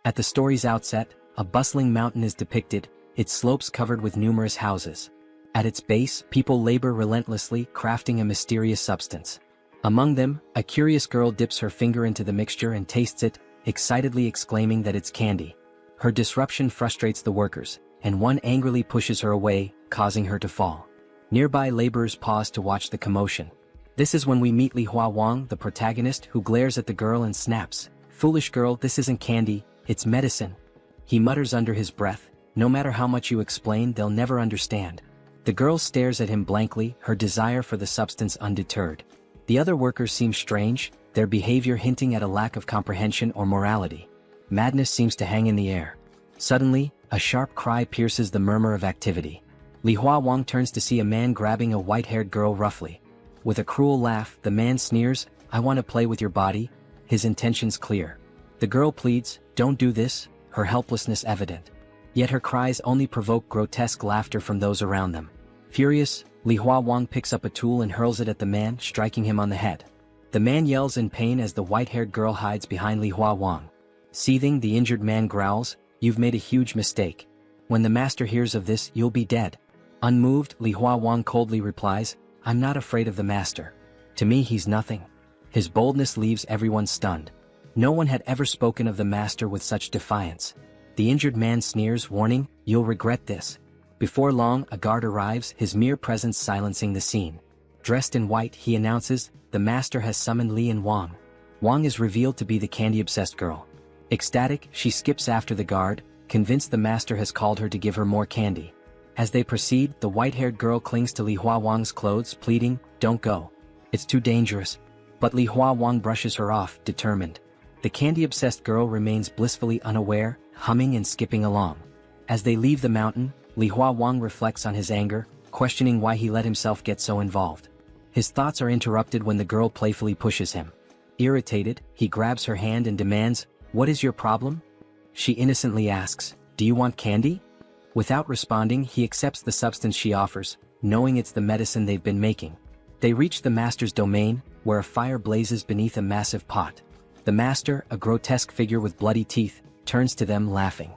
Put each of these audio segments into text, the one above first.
At the story's outset, a bustling mountain is depicted, its slopes covered with numerous houses. At its base, people labor relentlessly, crafting a mysterious substance. Among them, a curious girl dips her finger into the mixture and tastes it, excitedly exclaiming that it's candy. Her disruption frustrates the workers, and one angrily pushes her away, causing her to fall. Nearby laborers pause to watch the commotion. This is when we meet Li Huowang, the protagonist, who glares at the girl and snaps, "Foolish girl, this isn't candy, it's medicine." He mutters under his breath, "No matter how much you explain, they'll never understand." The girl stares at him blankly, her desire for the substance undeterred. The other workers seem strange, their behavior hinting at a lack of comprehension or morality. Madness seems to hang in the air. Suddenly, a sharp cry pierces the murmur of activity. Li Huowang turns to see a man grabbing a white-haired girl roughly. With a cruel laugh, the man sneers, "I want to play with your body," his intentions clear. The girl pleads, "Don't do this," her helplessness evident. Yet her cries only provoke grotesque laughter from those around them. Furious, Li Huowang picks up a tool and hurls it at the man, striking him on the head. The man yells in pain as the white-haired girl hides behind Li Huowang. Seething, the injured man growls, "You've made a huge mistake. When the master hears of this, you'll be dead." Unmoved, Li Huowang coldly replies, "I'm not afraid of the master. To me he's nothing." His boldness leaves everyone stunned. No one had ever spoken of the master with such defiance. The injured man sneers, warning, "You'll regret this." Before long, a guard arrives, his mere presence silencing the scene. Dressed in white, he announces, "The master has summoned Li Huowang." Wang is revealed to be the candy-obsessed girl. Ecstatic, she skips after the guard, convinced the master has called her to give her more candy. As they proceed, the white-haired girl clings to Li Huowang's clothes, pleading, "Don't go. It's too dangerous." But Li Huowang brushes her off, determined. The candy-obsessed girl remains blissfully unaware, humming and skipping along. As they leave the mountain, Li Huowang reflects on his anger, questioning why he let himself get so involved. His thoughts are interrupted when the girl playfully pushes him. Irritated, he grabs her hand and demands, "What is your problem?" She innocently asks, "Do you want candy?" Without responding, he accepts the substance she offers, knowing it's the medicine they've been making. They reach the master's domain, where a fire blazes beneath a massive pot. The master, a grotesque figure with bloody teeth, turns to them laughing.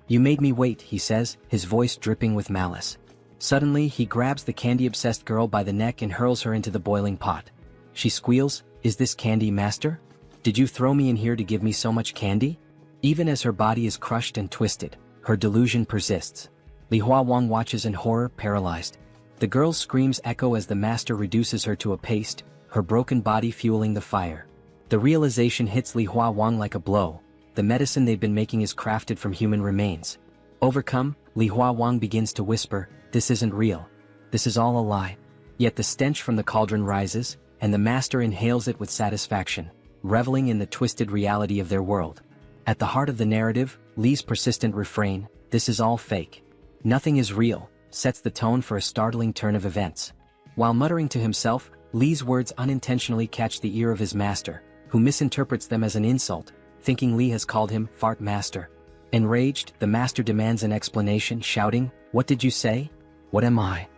"You made me wait," he says, his voice dripping with malice. Suddenly, he grabs the candy-obsessed girl by the neck and hurls her into the boiling pot. She squeals, "Is this candy, master? Did you throw me in here to give me so much candy?" Even as her body is crushed and twisted, her delusion persists. Li Huowang watches in horror, paralyzed. The girl's screams echo as the master reduces her to a paste, her broken body fueling the fire. The realization hits Li Huowang like a blow. The medicine they've been making is crafted from human remains. Overcome, Li Huowang begins to whisper, "This isn't real. This is all a lie." Yet the stench from the cauldron rises, and the master inhales it with satisfaction, reveling in the twisted reality of their world. At the heart of the narrative, Li's persistent refrain, "This is all fake. Nothing is real," sets the tone for a startling turn of events. While muttering to himself, Li's words unintentionally catch the ear of his master, who misinterprets them as an insult, thinking Li has called him Fart Master. Enraged, the master demands an explanation, shouting, "What did you say? What am I?"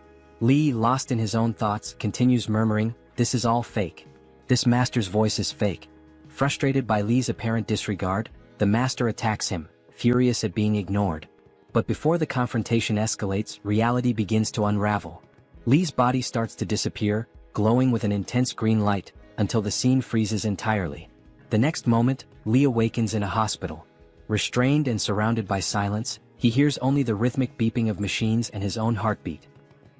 Li, lost in his own thoughts, continues murmuring, "This is all fake. This master's voice is fake." Frustrated by Li's apparent disregard, the master attacks him, furious at being ignored. But before the confrontation escalates, reality begins to unravel. Li's body starts to disappear, glowing with an intense green light, until the scene freezes entirely. The next moment, Li awakens in a hospital. Restrained and surrounded by silence, he hears only the rhythmic beeping of machines and his own heartbeat.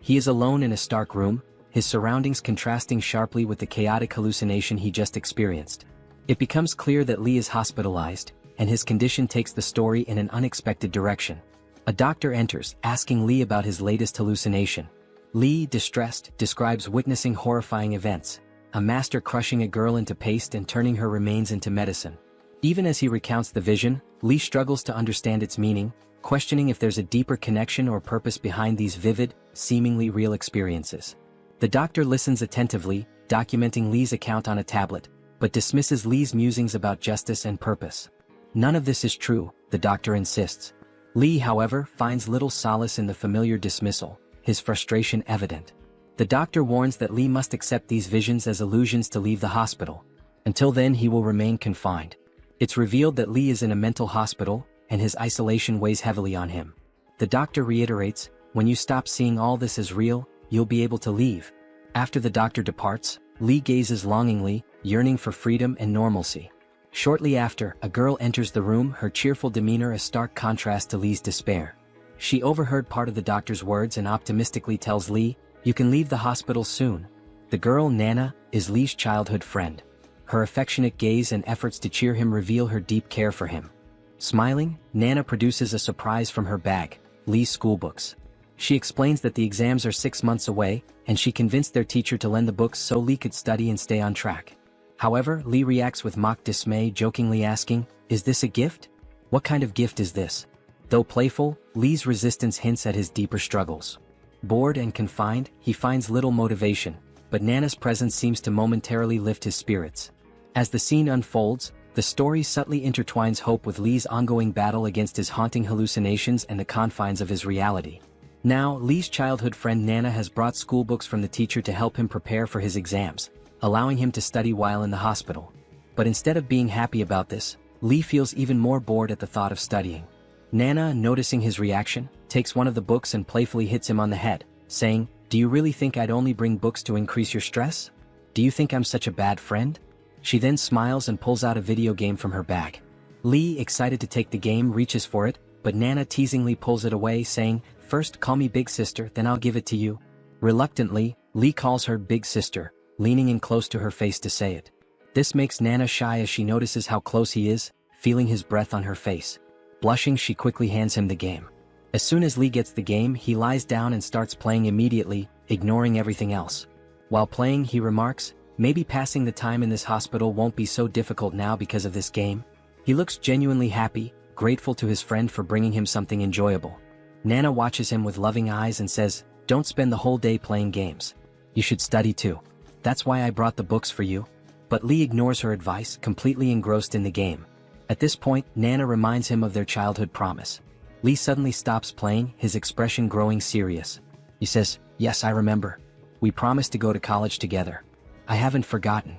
He is alone in a stark room, his surroundings contrasting sharply with the chaotic hallucination he just experienced. It becomes clear that Li is hospitalized, and his condition takes the story in an unexpected direction. A doctor enters, asking Li about his latest hallucination. Li, distressed, describes witnessing horrifying events, a master crushing a girl into paste and turning her remains into medicine. Even as he recounts the vision, Li struggles to understand its meaning, questioning if there's a deeper connection or purpose behind these vivid, seemingly real experiences. The doctor listens attentively, documenting Li's account on a tablet, but dismisses Li's musings about justice and purpose. None of this is true, the doctor insists. Li, however, finds little solace in the familiar dismissal, his frustration evident. The doctor warns that Li must accept these visions as illusions to leave the hospital. Until then he will remain confined. It's revealed that Li is in a mental hospital, and his isolation weighs heavily on him. The doctor reiterates, when you stop seeing all this as real, you'll be able to leave. After the doctor departs, Li gazes longingly, yearning for freedom and normalcy. Shortly after, a girl enters the room, her cheerful demeanor a stark contrast to Li's despair. She overheard part of the doctor's words and optimistically tells Li, "You can leave the hospital soon." The girl, Nana, is Li's childhood friend. Her affectionate gaze and efforts to cheer him reveal her deep care for him. Smiling, Nana produces a surprise from her bag, Li's schoolbooks. She explains that the exams are 6 months away, and she convinced their teacher to lend the books so Li could study and stay on track. However, Li reacts with mock dismay, jokingly asking, "Is this a gift? What kind of gift is this?" Though playful, Li's resistance hints at his deeper struggles. Bored and confined, he finds little motivation, but Nana's presence seems to momentarily lift his spirits. As the scene unfolds, the story subtly intertwines hope with Li's ongoing battle against his haunting hallucinations and the confines of his reality. Now, Li's childhood friend Nana has brought schoolbooks from the teacher to help him prepare for his exams, allowing him to study while in the hospital. But instead of being happy about this, Li feels even more bored at the thought of studying. Nana, noticing his reaction, takes one of the books and playfully hits him on the head, saying, "Do you really think I'd only bring books to increase your stress? Do you think I'm such a bad friend?" She then smiles and pulls out a video game from her bag. Li, excited to take the game, reaches for it, but Nana teasingly pulls it away, saying, "First call me big sister, then I'll give it to you." Reluctantly, Li calls her big sister, leaning in close to her face to say it. This makes Nana shy as she notices how close he is, feeling his breath on her face. Blushing, she quickly hands him the game. As soon as Li gets the game, he lies down and starts playing immediately, ignoring everything else. While playing, he remarks, "Maybe passing the time in this hospital won't be so difficult now because of this game." He looks genuinely happy, grateful to his friend for bringing him something enjoyable. Nana watches him with loving eyes and says, "Don't spend the whole day playing games. You should study too. That's why I brought the books for you." But Li ignores her advice, completely engrossed in the game. At this point, Nana reminds him of their childhood promise. Li suddenly stops playing, his expression growing serious. He says, "Yes, I remember. We promised to go to college together. I haven't forgotten."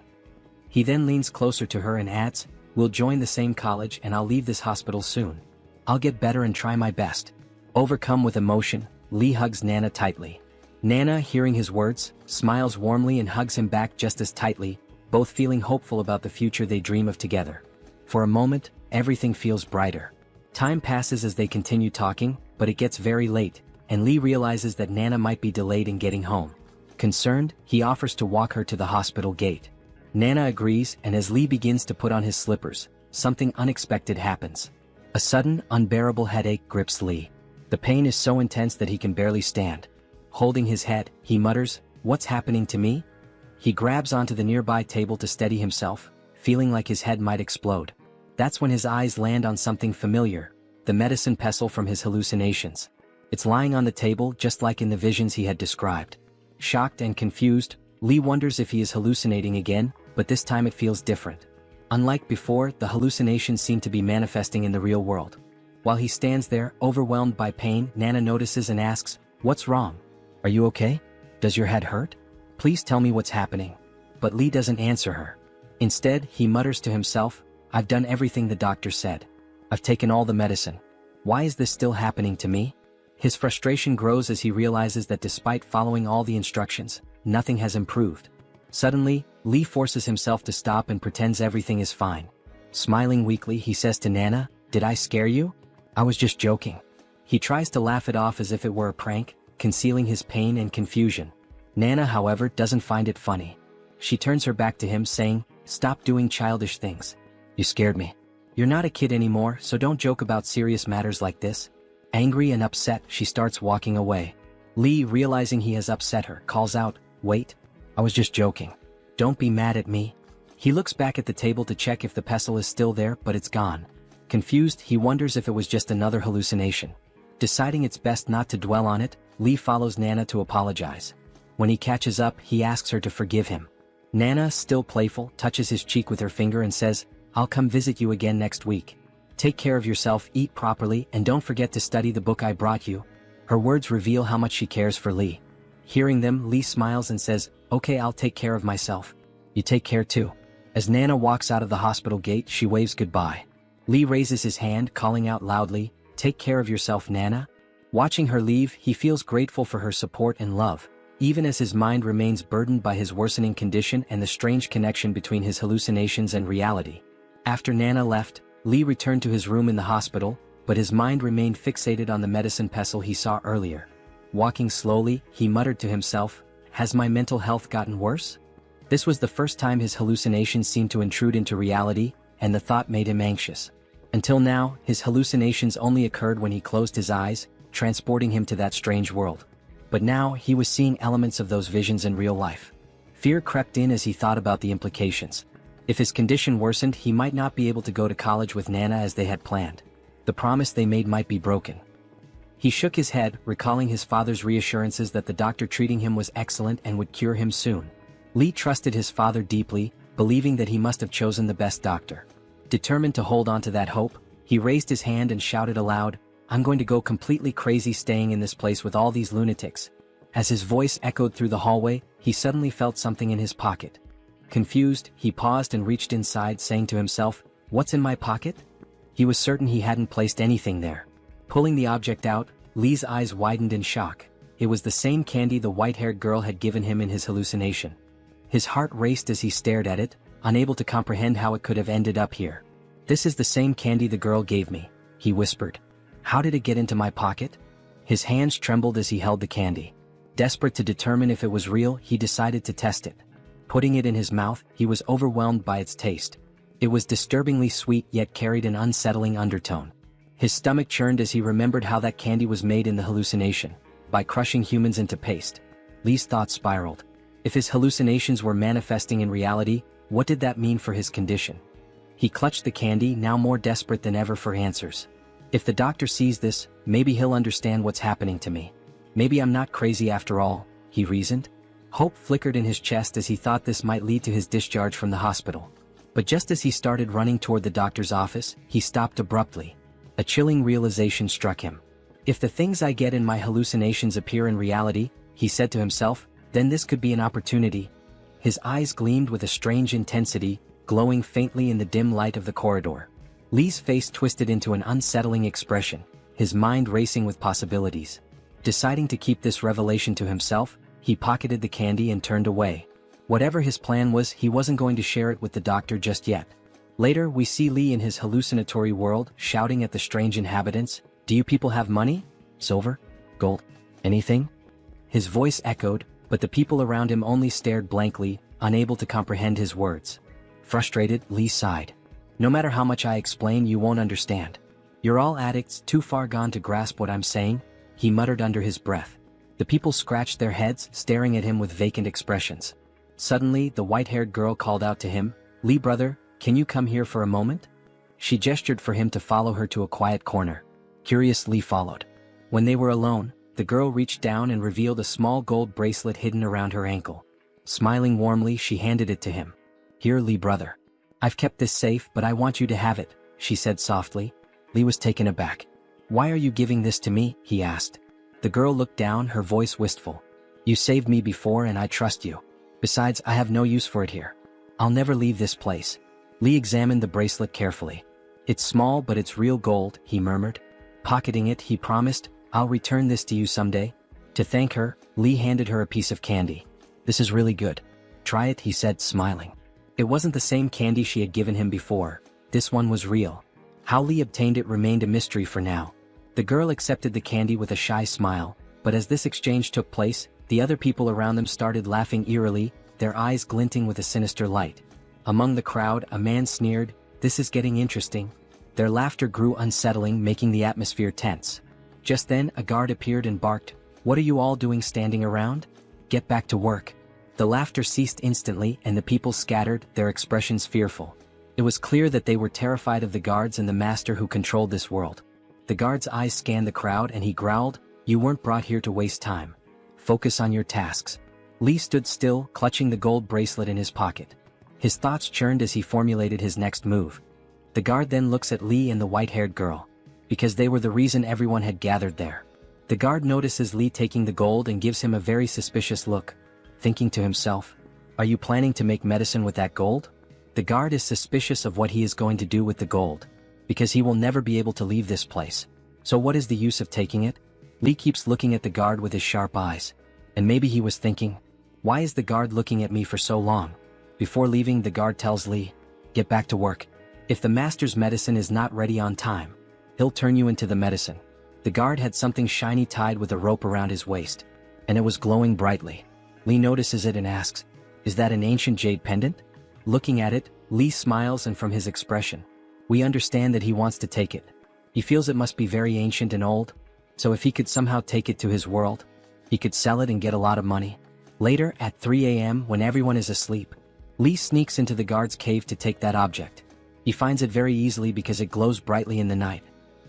He then leans closer to her and adds, "We'll join the same college and I'll leave this hospital soon. I'll get better and try my best." Overcome with emotion, Li hugs Nana tightly. Nana, hearing his words, smiles warmly and hugs him back just as tightly, both feeling hopeful about the future they dream of together. For a moment, everything feels brighter. Time passes as they continue talking, but it gets very late, and Li realizes that Nana might be delayed in getting home. Concerned, he offers to walk her to the hospital gate. Nana agrees, and as Li begins to put on his slippers, something unexpected happens. A sudden, unbearable headache grips Li. The pain is so intense that he can barely stand. Holding his head, he mutters, "What's happening to me?" He grabs onto the nearby table to steady himself, feeling like his head might explode. That's when his eyes land on something familiar, the medicine pestle from his hallucinations. It's lying on the table just like in the visions he had described. Shocked and confused, Li wonders if he is hallucinating again, but this time it feels different. Unlike before, the hallucinations seem to be manifesting in the real world. While he stands there, overwhelmed by pain, Nana notices and asks, "What's wrong? Are you okay? Does your head hurt? Please tell me what's happening." But Li doesn't answer her. Instead, he mutters to himself, "I've done everything the doctor said. I've taken all the medicine. Why is this still happening to me?" His frustration grows as he realizes that despite following all the instructions, nothing has improved. Suddenly, Li forces himself to stop and pretends everything is fine. Smiling weakly, he says to Nana, "Did I scare you? I was just joking." He tries to laugh it off as if it were a prank, concealing his pain and confusion. Nana, however, doesn't find it funny. She turns her back to him, saying, "Stop doing childish things. You scared me. You're not a kid anymore, so don't joke about serious matters like this." Angry and upset, she starts walking away. Li, realizing he has upset her, calls out, "Wait, I was just joking. Don't be mad at me." He looks back at the table to check if the pestle is still there, but it's gone. Confused, he wonders if it was just another hallucination. Deciding it's best not to dwell on it, Li follows Nana to apologize. When he catches up, he asks her to forgive him. Nana, still playful, touches his cheek with her finger and says, "I'll come visit you again next week. Take care of yourself, eat properly, and don't forget to study the book I brought you." Her words reveal how much she cares for Li. Hearing them, Li smiles and says, "Okay, I'll take care of myself. You take care too." As Nana walks out of the hospital gate, she waves goodbye. Li raises his hand, calling out loudly, "Take care of yourself, Nana." Watching her leave, he feels grateful for her support and love, even as his mind remains burdened by his worsening condition and the strange connection between his hallucinations and reality. After Nana left, Li returned to his room in the hospital, but his mind remained fixated on the medicine pestle he saw earlier. Walking slowly, he muttered to himself, "Has my mental health gotten worse?" This was the first time his hallucinations seemed to intrude into reality, and the thought made him anxious. Until now, his hallucinations only occurred when he closed his eyes, transporting him to that strange world. But now, he was seeing elements of those visions in real life. Fear crept in as he thought about the implications. If his condition worsened, he might not be able to go to college with Nana as they had planned. The promise they made might be broken. He shook his head, recalling his father's reassurances that the doctor treating him was excellent and would cure him soon. Li trusted his father deeply, believing that he must have chosen the best doctor. Determined to hold on to that hope, he raised his hand and shouted aloud, "I'm going to go completely crazy staying in this place with all these lunatics." As his voice echoed through the hallway, he suddenly felt something in his pocket. Confused, he paused and reached inside, saying to himself, "What's in my pocket?" He was certain he hadn't placed anything there. Pulling the object out, Li's eyes widened in shock. It was the same candy the white-haired girl had given him in his hallucination. His heart raced as he stared at it, unable to comprehend how it could have ended up here. "This is the same candy the girl gave me," he whispered. "How did it get into my pocket?" His hands trembled as he held the candy. Desperate to determine if it was real, he decided to test it. Putting it in his mouth, he was overwhelmed by its taste. It was disturbingly sweet yet carried an unsettling undertone. His stomach churned as he remembered how that candy was made in the hallucination, by crushing humans into paste. Li's thoughts spiraled. If his hallucinations were manifesting in reality, what did that mean for his condition? He clutched the candy, now more desperate than ever for answers. If the doctor sees this, maybe he'll understand what's happening to me. Maybe I'm not crazy after all, he reasoned. Hope flickered in his chest as he thought this might lead to his discharge from the hospital. But just as he started running toward the doctor's office, he stopped abruptly. A chilling realization struck him. If the things I get in my hallucinations appear in reality, he said to himself, then this could be an opportunity. His eyes gleamed with a strange intensity, glowing faintly in the dim light of the corridor. Li's face twisted into an unsettling expression, his mind racing with possibilities. Deciding to keep this revelation to himself, he pocketed the candy and turned away. Whatever his plan was, he wasn't going to share it with the doctor just yet. Later, we see Li in his hallucinatory world, shouting at the strange inhabitants, "Do you people have money? Silver? Gold? Anything?" His voice echoed, but the people around him only stared blankly, unable to comprehend his words. Frustrated, Li sighed. "No matter how much I explain, you won't understand. You're all addicts, too far gone to grasp what I'm saying," he muttered under his breath. The people scratched their heads, staring at him with vacant expressions. Suddenly, the white-haired girl called out to him, "Li brother, can you come here for a moment?" She gestured for him to follow her to a quiet corner. Curious, Li followed. When they were alone, the girl reached down and revealed a small gold bracelet hidden around her ankle. Smiling warmly, she handed it to him. "Here, Li brother. I've kept this safe, but I want you to have it," she said softly. Li was taken aback. "Why are you giving this to me?" he asked. The girl looked down, her voice wistful. "You saved me before and I trust you. Besides, I have no use for it here. I'll never leave this place." Li examined the bracelet carefully. "It's small, but it's real gold," he murmured. Pocketing it, he promised, "I'll return this to you someday." To thank her, Li handed her a piece of candy. "This is really good. Try it," he said, smiling. It wasn't the same candy she had given him before. This one was real. How Li obtained it remained a mystery for now. The girl accepted the candy with a shy smile, but as this exchange took place, the other people around them started laughing eerily, their eyes glinting with a sinister light. Among the crowd, a man sneered, "This is getting interesting." Their laughter grew unsettling, making the atmosphere tense. Just then, a guard appeared and barked, "What are you all doing standing around? Get back to work." The laughter ceased instantly and the people scattered, their expressions fearful. It was clear that they were terrified of the guards and the master who controlled this world. The guard's eyes scanned the crowd and he growled, "You weren't brought here to waste time. Focus on your tasks." Li stood still, clutching the gold bracelet in his pocket. His thoughts churned as he formulated his next move. The guard then looks at Li and the white-haired girl. Because they were the reason everyone had gathered there. The guard notices Li taking the gold and gives him a very suspicious look. Thinking to himself, "Are you planning to make medicine with that gold?" The guard is suspicious of what he is going to do with the gold, because he will never be able to leave this place. So what is the use of taking it? Li keeps looking at the guard with his sharp eyes, and maybe he was thinking, why is the guard looking at me for so long? Before leaving, the guard tells Li, get back to work. If the master's medicine is not ready on time, he'll turn you into the medicine. The guard had something shiny tied with a rope around his waist, and it was glowing brightly. Li notices it and asks, is that an ancient jade pendant? Looking at it, Li smiles, and from his expression, we understand that he wants to take it. He feels it must be very ancient and old, so if he could somehow take it to his world, he could sell it and get a lot of money. Later, at 3 a.m. when everyone is asleep, Li sneaks into the guard's cave to take that object. He finds it very easily because it glows brightly in the night.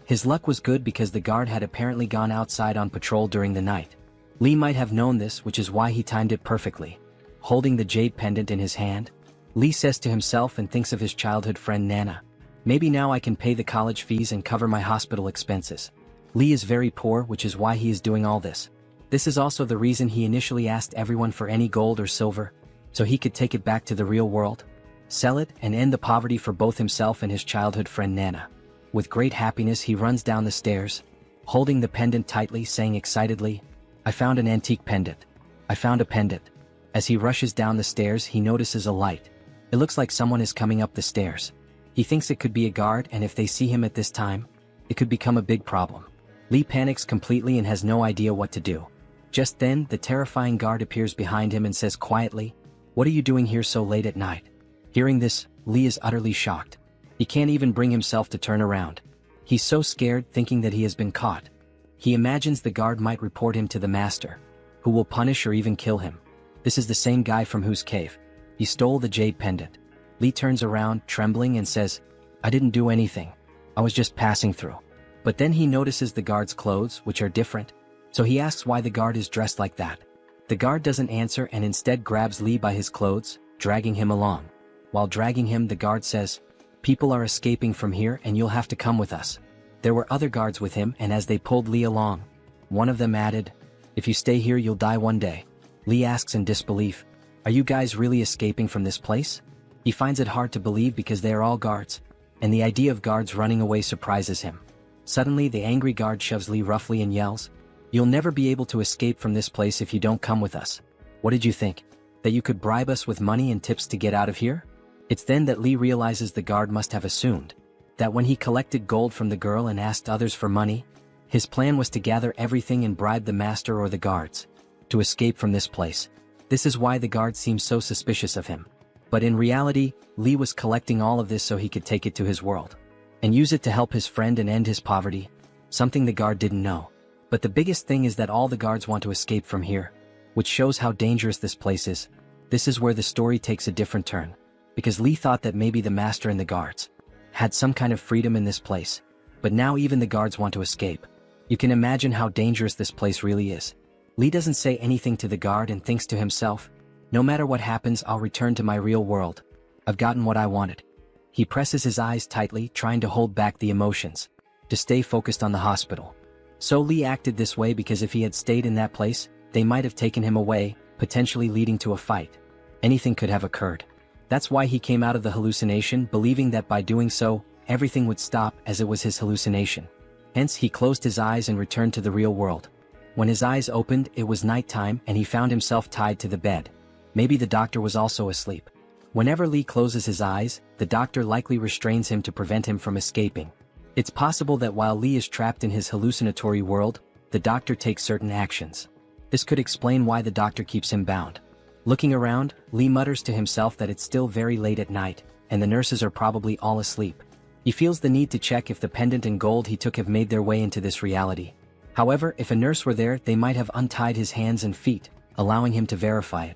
His luck was good because the guard had apparently gone outside on patrol during the night. Li might have known this, which is why he timed it perfectly. Holding the jade pendant in his hand, Li says to himself and thinks of his childhood friend Nana. Maybe now I can pay the college fees and cover my hospital expenses. Li is very poor, which is why he is doing all this. This is also the reason he initially asked everyone for any gold or silver, so he could take it back to the real world, sell it, and end the poverty for both himself and his childhood friend Nana. With great happiness, he runs down the stairs, holding the pendant tightly, saying excitedly, I found an antique pendant. I found a pendant. As he rushes down the stairs, he notices a light. It looks like someone is coming up the stairs. He thinks it could be a guard, and if they see him at this time, it could become a big problem. Li panics completely and has no idea what to do. Just then, the terrifying guard appears behind him and says quietly, what are you doing here so late at night? Hearing this, Li is utterly shocked. He can't even bring himself to turn around. He's so scared, thinking that he has been caught. He imagines the guard might report him to the master, who will punish or even kill him. This is the same guy from whose cave he stole the jade pendant. Li turns around, trembling, and says, I didn't do anything. I was just passing through. But then he notices the guard's clothes, which are different, so he asks why the guard is dressed like that. The guard doesn't answer and instead grabs Li by his clothes, dragging him along. While dragging him, the guard says, people are escaping from here and you'll have to come with us. There were other guards with him, and as they pulled Li along, one of them added, if you stay here you'll die one day. Li asks in disbelief, are you guys really escaping from this place? He finds it hard to believe because they are all guards, and the idea of guards running away surprises him. Suddenly, the angry guard shoves Li roughly and yells, you'll never be able to escape from this place if you don't come with us. What did you think? That you could bribe us with money and tips to get out of here? It's then that Li realizes the guard must have assumed that when he collected gold from the girl and asked others for money, his plan was to gather everything and bribe the master or the guards to escape from this place. This is why the guard seems so suspicious of him. But in reality, Li was collecting all of this so he could take it to his world and use it to help his friend and end his poverty, something the guard didn't know. But the biggest thing is that all the guards want to escape from here, which shows how dangerous this place is. This is where the story takes a different turn, because Li thought that maybe the master and the guards had some kind of freedom in this place, but now even the guards want to escape. You can imagine how dangerous this place really is. Li doesn't say anything to the guard and thinks to himself, no matter what happens, I'll return to my real world. I've gotten what I wanted. He presses his eyes tightly, trying to hold back the emotions, to stay focused on the hospital. So Li acted this way because if he had stayed in that place, they might have taken him away, potentially leading to a fight. Anything could have occurred. That's why he came out of the hallucination, believing that by doing so, everything would stop as it was his hallucination. Hence, he closed his eyes and returned to the real world. When his eyes opened, it was nighttime and he found himself tied to the bed. Maybe the doctor was also asleep. Whenever Li closes his eyes, the doctor likely restrains him to prevent him from escaping. It's possible that while Li is trapped in his hallucinatory world, the doctor takes certain actions. This could explain why the doctor keeps him bound. Looking around, Li mutters to himself that it's still very late at night, and the nurses are probably all asleep. He feels the need to check if the pendant and gold he took have made their way into this reality. However, if a nurse were there, they might have untied his hands and feet, allowing him to verify it.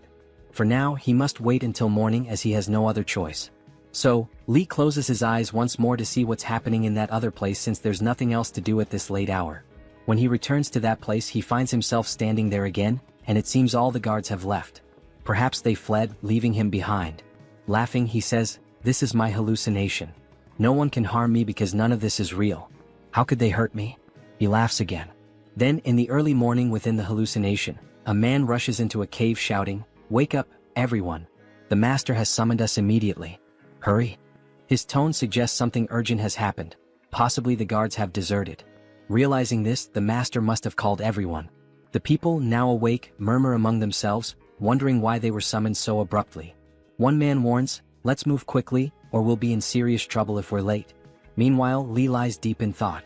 For now, he must wait until morning as he has no other choice. So, Li closes his eyes once more to see what's happening in that other place since there's nothing else to do at this late hour. When he returns to that place, he finds himself standing there again, and it seems all the guards have left. Perhaps they fled, leaving him behind. Laughing, he says, "This is my hallucination. No one can harm me because none of this is real. How could they hurt me?" He laughs again. Then, in the early morning within the hallucination, a man rushes into a cave shouting, "Wake up, everyone. The master has summoned us immediately." Hurry. His tone suggests something urgent has happened. Possibly the guards have deserted. Realizing this, the master must have called everyone. The people, now awake, murmur among themselves, wondering why they were summoned so abruptly. One man warns, "Let's move quickly, or we'll be in serious trouble if we're late." Meanwhile, Li lies deep in thought.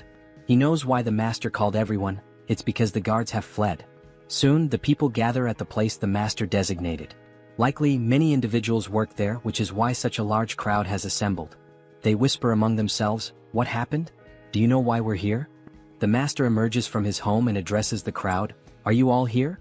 He knows why the master called everyone. It's because the guards have fled. Soon, the people gather at the place the master designated. Likely, many individuals work there, which is why such a large crowd has assembled. They whisper among themselves, "What happened? Do you know why we're here?" The master emerges from his home and addresses the crowd. "Are you all here?"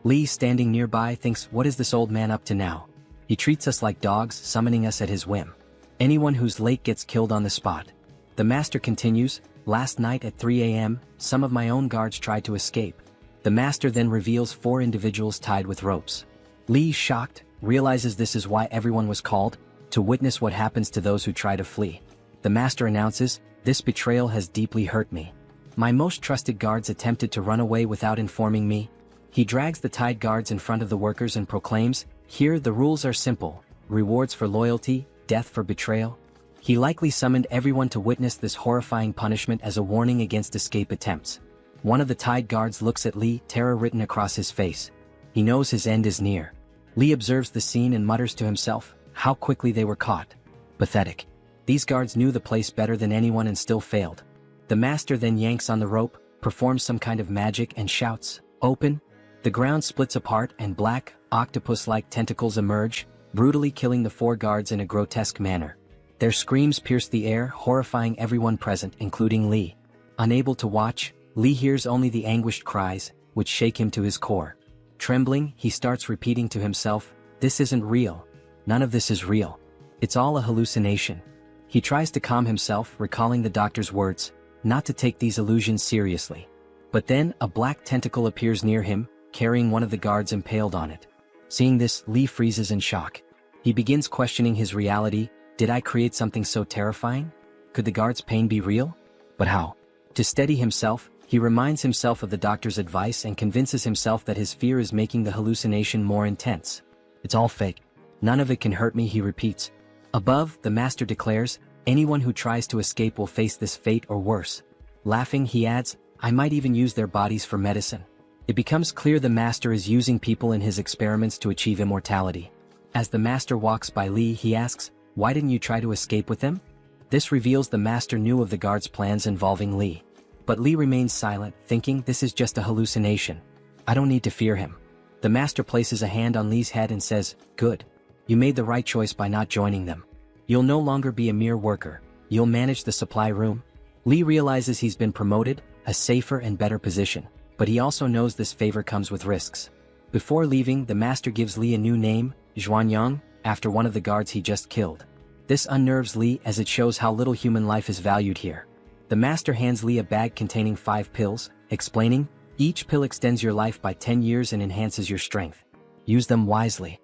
Li, standing nearby, thinks, "What is this old man up to now? He treats us like dogs, summoning us at his whim. Anyone who's late gets killed on the spot." The master continues, "Last night at 3 a.m., some of my own guards tried to escape." The master then reveals 4 individuals tied with ropes. Li, shocked, realizes this is why everyone was called, to witness what happens to those who try to flee. The master announces, "This betrayal has deeply hurt me. My most trusted guards attempted to run away without informing me." He drags the tied guards in front of the workers and proclaims, "Here the rules are simple, rewards for loyalty, death for betrayal." He likely summoned everyone to witness this horrifying punishment as a warning against escape attempts. One of the tied guards looks at Li, terror written across his face. He knows his end is near. Li observes the scene and mutters to himself, how quickly they were caught. Pathetic. These guards knew the place better than anyone and still failed. The master then yanks on the rope, performs some kind of magic and shouts, "Open!" The ground splits apart and black, octopus-like tentacles emerge, brutally killing the 4 guards in a grotesque manner. Their screams pierce the air, horrifying everyone present, including Li. Unable to watch, Li hears only the anguished cries, which shake him to his core. Trembling, he starts repeating to himself, "This isn't real. None of this is real. It's all a hallucination." He tries to calm himself, recalling the doctor's words, not to take these illusions seriously. But then, a black tentacle appears near him, carrying one of the guards impaled on it. Seeing this, Li freezes in shock. He begins questioning his reality. Did I create something so terrifying? Could the guard's pain be real? But how? To steady himself, he reminds himself of the doctor's advice and convinces himself that his fear is making the hallucination more intense. "It's all fake. None of it can hurt me," he repeats. Above, the master declares, "Anyone who tries to escape will face this fate or worse." Laughing, he adds, "I might even use their bodies for medicine." It becomes clear the master is using people in his experiments to achieve immortality. As the master walks by Li, he asks, "Why didn't you try to escape with them?" This reveals the master knew of the guard's plans involving Li. But Li remains silent, thinking, "This is just a hallucination. I don't need to fear him." The master places a hand on Li's head and says, "Good. You made the right choice by not joining them. You'll no longer be a mere worker. You'll manage the supply room." Li realizes he's been promoted, a safer and better position, but he also knows this favor comes with risks. Before leaving, the master gives Li a new name, Xuanyang, after one of the guards he just killed. This unnerves Li as it shows how little human life is valued here. The master hands Li a bag containing 5 pills, explaining, "Each pill extends your life by 10 years and enhances your strength. Use them wisely."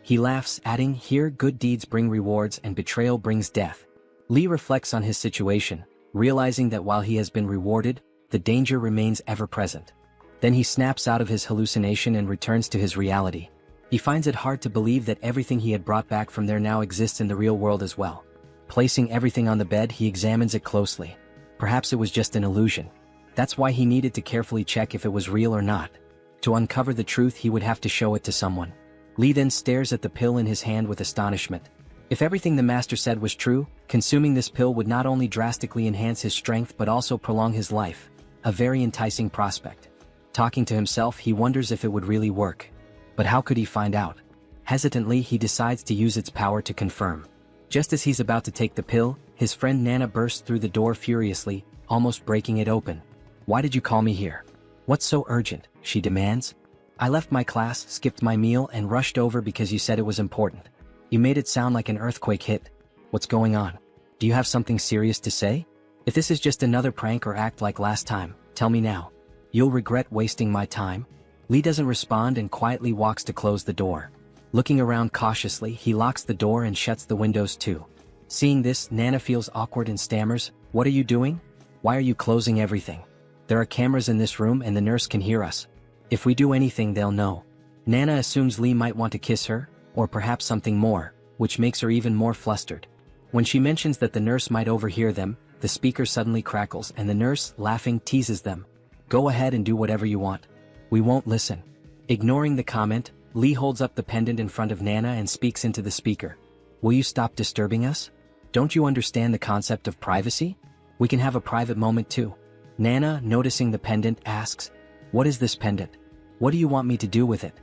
He laughs, adding, "Here good deeds bring rewards and betrayal brings death." Li reflects on his situation, realizing that while he has been rewarded, the danger remains ever present. Then he snaps out of his hallucination and returns to his reality. He finds it hard to believe that everything he had brought back from there now exists in the real world as well. Placing everything on the bed, he examines it closely. Perhaps it was just an illusion. That's why he needed to carefully check if it was real or not. To uncover the truth, he would have to show it to someone. Li then stares at the pill in his hand with astonishment. If everything the master said was true, consuming this pill would not only drastically enhance his strength but also prolong his life. A very enticing prospect. Talking to himself, he wonders if it would really work. But how could he find out? Hesitantly, he decides to use its power to confirm. Just as he's about to take the pill, his friend Nana bursts through the door furiously, almost breaking it open. "Why did you call me here? What's so urgent?" she demands. "I left my class, skipped my meal, and rushed over because you said it was important. You made it sound like an earthquake hit. What's going on? Do you have something serious to say? If this is just another prank or act like last time, tell me now. You'll regret wasting my time." Li doesn't respond and quietly walks to close the door. Looking around cautiously, he locks the door and shuts the windows too. Seeing this, Nana feels awkward and stammers, "What are you doing? Why are you closing everything? There are cameras in this room and the nurse can hear us. If we do anything, they'll know." Nana assumes Li might want to kiss her, or perhaps something more, which makes her even more flustered. When she mentions that the nurse might overhear them, the speaker suddenly crackles and the nurse, laughing, teases them. Go ahead and do whatever you want. We won't listen. Ignoring the comment, Li holds up the pendant in front of Nana and speaks into the speaker. Will you stop disturbing us? Don't you understand the concept of privacy? We can have a private moment too. Nana, noticing the pendant, asks, what is this pendant? What do you want me to do with it?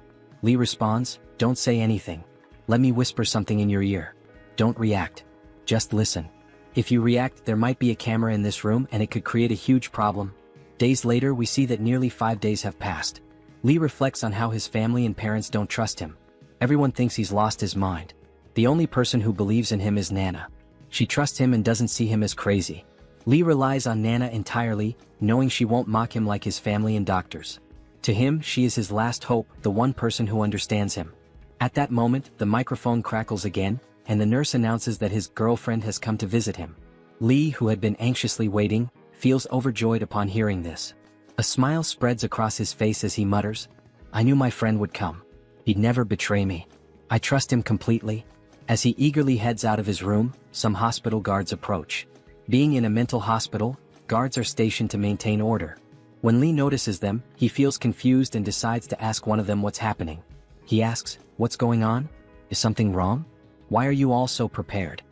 Li responds, don't say anything. Let me whisper something in your ear. Don't react. Just listen. If you react, there might be a camera in this room and it could create a huge problem. Days later, we see that nearly 5 days have passed. Li reflects on how his family and parents don't trust him. Everyone thinks he's lost his mind. The only person who believes in him is Nana. She trusts him and doesn't see him as crazy. Li relies on Nana entirely, knowing she won't mock him like his family and doctors. To him, she is his last hope, the one person who understands him. At that moment, the microphone crackles again, and the nurse announces that his girlfriend has come to visit him. Li, who had been anxiously waiting, feels overjoyed upon hearing this. A smile spreads across his face as he mutters, I knew my friend would come. He'd never betray me. I trust him completely. As he eagerly heads out of his room, some hospital guards approach. Being in a mental hospital, guards are stationed to maintain order. When Li notices them, he feels confused and decides to ask one of them what's happening. He asks, what's going on? Is something wrong? Why are you all so prepared?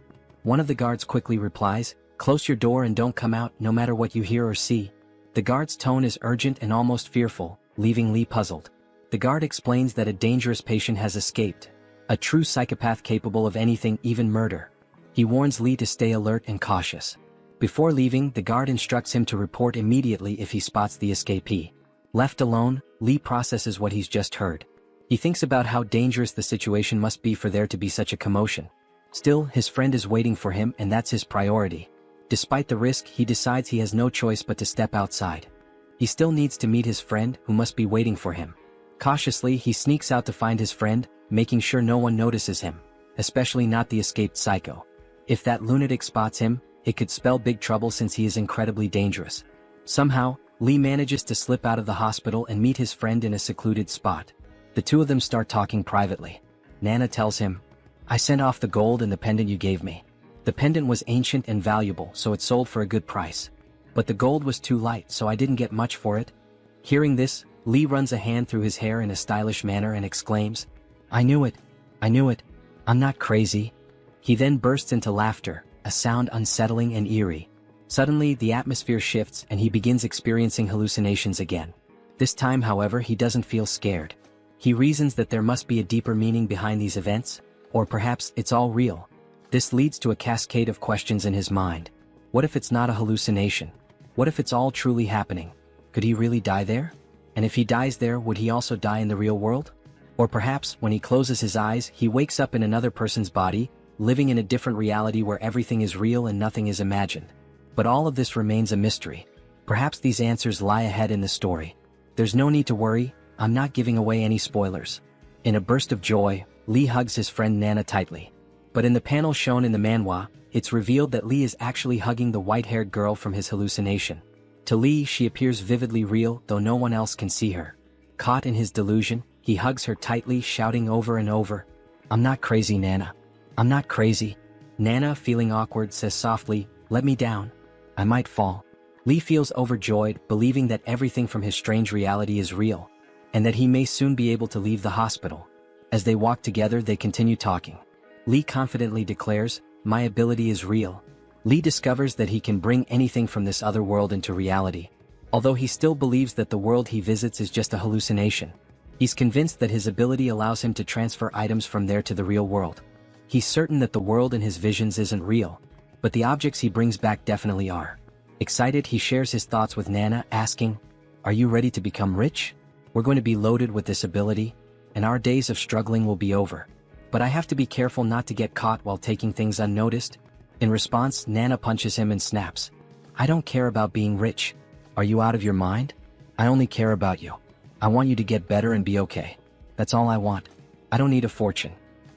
One of the guards quickly replies, close your door and don't come out no matter what you hear or see. The guard's tone is urgent and almost fearful, leaving Li puzzled. The guard explains that a dangerous patient has escaped. A true psychopath capable of anything, even murder. He warns Li to stay alert and cautious. Before leaving, the guard instructs him to report immediately if he spots the escapee. Left alone, Li processes what he's just heard. He thinks about how dangerous the situation must be for there to be such a commotion. Still, his friend is waiting for him and that's his priority. Despite the risk, he decides he has no choice but to step outside. He still needs to meet his friend, who must be waiting for him. Cautiously, he sneaks out to find his friend, making sure no one notices him, especially not the escaped psycho. If that lunatic spots him, it could spell big trouble since he is incredibly dangerous. Somehow, Li manages to slip out of the hospital and meet his friend in a secluded spot. The two of them start talking privately. Nana tells him, I sent off the gold and the pendant you gave me. The pendant was ancient and valuable, so it sold for a good price. But the gold was too light, so I didn't get much for it. Hearing this, Li runs a hand through his hair in a stylish manner and exclaims, I knew it. I knew it. I'm not crazy. He then bursts into laughter, a sound unsettling and eerie. Suddenly, the atmosphere shifts and he begins experiencing hallucinations again. This time, however, he doesn't feel scared. He reasons that there must be a deeper meaning behind these events, or perhaps it's all real. This leads to a cascade of questions in his mind. What if it's not a hallucination? What if it's all truly happening? Could he really die there? And if he dies there, would he also die in the real world? Or perhaps, when he closes his eyes, he wakes up in another person's body, living in a different reality where everything is real and nothing is imagined. But all of this remains a mystery. Perhaps these answers lie ahead in the story. There's no need to worry, I'm not giving away any spoilers. In a burst of joy, Li hugs his friend Nana tightly. But in the panel shown in the manhwa, it's revealed that Li is actually hugging the white-haired girl from his hallucination. To Li, she appears vividly real, though no one else can see her. Caught in his delusion, he hugs her tightly, shouting over and over, I'm not crazy, Nana. I'm not crazy. Nana, feeling awkward, says softly, let me down. I might fall. Li feels overjoyed, believing that everything from his strange reality is real, and that he may soon be able to leave the hospital. As they walk together, they continue talking. Li confidently declares, my ability is real. Li discovers that he can bring anything from this other world into reality, although he still believes that the world he visits is just a hallucination. He's convinced that his ability allows him to transfer items from there to the real world. He's certain that the world in his visions isn't real, but the objects he brings back definitely are. Excited, he shares his thoughts with Nana, asking, are you ready to become rich? We're going to be loaded with this ability, and our days of struggling will be over. But I have to be careful not to get caught while taking things unnoticed. In response, Nana punches him and snaps, I don't care about being rich. Are you out of your mind? I only care about you. I want you to get better and be okay. That's all I want. I don't need a fortune.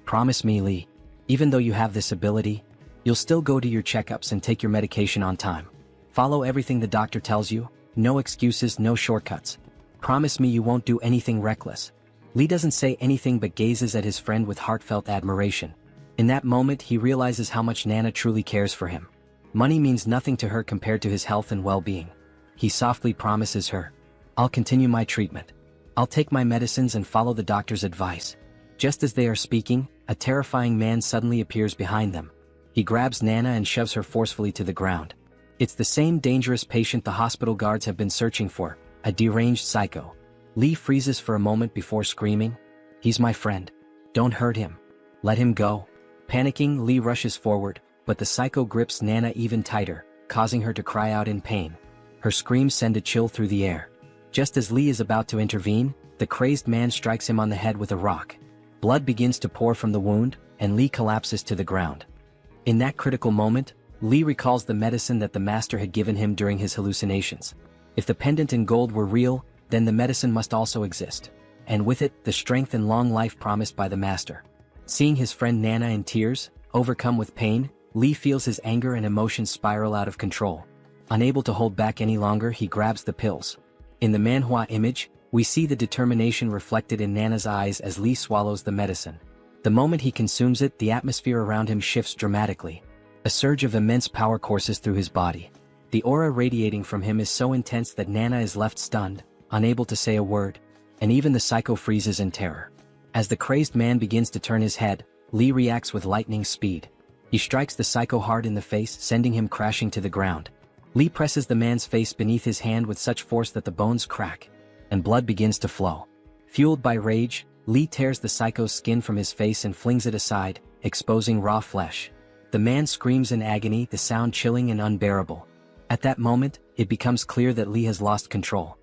Promise me, Li. Even though you have this ability, you'll still go to your checkups and take your medication on time. Follow everything the doctor tells you, no excuses, no shortcuts. Promise me you won't do anything reckless. Li doesn't say anything but gazes at his friend with heartfelt admiration. In that moment he realizes how much Nana truly cares for him. Money means nothing to her compared to his health and well-being. He softly promises her, "I'll continue my treatment. I'll take my medicines and follow the doctor's advice." Just as they are speaking, a terrifying man suddenly appears behind them. He grabs Nana and shoves her forcefully to the ground. It's the same dangerous patient the hospital guards have been searching for, a deranged psycho. Li freezes for a moment before screaming, "He's my friend. Don't hurt him. Let him go." Panicking, Li rushes forward, but the psycho grips Nana even tighter, causing her to cry out in pain. Her screams send a chill through the air. Just as Li is about to intervene, the crazed man strikes him on the head with a rock. Blood begins to pour from the wound, and Li collapses to the ground. In that critical moment, Li recalls the medicine that the master had given him during his hallucinations. If the pendant in gold were real, then the medicine must also exist. And with it, the strength and long life promised by the master. Seeing his friend Nana in tears, overcome with pain, Li feels his anger and emotions spiral out of control. Unable to hold back any longer, he grabs the pills. In the Manhwa image, we see the determination reflected in Nana's eyes as Li swallows the medicine. The moment he consumes it, the atmosphere around him shifts dramatically. A surge of immense power courses through his body. The aura radiating from him is so intense that Nana is left stunned, unable to say a word, and even the psycho freezes in terror. As the crazed man begins to turn his head, Li reacts with lightning speed. He strikes the psycho hard in the face, sending him crashing to the ground. Li presses the man's face beneath his hand with such force that the bones crack, and blood begins to flow. Fueled by rage, Li tears the psycho's skin from his face and flings it aside, exposing raw flesh. The man screams in agony, the sound chilling and unbearable. At that moment, it becomes clear that Li has lost control.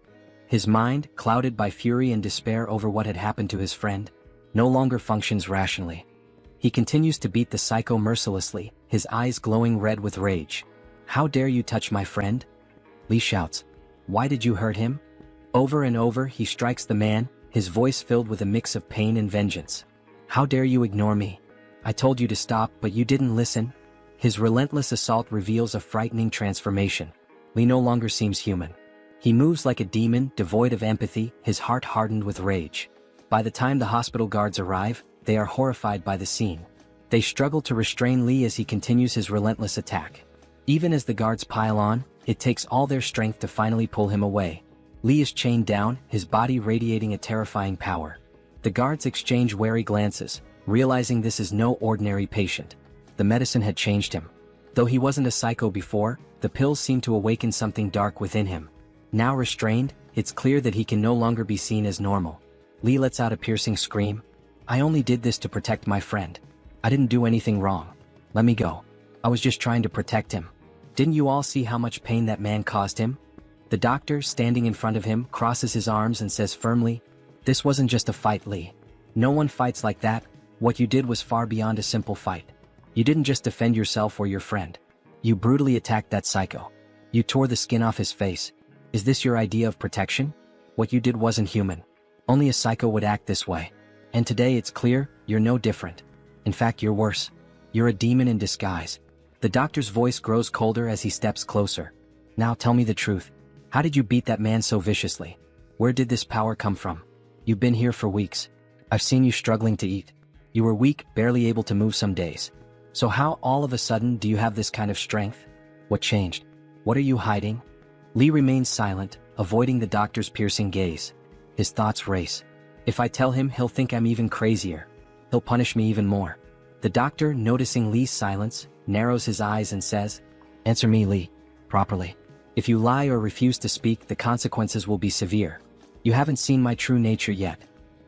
His mind, clouded by fury and despair over what had happened to his friend, no longer functions rationally. He continues to beat the psycho mercilessly, his eyes glowing red with rage. "How dare you touch my friend?" Li shouts. "Why did you hurt him?" Over and over he strikes the man, his voice filled with a mix of pain and vengeance. "How dare you ignore me? I told you to stop, but you didn't listen." His relentless assault reveals a frightening transformation. Li no longer seems human. He moves like a demon, devoid of empathy, his heart hardened with rage. By the time the hospital guards arrive, they are horrified by the scene. They struggle to restrain Li as he continues his relentless attack. Even as the guards pile on, it takes all their strength to finally pull him away. Li is chained down, his body radiating a terrifying power. The guards exchange wary glances, realizing this is no ordinary patient. The medicine had changed him. Though he wasn't a psycho before, the pills seemed to awaken something dark within him. Now restrained, it's clear that he can no longer be seen as normal. Li lets out a piercing scream. "I only did this to protect my friend. I didn't do anything wrong. Let me go. I was just trying to protect him. Didn't you all see how much pain that man caused him?" The doctor, standing in front of him, crosses his arms and says firmly, "This wasn't just a fight, Li. No one fights like that. What you did was far beyond a simple fight. You didn't just defend yourself or your friend. You brutally attacked that psycho. You tore the skin off his face. Is this your idea of protection? What you did wasn't human. Only a psycho would act this way. And today it's clear, you're no different. In fact, you're worse. You're a demon in disguise." The doctor's voice grows colder as he steps closer. "Now tell me the truth. How did you beat that man so viciously? Where did this power come from? You've been here for weeks. I've seen you struggling to eat. You were weak, barely able to move some days. So how all of a sudden do you have this kind of strength? What changed? What are you hiding?" Li remains silent, avoiding the doctor's piercing gaze. His thoughts race. If I tell him, he'll think I'm even crazier. He'll punish me even more. The doctor, noticing Li's silence, narrows his eyes and says, "Answer me, Li, properly. If you lie or refuse to speak, the consequences will be severe. You haven't seen my true nature yet.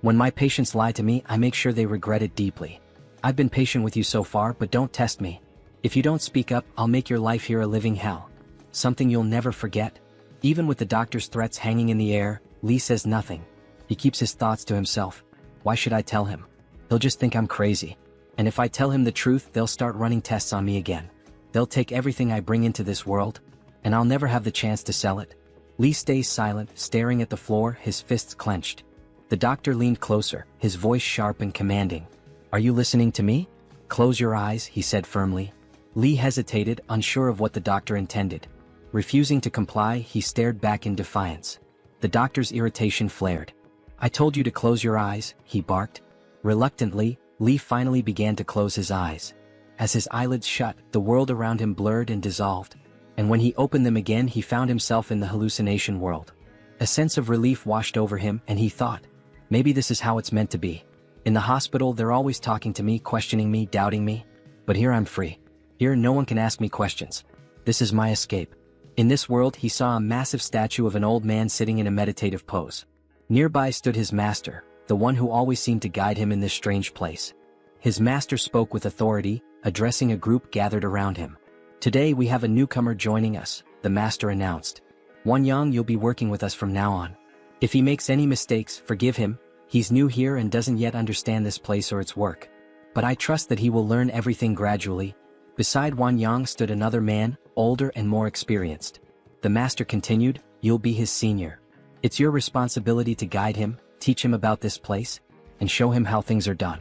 When my patients lie to me, I make sure they regret it deeply. I've been patient with you so far, but don't test me. If you don't speak up, I'll make your life here a living hell. Something you'll never forget." Even with the doctor's threats hanging in the air, Li says nothing. He keeps his thoughts to himself. Why should I tell him? He'll just think I'm crazy. And if I tell him the truth, they'll start running tests on me again. They'll take everything I bring into this world, and I'll never have the chance to sell it. Li stays silent, staring at the floor, his fists clenched. The doctor leaned closer, his voice sharp and commanding. "Are you listening to me? Close your eyes," he said firmly. Li hesitated, unsure of what the doctor intended. Refusing to comply, he stared back in defiance. The doctor's irritation flared. "I told you to close your eyes," he barked. Reluctantly, Li finally began to close his eyes. As his eyelids shut, the world around him blurred and dissolved. And when he opened them again, he found himself in the hallucination world. A sense of relief washed over him, and he thought, maybe this is how it's meant to be. In the hospital, they're always talking to me, questioning me, doubting me. But here I'm free. Here no one can ask me questions. This is my escape. In this world, he saw a massive statue of an old man sitting in a meditative pose. Nearby stood his master, the one who always seemed to guide him in this strange place. His master spoke with authority, addressing a group gathered around him. Today we have a newcomer joining us, the master announced. Huowang, you'll be working with us from now on. If he makes any mistakes, forgive him. He's new here and doesn't yet understand this place or its work. But I trust that he will learn everything gradually. Beside Huowang stood another man, older and more experienced. The master continued, you'll be his senior. It's your responsibility to guide him, teach him about this place, and show him how things are done.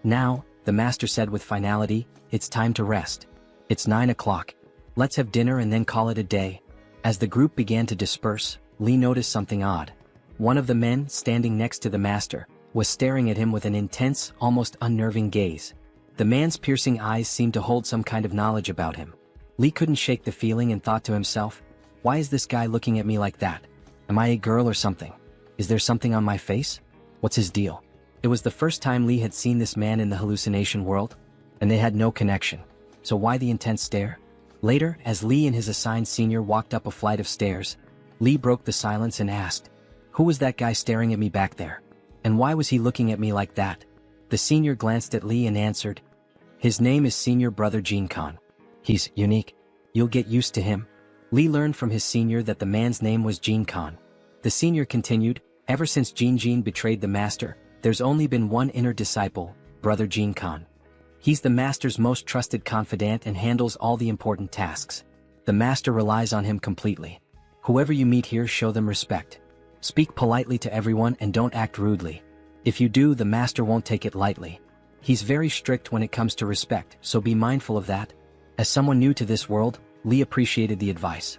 Now, the master said with finality, it's time to rest. It's 9 o'clock. Let's have dinner and then call it a day. As the group began to disperse, Li noticed something odd. One of the men, standing next to the master, was staring at him with an intense, almost unnerving gaze. The man's piercing eyes seemed to hold some kind of knowledge about him. Li couldn't shake the feeling and thought to himself, why is this guy looking at me like that? Am I a girl or something? Is there something on my face? What's his deal? It was the first time Li had seen this man in the hallucination world, and they had no connection. So why the intense stare? Later, as Li and his assigned senior walked up a flight of stairs, Li broke the silence and asked, who was that guy staring at me back there? And why was he looking at me like that? The senior glanced at Li and answered, his name is Senior Brother Jin Khan. He's unique. You'll get used to him. Li learned from his senior that the man's name was Jin Khan. The senior continued, ever since Jin betrayed the master, there's only been one inner disciple, Brother Jin Khan. He's the master's most trusted confidant and handles all the important tasks. The master relies on him completely. Whoever you meet here, show them respect. Speak politely to everyone and don't act rudely. If you do, the master won't take it lightly. He's very strict when it comes to respect, so be mindful of that. As someone new to this world, Li appreciated the advice.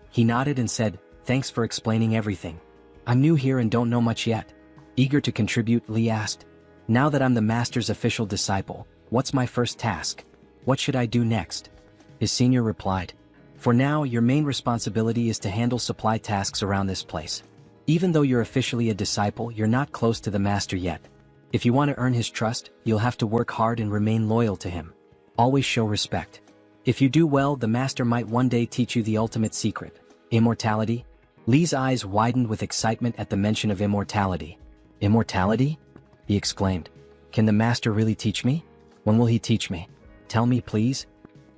He nodded and said, thanks for explaining everything. I'm new here and don't know much yet. Eager to contribute, Li asked, now that I'm the master's official disciple, what's my first task? What should I do next? His senior replied, for now, your main responsibility is to handle supply tasks around this place. Even though you're officially a disciple, you're not close to the master yet. If you want to earn his trust, you'll have to work hard and remain loyal to him. Always show respect. If you do well, the master might one day teach you the ultimate secret, immortality. Li's eyes widened with excitement at the mention of immortality. Immortality? He exclaimed. Can the master really teach me? When will he teach me? Tell me, please.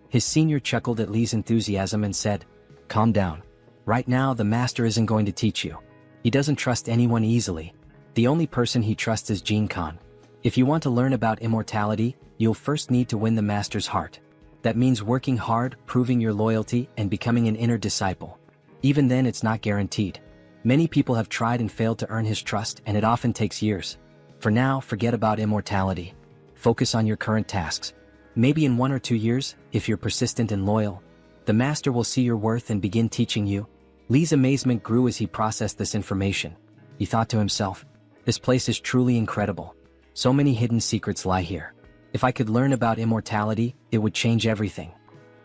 His senior chuckled at Li's enthusiasm and said, calm down. Right now, the master isn't going to teach you. He doesn't trust anyone easily. The only person he trusts is Jin Khan. If you want to learn about immortality, you'll first need to win the master's heart. That means working hard, proving your loyalty, and becoming an inner disciple. Even then, it's not guaranteed. Many people have tried and failed to earn his trust, and it often takes years. For now, forget about immortality. Focus on your current tasks. Maybe in 1 or 2 years, if you're persistent and loyal, the master will see your worth and begin teaching you. Li's amazement grew as he processed this information. He thought to himself, this place is truly incredible. So many hidden secrets lie here. If I could learn about immortality, it would change everything.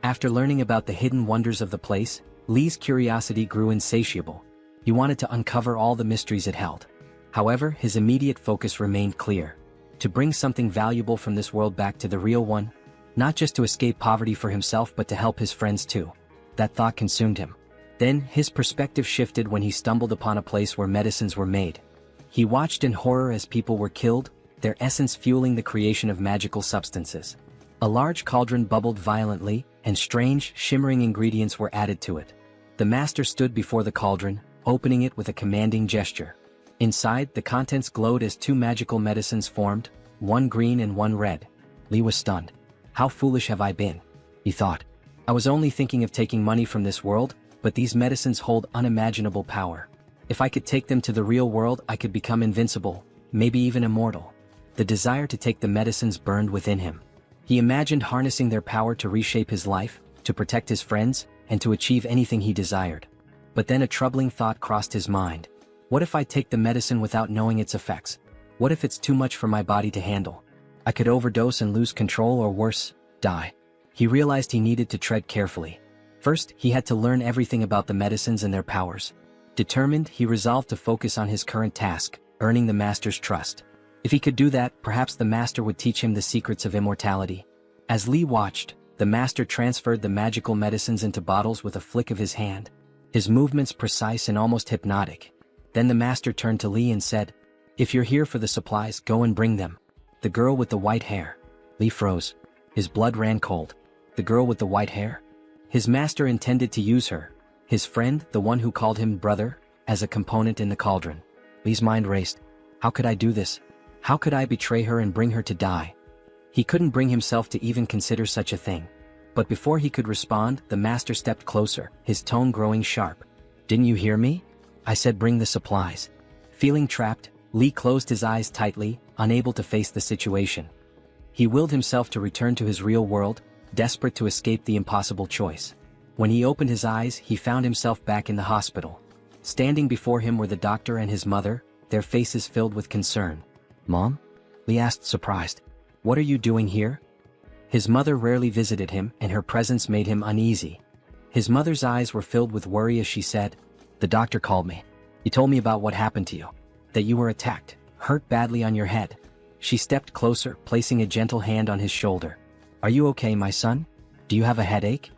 After learning about the hidden wonders of the place, Li's curiosity grew insatiable. He wanted to uncover all the mysteries it held. However, his immediate focus remained clear. To bring something valuable from this world back to the real one, not just to escape poverty for himself but to help his friends too. That thought consumed him. Then, his perspective shifted when he stumbled upon a place where medicines were made. He watched in horror as people were killed, their essence fueling the creation of magical substances. A large cauldron bubbled violently, and strange, shimmering ingredients were added to it. The master stood before the cauldron, opening it with a commanding gesture. Inside, the contents glowed as 2 magical medicines formed, one green and one red. Li was stunned. How foolish have I been? He thought. I was only thinking of taking money from this world, but these medicines hold unimaginable power. If I could take them to the real world, I could become invincible, maybe even immortal. The desire to take the medicines burned within him. He imagined harnessing their power to reshape his life, to protect his friends, and to achieve anything he desired. But then a troubling thought crossed his mind. What if I take the medicine without knowing its effects? What if it's too much for my body to handle? I could overdose and lose control or worse, die. He realized he needed to tread carefully. First, he had to learn everything about the medicines and their powers. Determined, he resolved to focus on his current task, earning the master's trust. If he could do that, perhaps the master would teach him the secrets of immortality. As Li watched, the master transferred the magical medicines into bottles with a flick of his hand. His movements precise and almost hypnotic. Then the master turned to Li and said, "If you're here for the supplies, go and bring them." The girl with the white hair. Li froze. His blood ran cold. The girl with the white hair? His master intended to use her, his friend, the one who called him brother, as a component in the cauldron. Li's mind raced. How could I do this? How could I betray her and bring her to die? He couldn't bring himself to even consider such a thing. But before he could respond, the master stepped closer, his tone growing sharp. "Didn't you hear me? I said bring the supplies." Feeling trapped, Li closed his eyes tightly, unable to face the situation. He willed himself to return to his real world, desperate to escape the impossible choice. When he opened his eyes, he found himself back in the hospital. Standing before him were the doctor and his mother, their faces filled with concern. "Mom?" Li asked, surprised. "What are you doing here?" His mother rarely visited him, and her presence made him uneasy. His mother's eyes were filled with worry as she said, "The doctor called me. He told me about what happened to you. That you were attacked, hurt badly on your head." She stepped closer, placing a gentle hand on his shoulder. "Are you okay, my son? Do you have a headache?"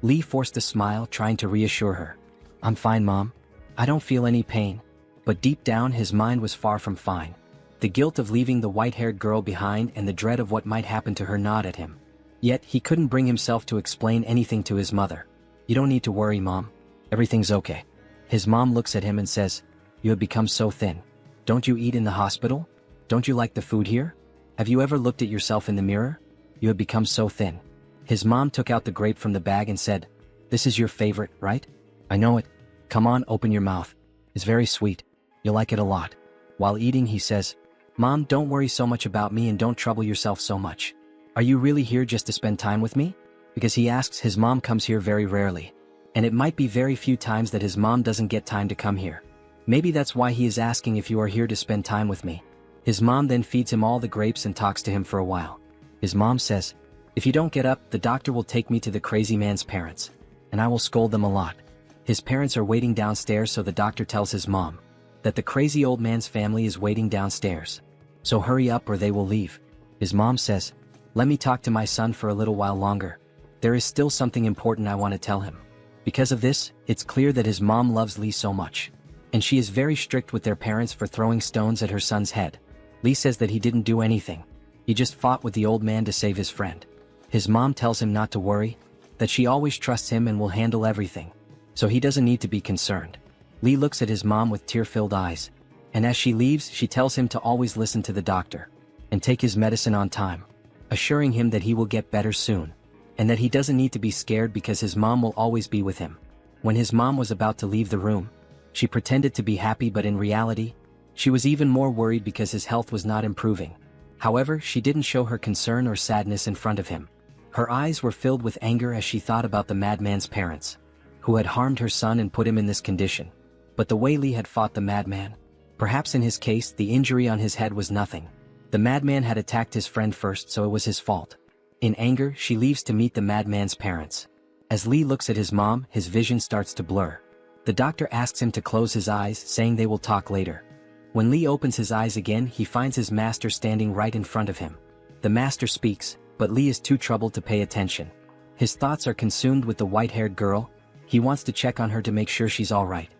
Li forced a smile, trying to reassure her. "I'm fine, Mom. I don't feel any pain." But deep down his mind was far from fine. The guilt of leaving the white-haired girl behind and the dread of what might happen to her gnawed at him. Yet he couldn't bring himself to explain anything to his mother. "You don't need to worry, Mom. Everything's okay." His mom looks at him and says, "You have become so thin. Don't you eat in the hospital? Don't you like the food here? Have you ever looked at yourself in the mirror? You have become so thin." His mom took out the grape from the bag and said, "This is your favorite, right? I know it. Come on, open your mouth. It's very sweet. You'll like it a lot." While eating, he says, "Mom, don't worry so much about me and don't trouble yourself so much. Are you really here just to spend time with me?" Because he asks, his mom comes here very rarely. And it might be very few times that his mom doesn't get time to come here. Maybe that's why he is asking if you are here to spend time with me. His mom then feeds him all the grapes and talks to him for a while. His mom says, "If you don't get up, the doctor will take me to the crazy man's parents. And I will scold them a lot." His parents are waiting downstairs, so the doctor tells his mom that the crazy old man's family is waiting downstairs. So hurry up or they will leave. His mom says, "Let me talk to my son for a little while longer. There is still something important I want to tell him." Because of this, it's clear that his mom loves Li so much. And she is very strict with their parents for throwing stones at her son's head. Li says that he didn't do anything. He just fought with the old man to save his friend. His mom tells him not to worry, that she always trusts him and will handle everything. So he doesn't need to be concerned. Li looks at his mom with tear-filled eyes. And as she leaves, she tells him to always listen to the doctor and take his medicine on time, assuring him that he will get better soon, and that he doesn't need to be scared because his mom will always be with him. When his mom was about to leave the room, she pretended to be happy, but in reality, she was even more worried because his health was not improving. However, she didn't show her concern or sadness in front of him. Her eyes were filled with anger as she thought about the madman's parents, who had harmed her son and put him in this condition. But the way Li had fought the madman, perhaps in his case, the injury on his head was nothing. The madman had attacked his friend first, so it was his fault. In anger, she leaves to meet the madman's parents. As Li looks at his mom, his vision starts to blur. The doctor asks him to close his eyes, saying they will talk later. When Li opens his eyes again, he finds his master standing right in front of him. The master speaks, but Li is too troubled to pay attention. His thoughts are consumed with the white-haired girl. He wants to check on her to make sure she's all right.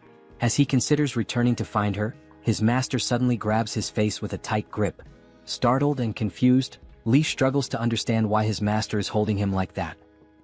As he considers returning to find her, his master suddenly grabs his face with a tight grip. Startled and confused, Li struggles to understand why his master is holding him like that.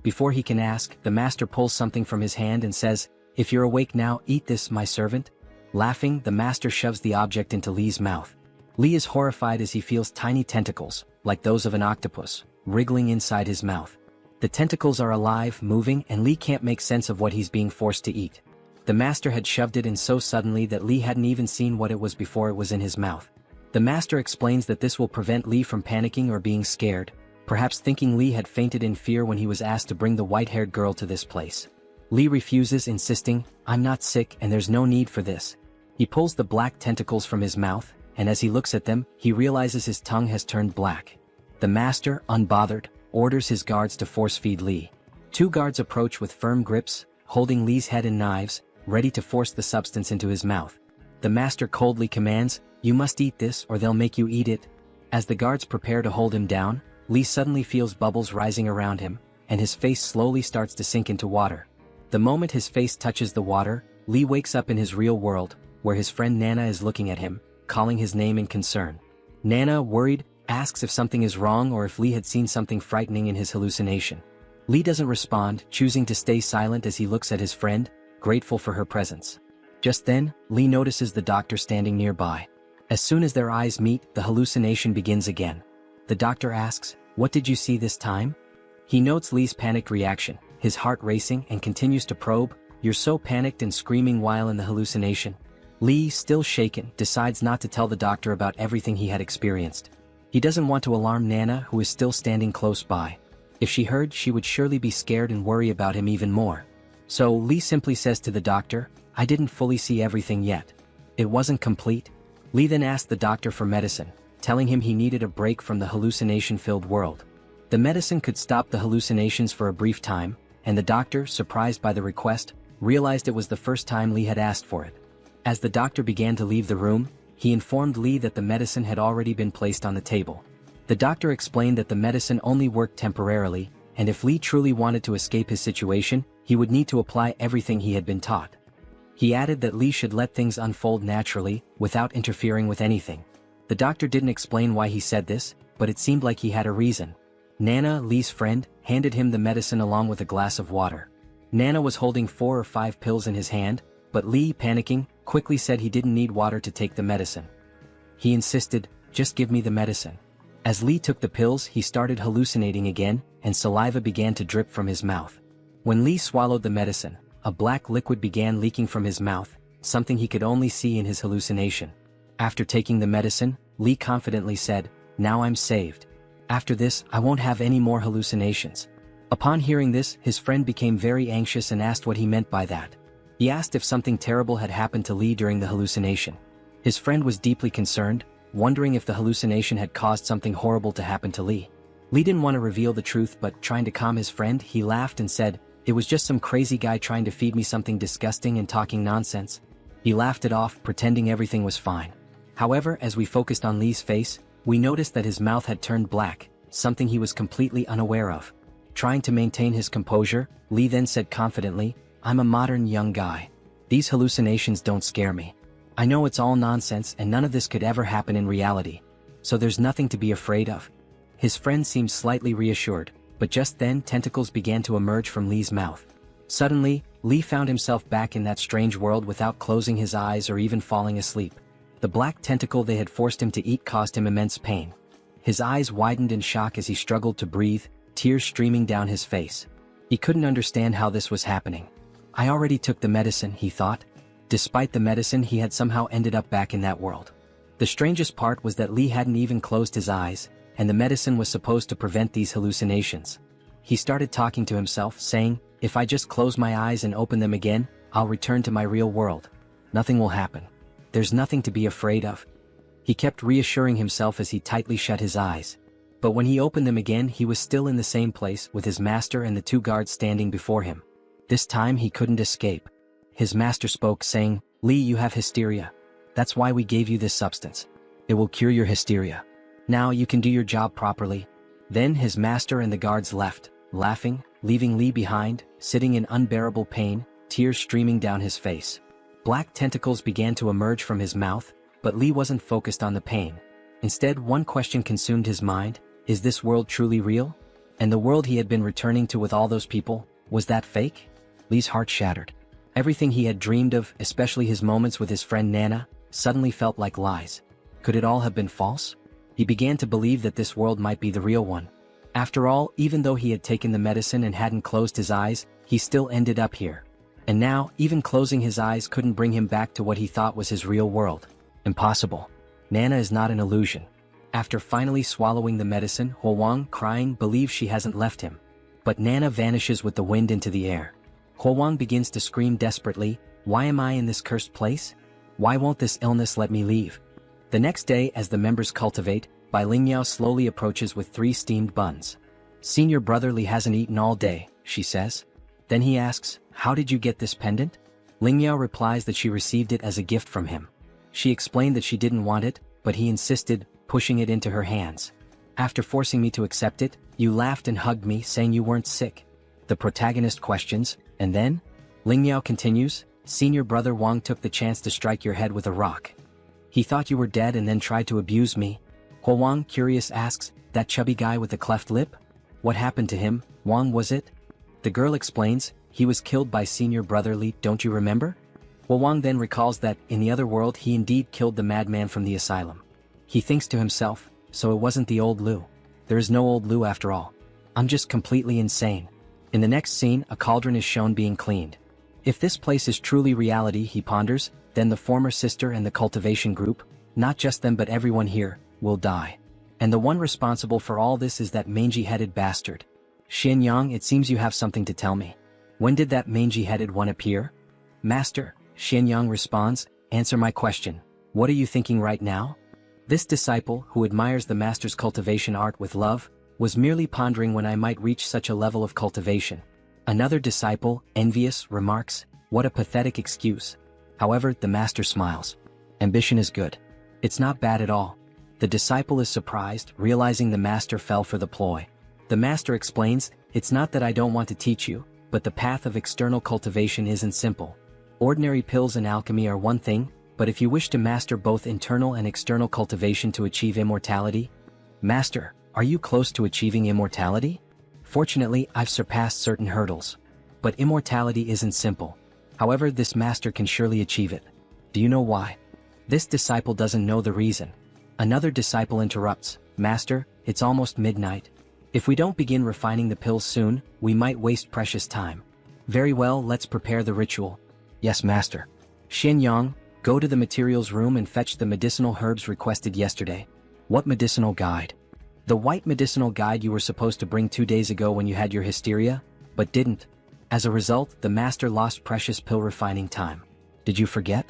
Before he can ask, the master pulls something from his hand and says, "If you're awake now, eat this, my servant." Laughing, the master shoves the object into Li's mouth. Li is horrified as he feels tiny tentacles, like those of an octopus, wriggling inside his mouth. The tentacles are alive, moving, and Li can't make sense of what he's being forced to eat. The master had shoved it in so suddenly that Li hadn't even seen what it was before it was in his mouth. The master explains that this will prevent Li from panicking or being scared, perhaps thinking Li had fainted in fear when he was asked to bring the white-haired girl to this place. Li refuses, insisting, "I'm not sick and there's no need for this." He pulls the black tentacles from his mouth, and as he looks at them, he realizes his tongue has turned black. The master, unbothered, orders his guards to force-feed Li. Two guards approach with firm grips, holding Li's head and knives, ready to force the substance into his mouth. The master coldly commands, "You must eat this or they'll make you eat it." As the guards prepare to hold him down, Li suddenly feels bubbles rising around him, and his face slowly starts to sink into water. The moment his face touches the water, Li wakes up in his real world, where his friend Nana is looking at him, calling his name in concern. Nana, worried, asks if something is wrong or if Li had seen something frightening in his hallucination. Li doesn't respond, choosing to stay silent as he looks at his friend, grateful for her presence. Just then, Li notices the doctor standing nearby. As soon as their eyes meet, the hallucination begins again. The doctor asks, "What did you see this time?" He notes Li's panicked reaction, his heart racing, and continues to probe, "You're so panicked and screaming while in the hallucination." Li, still shaken, decides not to tell the doctor about everything he had experienced. He doesn't want to alarm Nana, who is still standing close by. If she heard, she would surely be scared and worry about him even more. So Li simply says to the doctor, "I didn't fully see everything yet. It wasn't complete." Li then asked the doctor for medicine, telling him he needed a break from the hallucination-filled world. The medicine could stop the hallucinations for a brief time, and the doctor, surprised by the request, realized it was the first time Li had asked for it. As the doctor began to leave the room, he informed Li that the medicine had already been placed on the table. The doctor explained that the medicine only worked temporarily, and if Li truly wanted to escape his situation, he would need to apply everything he had been taught. He added that Li should let things unfold naturally, without interfering with anything. The doctor didn't explain why he said this, but it seemed like he had a reason. Nana, Li's friend, handed him the medicine along with a glass of water. Nana was holding 4 or 5 pills in his hand, but Li, panicking, quickly said he didn't need water to take the medicine. He insisted, "Just give me the medicine." As Li took the pills, he started hallucinating again, and saliva began to drip from his mouth. When Li swallowed the medicine, a black liquid began leaking from his mouth, something he could only see in his hallucination. After taking the medicine, Li confidently said, "Now I'm saved. After this, I won't have any more hallucinations." Upon hearing this, his friend became very anxious and asked what he meant by that. He asked if something terrible had happened to Li during the hallucination. His friend was deeply concerned, wondering if the hallucination had caused something horrible to happen to Li. Li didn't want to reveal the truth, but trying to calm his friend, he laughed and said, "It was just some crazy guy trying to feed me something disgusting and talking nonsense." He laughed it off, pretending everything was fine. However, as we focused on Li's face, we noticed that his mouth had turned black, something he was completely unaware of. Trying to maintain his composure, Li then said confidently, "I'm a modern young guy. These hallucinations don't scare me. I know it's all nonsense and none of this could ever happen in reality. So there's nothing to be afraid of." His friend seemed slightly reassured, but just then tentacles began to emerge from Li's mouth. Suddenly, Li found himself back in that strange world without closing his eyes or even falling asleep. The black tentacle they had forced him to eat caused him immense pain. His eyes widened in shock as he struggled to breathe, tears streaming down his face. He couldn't understand how this was happening. "I already took the medicine," he thought. Despite the medicine, he had somehow ended up back in that world. The strangest part was that Li hadn't even closed his eyes, and the medicine was supposed to prevent these hallucinations. He started talking to himself, saying, "If I just close my eyes and open them again, I'll return to my real world. Nothing will happen. There's nothing to be afraid of." He kept reassuring himself as he tightly shut his eyes. But when he opened them again, he was still in the same place with his master and the 2 guards standing before him. This time he couldn't escape. His master spoke, saying, "Li, you have hysteria. That's why we gave you this substance. It will cure your hysteria. Now you can do your job properly." Then his master and the guards left, laughing, leaving Li behind, sitting in unbearable pain, tears streaming down his face. Black tentacles began to emerge from his mouth, but Li wasn't focused on the pain. Instead, one question consumed his mind: is this world truly real? And the world he had been returning to with all those people, was that fake? Li's heart shattered. Everything he had dreamed of, especially his moments with his friend Nana, suddenly felt like lies. Could it all have been false? He began to believe that this world might be the real one. After all, even though he had taken the medicine and hadn't closed his eyes, he still ended up here. And now, even closing his eyes couldn't bring him back to what he thought was his real world. Impossible. Nana is not an illusion. After finally swallowing the medicine, Huowang, crying, believes she hasn't left him. But Nana vanishes with the wind into the air. Huowang begins to scream desperately, "Why am I in this cursed place? Why won't this illness let me leave?" The next day, as the members cultivate, Bai Lingyao slowly approaches with 3 steamed buns. Senior brother Li hasn't eaten all day, she says. Then he asks, how did you get this pendant? Lingyao replies that she received it as a gift from him. She explained that she didn't want it, but he insisted, pushing it into her hands. After forcing me to accept it, you laughed and hugged me, saying you weren't sick. The protagonist questions, and then? Lingyao continues, Senior brother Wang took the chance to strike your head with a rock. He thought you were dead and then tried to abuse me. Huowang, curious, asks, that chubby guy with the cleft lip? What happened to him, Wang was it? The girl explains, he was killed by Senior brother Li, don't you remember? Huowang then recalls that, in the other world he indeed killed the madman from the asylum. He thinks to himself, so it wasn't the old Lu. There is no old Lu after all. I'm just completely insane. In the next scene, a cauldron is shown being cleaned. If this place is truly reality, he ponders, then the former sister and the cultivation group, not just them but everyone here, will die. And the one responsible for all this is that mangy-headed bastard. Xianyang, it seems you have something to tell me. When did that mangy-headed one appear? Master, Xianyang responds, answer my question. What are you thinking right now? This disciple, who admires the master's cultivation art with love, was merely pondering when I might reach such a level of cultivation. Another disciple, envious, remarks, what a pathetic excuse. However, the master smiles. Ambition is good. It's not bad at all. The disciple is surprised, realizing the master fell for the ploy. The master explains, it's not that I don't want to teach you, but the path of external cultivation isn't simple. Ordinary pills and alchemy are one thing, but if you wish to master both internal and external cultivation to achieve immortality, Master, are you close to achieving immortality? Fortunately, I've surpassed certain hurdles. But immortality isn't simple. However, this master can surely achieve it. Do you know why? This disciple doesn't know the reason. Another disciple interrupts, Master, it's almost midnight. If we don't begin refining the pills soon, we might waste precious time. Very well, let's prepare the ritual. Yes, Master. Xianyang, go to the materials room and fetch the medicinal herbs requested yesterday. What medicinal guide? The white medicinal guide you were supposed to bring 2 days ago when you had your hysteria, but didn't. As a result, the master lost precious pill refining time. Did you forget?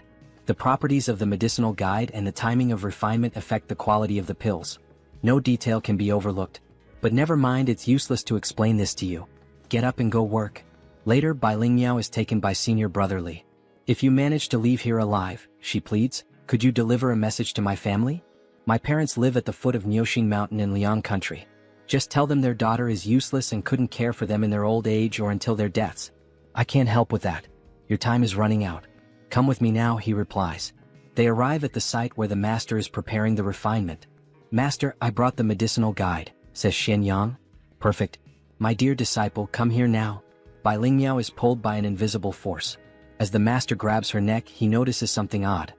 The properties of the medicinal guide and the timing of refinement affect the quality of the pills. No detail can be overlooked. But never mind, it's useless to explain this to you. Get up and go work. Later, Bai Lingyao is taken by Senior Brother Li. If you manage to leave here alive, she pleads, could you deliver a message to my family? My parents live at the foot of Niuxing Mountain in Liang country. Just tell them their daughter is useless and couldn't care for them in their old age or until their deaths. I can't help with that. Your time is running out. Come with me now, he replies. They arrive at the site where the master is preparing the refinement. Master, I brought the medicinal guide, says Xianyang. Perfect. My dear disciple, come here now. Bai Lingyao is pulled by an invisible force. As the master grabs her neck, he notices something odd.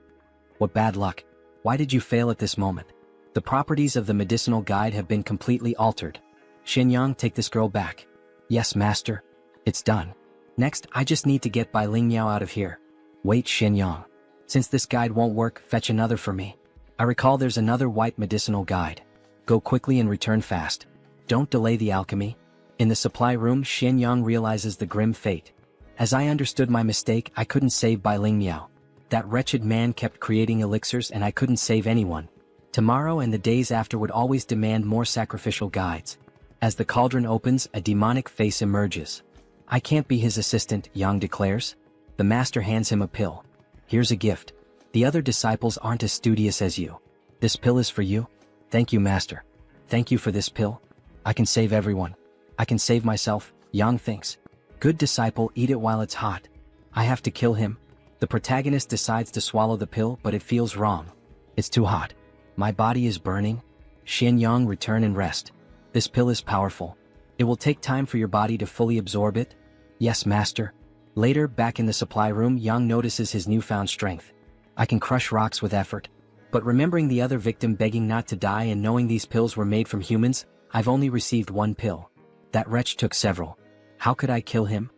What bad luck. Why did you fail at this moment? The properties of the medicinal guide have been completely altered. Xianyang, take this girl back. Yes, master. It's done. Next, I just need to get Bai Lingyao out of here. Wait, Xianyang. Since this guide won't work, fetch another for me. I recall there's another white medicinal guide. Go quickly and return fast. Don't delay the alchemy. In the supply room, Xianyang realizes the grim fate. As I understood my mistake, I couldn't save Bai Lingyao. That wretched man kept creating elixirs and I couldn't save anyone. Tomorrow and the days after would always demand more sacrificial guides. As the cauldron opens, a demonic face emerges. I can't be his assistant, Yang declares. The master hands him a pill. Here's a gift. The other disciples aren't as studious as you. This pill is for you. Thank you, master. Thank you for this pill. I can save everyone. I can save myself, Yang thinks. Good disciple, eat it while it's hot. I have to kill him. The protagonist decides to swallow the pill, but it feels wrong. It's too hot. My body is burning. Xianyang, return and rest. This pill is powerful. It will take time for your body to fully absorb it. Yes, master. Later, back in the supply room, Yang notices his newfound strength. I can crush rocks with effort. But remembering the other victim begging not to die and knowing these pills were made from humans, I've only received one pill. That wretch took several. How could I kill him?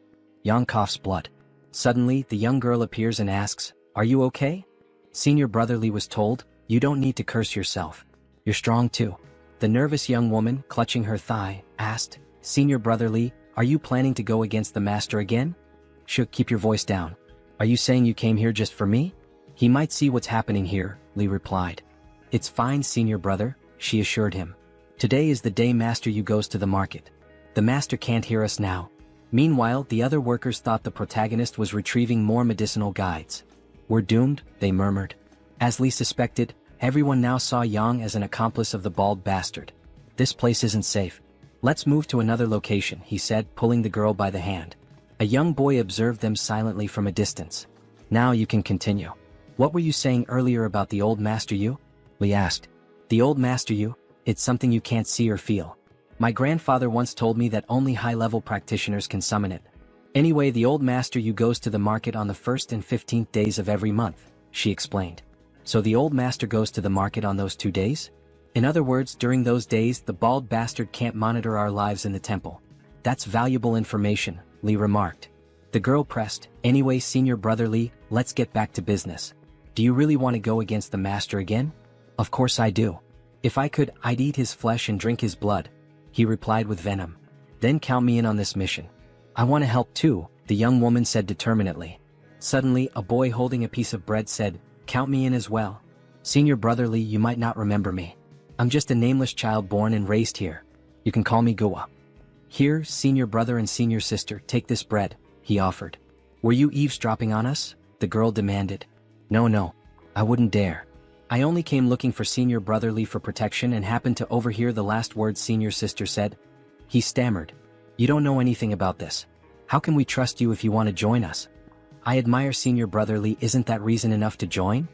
Yang coughs blood. Suddenly, the young girl appears and asks, are you okay? Senior Brother Li was told, you don't need to curse yourself. You're strong too. The nervous young woman, clutching her thigh, asked, Senior Brother Li, are you planning to go against the master again? Shook, keep your voice down. Are you saying you came here just for me? He might see what's happening here, Li replied. It's fine, Senior Brother, she assured him. Today is the day Master Yu goes to the market. The master can't hear us now. Meanwhile, the other workers thought the protagonist was retrieving more medicinal guides. We're doomed, they murmured. As Li suspected, everyone now saw Yang as an accomplice of the bald bastard. This place isn't safe. Let's move to another location, he said, pulling the girl by the hand. A young boy observed them silently from a distance. Now you can continue. What were you saying earlier about the old Master Yu? Li asked. The old Master Yu? It's something you can't see or feel. My grandfather once told me that only high-level practitioners can summon it. Anyway, the old Master Yu goes to the market on the 1st and 15th days of every month, she explained. So the old master goes to the market on those 2 days? In other words, during those days, the bald bastard can't monitor our lives in the temple. That's valuable information, Li remarked. The girl pressed, anyway, senior brother Li, let's get back to business. Do you really want to go against the master again? Of course I do. If I could, I'd eat his flesh and drink his blood, he replied with venom. Then count me in on this mission. I want to help too, the young woman said determinedly. Suddenly, a boy holding a piece of bread said, count me in as well. Senior brother Li, you might not remember me. I'm just a nameless child born and raised here. You can call me Guwa. Here, senior brother and senior sister, take this bread, he offered. Were you eavesdropping on us? The girl demanded. No, I wouldn't dare. I only came looking for senior brother Li for protection and happened to overhear the last words senior sister said. He stammered. You don't know anything about this. How can we trust you if you want to join us? I admire senior brother Li, isn't that reason enough to join?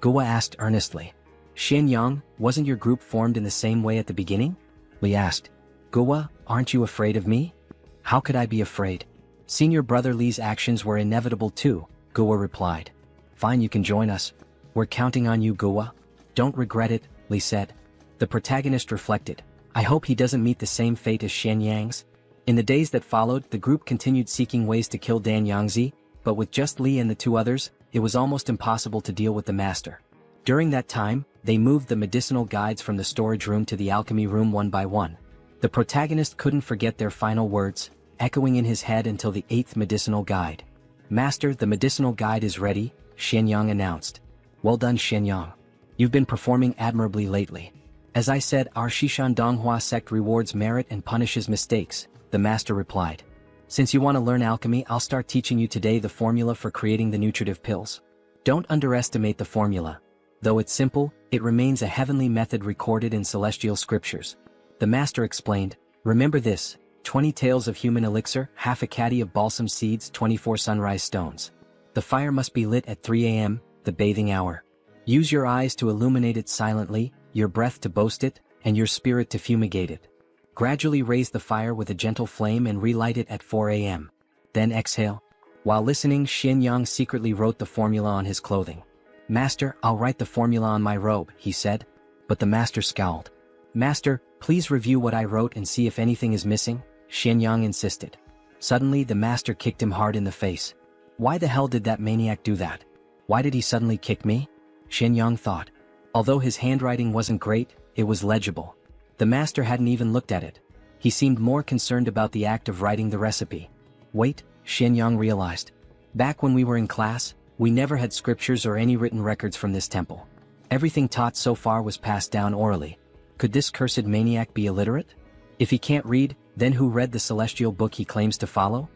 Guwa asked earnestly. Xianyang, wasn't your group formed in the same way at the beginning? Li asked. Guwa, aren't you afraid of me? How could I be afraid? Senior brother Li's actions were inevitable too, Guwa replied. Fine, you can join us. We're counting on you, Guwa. Don't regret it, Li said. The protagonist reflected. I hope he doesn't meet the same fate as Xianyang's. In the days that followed, the group continued seeking ways to kill Dan Yangzi, but with just Li and the 2 others, it was almost impossible to deal with the master. During that time, they moved the medicinal guides from the storage room to the alchemy room one by one. The protagonist couldn't forget their final words, echoing in his head until the 8th medicinal guide. Master, the medicinal guide is ready, Xianyang announced. Well done, Xianyang. You've been performing admirably lately. As I said, our Shishan Donghua sect rewards merit and punishes mistakes, the master replied. Since you want to learn alchemy, I'll start teaching you today the formula for creating the nutritive pills. Don't underestimate the formula. Though it's simple, it remains a heavenly method recorded in celestial scriptures. The master explained, remember this, 20 taels of human elixir, half a caddy of balsam seeds, 24 sunrise stones. The fire must be lit at 3 a.m., the bathing hour. Use your eyes to illuminate it silently, your breath to boast it, and your spirit to fumigate it. Gradually raise the fire with a gentle flame and relight it at 4 a.m. Then exhale. While listening, Xianyang secretly wrote the formula on his clothing. Master, I'll write the formula on my robe, he said. But the master scowled. Master, please review what I wrote and see if anything is missing, Xianyang insisted. Suddenly, the master kicked him hard in the face. Why the hell did that maniac do that? Why did he suddenly kick me? Xianyang thought. Although his handwriting wasn't great, it was legible. The master hadn't even looked at it. He seemed more concerned about the act of writing the recipe. Wait, Xianyang realized. Back when we were in class, we never had scriptures or any written records from this temple. Everything taught so far was passed down orally. Could this cursed maniac be illiterate? If he can't read, then who read the celestial book he claims to follow?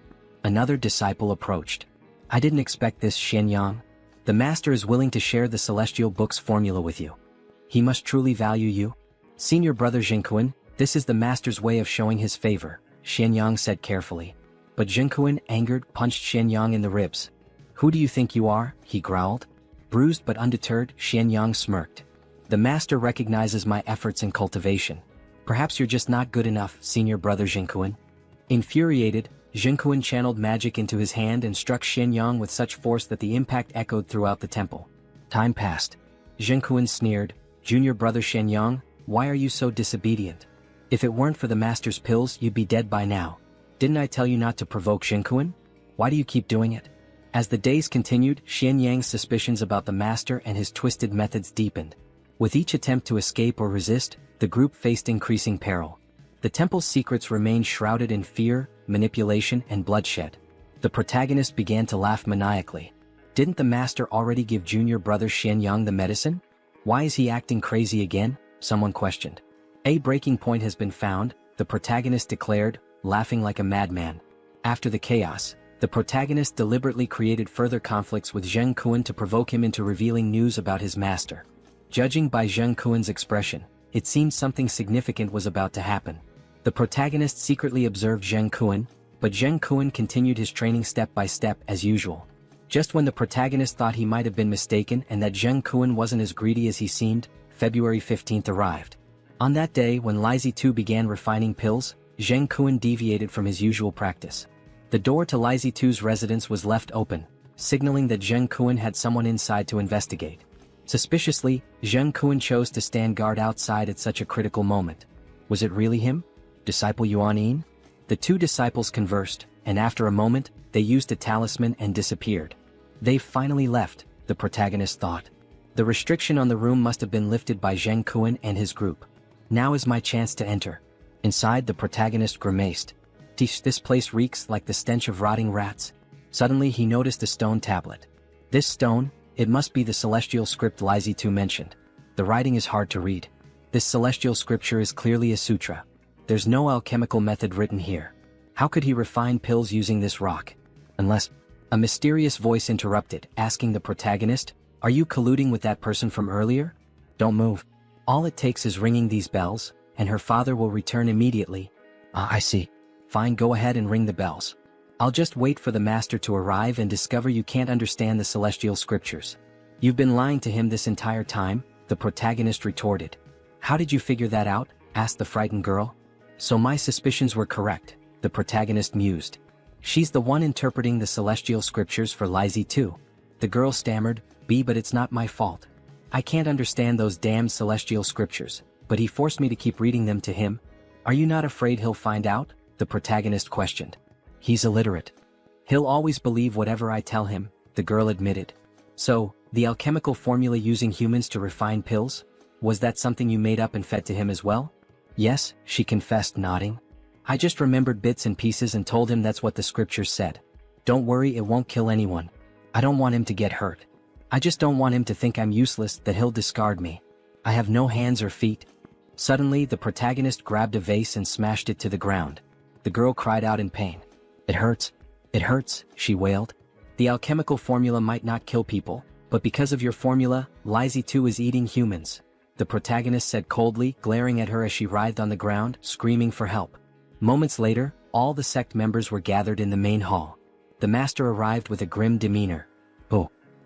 Another disciple approached. I didn't expect this, Xianyang. The master is willing to share the celestial book's formula with you. He must truly value you. Senior brother Zhenkuan, this is the master's way of showing his favor, Xianyang said carefully. But Zhenkuan, angered, punched Xianyang in the ribs. Who do you think you are? He growled. Bruised but undeterred, Xianyang smirked. The master recognizes my efforts in cultivation. Perhaps you're just not good enough, senior brother Zhenkuan. Infuriated, Zhenkuan channeled magic into his hand and struck Xianyang with such force that the impact echoed throughout the temple. Time passed. Zhenkuan sneered, Junior brother Xianyang, why are you so disobedient? If it weren't for the master's pills, you'd be dead by now. Didn't I tell you not to provoke Zhenkuan? Why do you keep doing it? As the days continued, Xianyang's suspicions about the master and his twisted methods deepened. With each attempt to escape or resist, the group faced increasing peril. The temple's secrets remained shrouded in fear, manipulation, and bloodshed. The protagonist began to laugh maniacally. Didn't the master already give junior brother Xianyang the medicine? Why is he acting crazy again? Someone questioned. A breaking point has been found, the protagonist declared, laughing like a madman. After the chaos, the protagonist deliberately created further conflicts with Zheng Kuan to provoke him into revealing news about his master. Judging by Zheng Kuan's expression, it seemed something significant was about to happen. The protagonist secretly observed Zheng Kuan, but Zheng Kuan continued his training step by step as usual. Just when the protagonist thought he might have been mistaken and that Zheng Kuan wasn't as greedy as he seemed, February 15th arrived. On that day when Li Huowang began refining pills, Zheng Kuan deviated from his usual practice. The door to Li Huowang's residence was left open, signaling that Zheng Kuan had someone inside to investigate. Suspiciously, Zheng Kuan chose to stand guard outside at such a critical moment. Was it really him? Disciple Yuan Yin? The two disciples conversed, and after a moment, they used a talisman and disappeared. They've finally left, the protagonist thought. The restriction on the room must have been lifted by Zheng Kuan and his group. Now is my chance to enter. Inside, the protagonist grimaced. This place reeks like the stench of rotting rats. Suddenly he noticed a stone tablet. This stone, it must be the celestial script Li Huowang mentioned. The writing is hard to read. This celestial scripture is clearly a sutra. There's no alchemical method written here. How could he refine pills using this rock? Unless... A mysterious voice interrupted, asking the protagonist, "Are you colluding with that person from earlier? Don't move. All it takes is ringing these bells, and her father will return immediately." I see. Fine, go ahead and ring the bells. I'll just wait for the master to arrive and discover you can't understand the celestial scriptures. You've been lying to him this entire time, the protagonist retorted. How did you figure that out? Asked the frightened girl. So my suspicions were correct, the protagonist mused. She's the one interpreting the celestial scriptures for Li Huowang. The girl stammered, but it's not my fault. I can't understand those damned celestial scriptures, but he forced me to keep reading them to him. Are you not afraid he'll find out? The protagonist questioned. He's illiterate. He'll always believe whatever I tell him, the girl admitted. So, the alchemical formula using humans to refine pills? Was that something you made up and fed to him as well? Yes, she confessed, nodding. I just remembered bits and pieces and told him that's what the scriptures said. Don't worry, it won't kill anyone. I don't want him to get hurt. I just don't want him to think I'm useless, that he'll discard me. I have no hands or feet. Suddenly, the protagonist grabbed a vase and smashed it to the ground. The girl cried out in pain. It hurts. It hurts, she wailed. The alchemical formula might not kill people, but because of your formula, Li Huowang is eating humans. The protagonist said coldly, glaring at her as she writhed on the ground, screaming for help. Moments later, all the sect members were gathered in the main hall. The master arrived with a grim demeanor.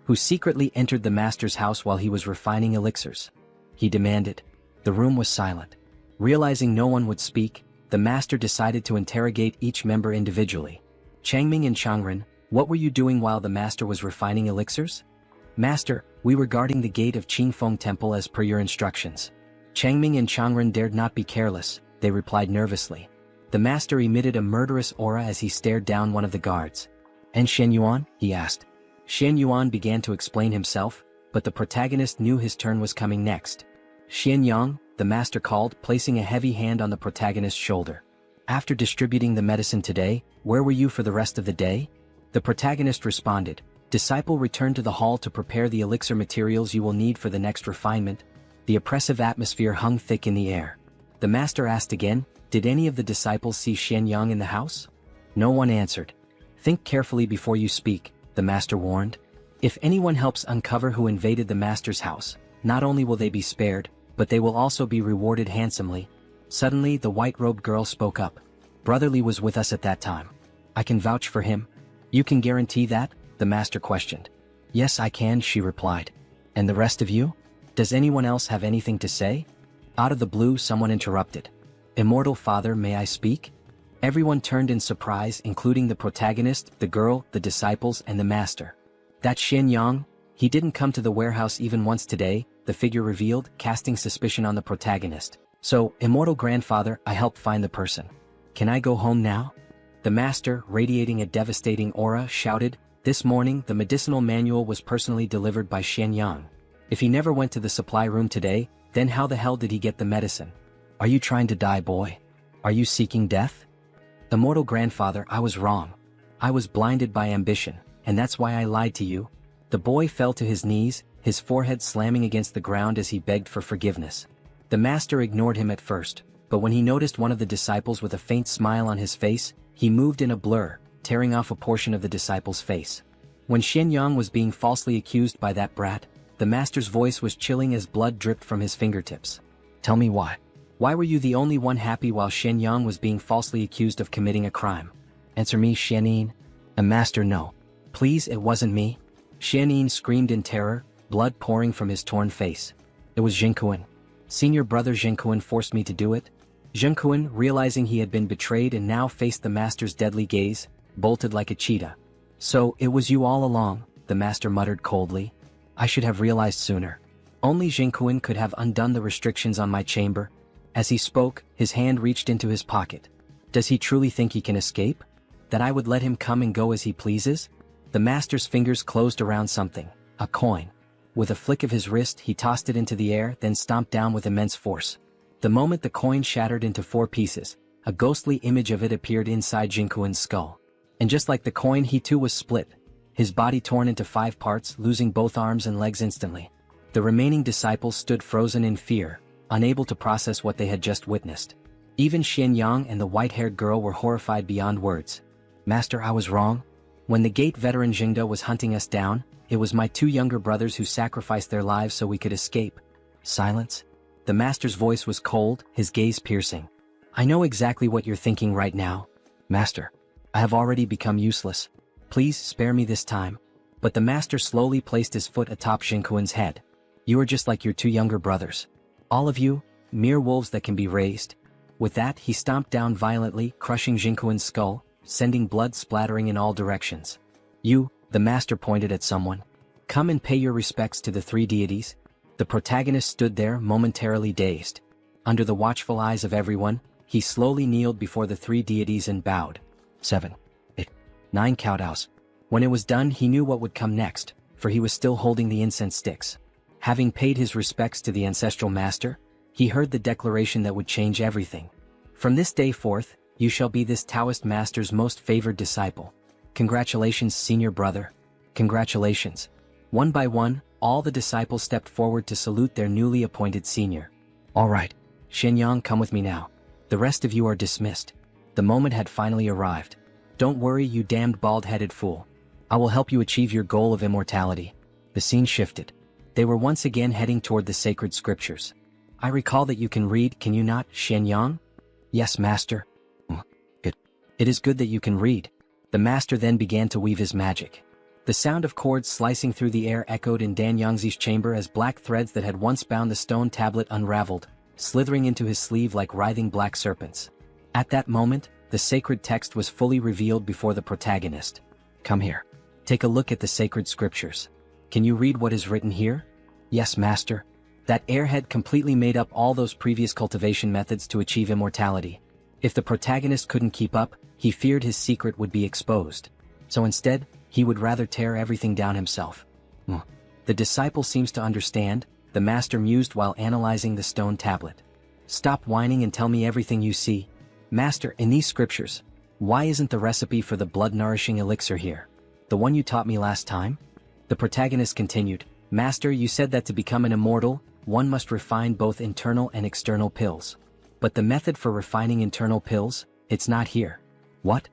Who secretly entered the master's house while he was refining elixirs? He demanded. The room was silent. Realizing no one would speak, the master decided to interrogate each member individually. Changming and Changren, what were you doing while the master was refining elixirs? Master, we were guarding the gate of Qingfeng Temple as per your instructions. Changming and Changren dared not be careless, they replied nervously. The master emitted a murderous aura as he stared down one of the guards. And Shen Yuan? He asked. Shen Yuan began to explain himself, but the protagonist knew his turn was coming next. Shen Yang, the master called, placing a heavy hand on the protagonist's shoulder. After distributing the medicine today, where were you for the rest of the day? The protagonist responded. Disciple returned to the hall to prepare the elixir materials you will need for the next refinement. The oppressive atmosphere hung thick in the air. The master asked again, did any of the disciples see Shen Yang in the house? No one answered. Think carefully before you speak, the master warned. If anyone helps uncover who invaded the master's house, not only will they be spared, but they will also be rewarded handsomely. Suddenly, the white-robed girl spoke up. Brother Li was with us at that time. I can vouch for him. You can guarantee that? The master questioned. Yes, I can, she replied. And the rest of you? Does anyone else have anything to say? Out of the blue, someone interrupted. Immortal Father, may I speak? Everyone turned in surprise, including the protagonist, the girl, the disciples, and the master. That Shen Yang? He didn't come to the warehouse even once today, the figure revealed, casting suspicion on the protagonist. So, Immortal Grandfather, I helped find the person. Can I go home now? The master, radiating a devastating aura, shouted, This morning, the medicinal manual was personally delivered by Shen Yang. If he never went to the supply room today, then how the hell did he get the medicine? Are you trying to die, boy? Are you seeking death? Immortal Grandfather, I was wrong. I was blinded by ambition, and that's why I lied to you. The boy fell to his knees, his forehead slamming against the ground as he begged for forgiveness. The master ignored him at first, but when he noticed one of the disciples with a faint smile on his face, he moved in a blur, tearing off a portion of the disciple's face. When Xianyang was being falsely accused by that brat, the master's voice was chilling as blood dripped from his fingertips. Tell me why. Why were you the only one happy while Xianyang was being falsely accused of committing a crime? Answer me, Xianin. A master, no. Please, it wasn't me. Xianin screamed in terror, blood pouring from his torn face. It was Zhengkuan. Senior brother Zhengkuan forced me to do it. Zhengkuan, realizing he had been betrayed and now faced the master's deadly gaze, bolted like a cheetah. So, it was you all along, the master muttered coldly. I should have realized sooner. Only Zhengkuan could have undone the restrictions on my chamber. As he spoke, his hand reached into his pocket. Does he truly think he can escape? That I would let him come and go as he pleases? The master's fingers closed around something, a coin. With a flick of his wrist, he tossed it into the air, then stomped down with immense force. The moment the coin shattered into 4 pieces, a ghostly image of it appeared inside Zhengkuan's skull. And just like the coin, he too was split, his body torn into 5 parts, losing both arms and legs instantly. The remaining disciples stood frozen in fear, unable to process what they had just witnessed. Even Xianyang and the white-haired girl were horrified beyond words. Master, I was wrong. When the gate veteran Jingda was hunting us down, it was my 2 younger brothers who sacrificed their lives so we could escape. Silence. The master's voice was cold, his gaze piercing. I know exactly what you're thinking right now. Master, I have already become useless. Please spare me this time. But the master slowly placed his foot atop Zhengkuan's head. You are just like your 2 younger brothers. All of you, mere wolves that can be raised. With that, he stomped down violently, crushing Zhengkuan's skull, sending blood splattering in all directions. You, the master pointed at someone. Come and pay your respects to the 3 deities. The protagonist stood there, momentarily dazed. Under the watchful eyes of everyone, he slowly kneeled before the 3 deities and bowed. 7, 8, 9 kowtows. When it was done, he knew what would come next, for he was still holding the incense sticks. Having paid his respects to the ancestral master, he heard the declaration that would change everything. From this day forth, you shall be this Taoist master's most favored disciple. Congratulations, senior brother. Congratulations. One by one, all the disciples stepped forward to salute their newly appointed senior. All right, Xianyang, come with me now. The rest of you are dismissed. The moment had finally arrived. Don't worry, you damned bald-headed fool. I will help you achieve your goal of immortality. The scene shifted. They were once again heading toward the sacred scriptures. I recall that you can read, can you not, Xianyang? Yes, master. Good. It is good that you can read. The master then began to weave his magic. The sound of cords slicing through the air echoed in Dan Yangzi's chamber as black threads that had once bound the stone tablet unraveled, slithering into his sleeve like writhing black serpents. At that moment, the sacred text was fully revealed before the protagonist. Come here. Take a look at the sacred scriptures. Can you read what is written here? Yes, master. That airhead completely made up all those previous cultivation methods to achieve immortality. If the protagonist couldn't keep up, he feared his secret would be exposed. So instead, he would rather tear everything down himself. The disciple seems to understand, the master mused while analyzing the stone tablet. Stop whining and tell me everything you see. Master, in these scriptures, why isn't the recipe for the blood-nourishing elixir here? The one you taught me last time? The protagonist continued, Master, you said that to become an immortal, one must refine both internal and external pills. But the method for refining internal pills, it's not here. What?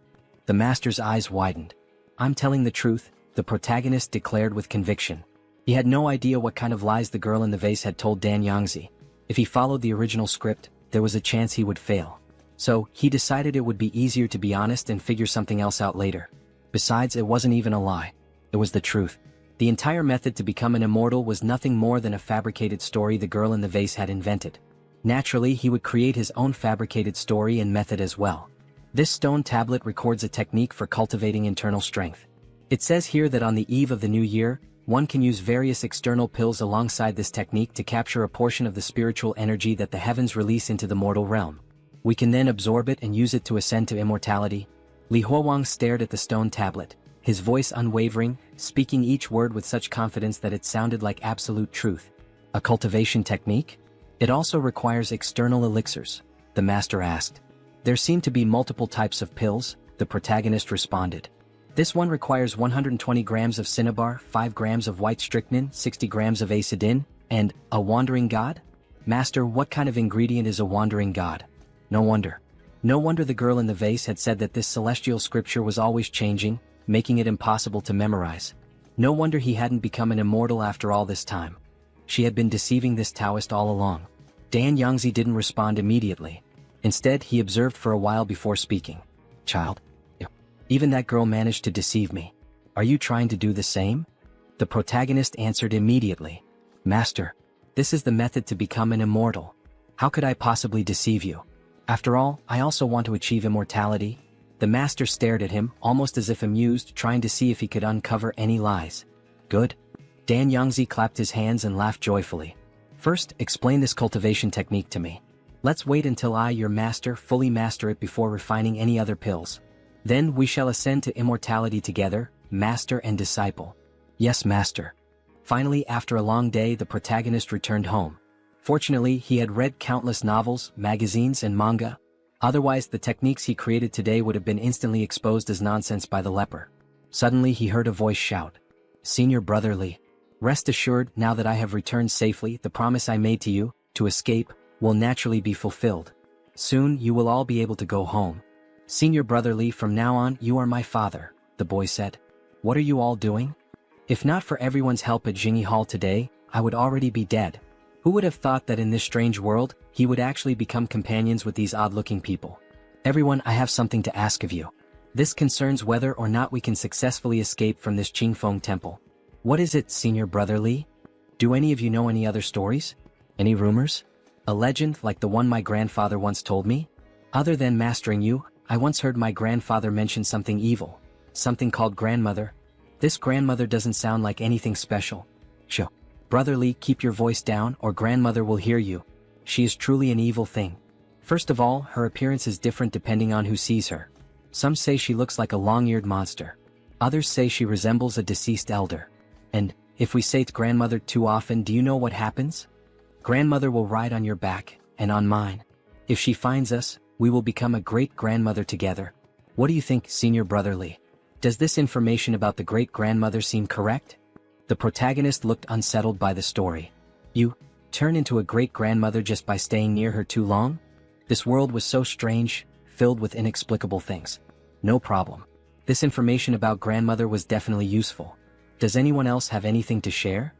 The master's eyes widened. I'm telling the truth, the protagonist declared with conviction. He had no idea what kind of lies the girl in the vase had told Dan Yangzi. If he followed the original script, there was a chance he would fail. So, he decided it would be easier to be honest and figure something else out later. Besides, it wasn't even a lie. It was the truth. The entire method to become an immortal was nothing more than a fabricated story the girl in the vase had invented. Naturally, he would create his own fabricated story and method as well. This stone tablet records a technique for cultivating internal strength. It says here that on the eve of the new year, one can use various external pills alongside this technique to capture a portion of the spiritual energy that the heavens release into the mortal realm. We can then absorb it and use it to ascend to immortality. Li Huowang stared at the stone tablet, his voice unwavering, speaking each word with such confidence that it sounded like absolute truth. A cultivation technique? It also requires external elixirs, the master asked. There seem to be multiple types of pills, the protagonist responded. This one requires 120 grams of cinnabar, 5 grams of white strychnine, 60 grams of acidin, and a wandering god? Master, what kind of ingredient is a wandering god? No wonder. No wonder the girl in the vase had said that this celestial scripture was always changing, making it impossible to memorize. No wonder he hadn't become an immortal after all this time. She had been deceiving this Taoist all along. Dan Yangzi didn't respond immediately. Instead, he observed for a while before speaking. Child? Even that girl managed to deceive me. Are you trying to do the same? The protagonist answered immediately. Master, this is the method to become an immortal. How could I possibly deceive you? After all, I also want to achieve immortality. The master stared at him, almost as if amused, trying to see if he could uncover any lies. Good. Dan Yangzi clapped his hands and laughed joyfully. First, explain this cultivation technique to me. Let's wait until I, your master, fully master it before refining any other pills. Then we shall ascend to immortality together, master and disciple. Yes, master. Finally, after a long day, the protagonist returned home. Fortunately, he had read countless novels, magazines, and manga. Otherwise, the techniques he created today would have been instantly exposed as nonsense by the leper. Suddenly, he heard a voice shout. Senior brother Li. Rest assured, now that I have returned safely, the promise I made to you, to escape, will naturally be fulfilled. Soon, you will all be able to go home. Senior brother Li, from now on, you are my father, the boy said. What are you all doing? If not for everyone's help at Jingyi Hall today, I would already be dead. Who would have thought that in this strange world, he would actually become companions with these odd-looking people? Everyone, I have something to ask of you. This concerns whether or not we can successfully escape from this Qingfeng temple. What is it, Senior brother Li? Do any of you know any other stories? Any rumors? A legend like the one my grandfather once told me? Other than mastering you, I once heard my grandfather mention something evil. Something called grandmother. This grandmother doesn't sound like anything special. Shh. Brother Li, keep your voice down or grandmother will hear you. She is truly an evil thing. First of all, her appearance is different depending on who sees her. Some say she looks like a long-eared monster. Others say she resembles a deceased elder. And, if we say grandmother too often, do you know what happens? Grandmother will ride on your back, and on mine. If she finds us, we will become a great-grandmother together. What do you think, Senior brother Li? Does this information about the great-grandmother seem correct? The protagonist looked unsettled by the story. You turn into a great-grandmother just by staying near her too long? This world was so strange, filled with inexplicable things. No problem. This information about grandmother was definitely useful. Does anyone else have anything to share?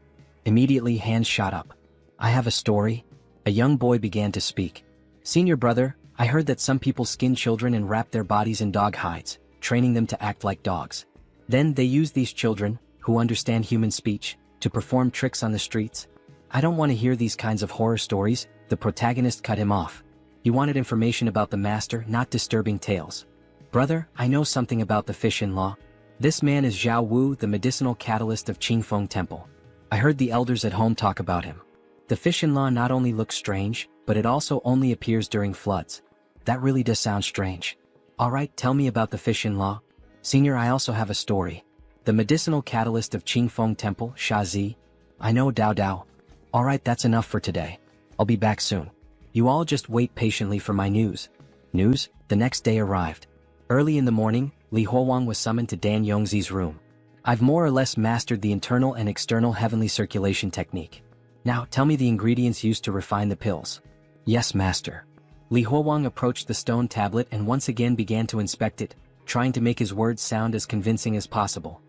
Immediately hands shot up. I have a story. A young boy began to speak. Senior brother, I heard that some people skin children and wrap their bodies in dog hides, training them to act like dogs. Then they use these children, who understand human speech, to perform tricks on the streets. I don't want to hear these kinds of horror stories, the protagonist cut him off. He wanted information about the master, not disturbing tales. Brother, I know something about the fish-in-law. This man is Zhao Wu, the medicinal catalyst of Qingfeng Temple. I heard the elders at home talk about him. The fish-in-law not only looks strange, but it also only appears during floods. That really does sound strange. Alright, tell me about the fish-in-law. Senior, I also have a story. The medicinal catalyst of Qingfeng Temple, Shazi. I know, Dao Dao. Alright, that's enough for today. I'll be back soon. You all just wait patiently for my news. News? The next day arrived. Early in the morning, Li Huowang was summoned to Dan Yongzi's room. I've more or less mastered the internal and external heavenly circulation technique. Now, tell me the ingredients used to refine the pills. Yes, master. Li Huowang approached the stone tablet and once again began to inspect it, trying to make his words sound as convincing as possible.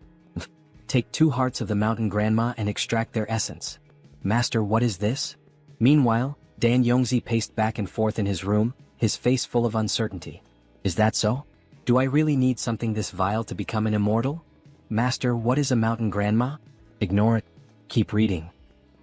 Take 2 hearts of the mountain grandma and extract their essence. Master, what is this? Meanwhile, Dan Yongzi paced back and forth in his room, his face full of uncertainty. Is that so? Do I really need something this vile to become an immortal? Master, what is a mountain grandma? Ignore it. Keep reading.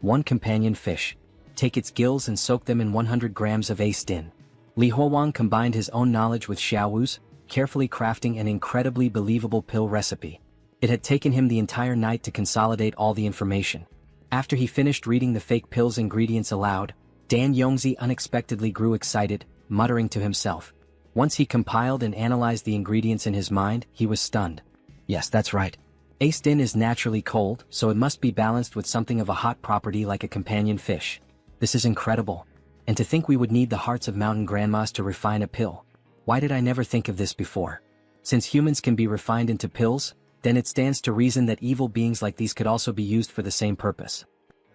1 companion fish. Take its gills and soak them in 100 grams of A-stin. Li Huowang combined his own knowledge with Xiao Wu's, carefully crafting an incredibly believable pill recipe. It had taken him the entire night to consolidate all the information. After he finished reading the fake pill's ingredients aloud, Dan Yongzi unexpectedly grew excited, muttering to himself. Once he compiled and analyzed the ingredients in his mind, he was stunned. Yes, that's right. A-stin is naturally cold, so it must be balanced with something of a hot property like a companion fish. This is incredible. And to think we would need the hearts of mountain grandmas to refine a pill. Why did I never think of this before? Since humans can be refined into pills, then it stands to reason that evil beings like these could also be used for the same purpose.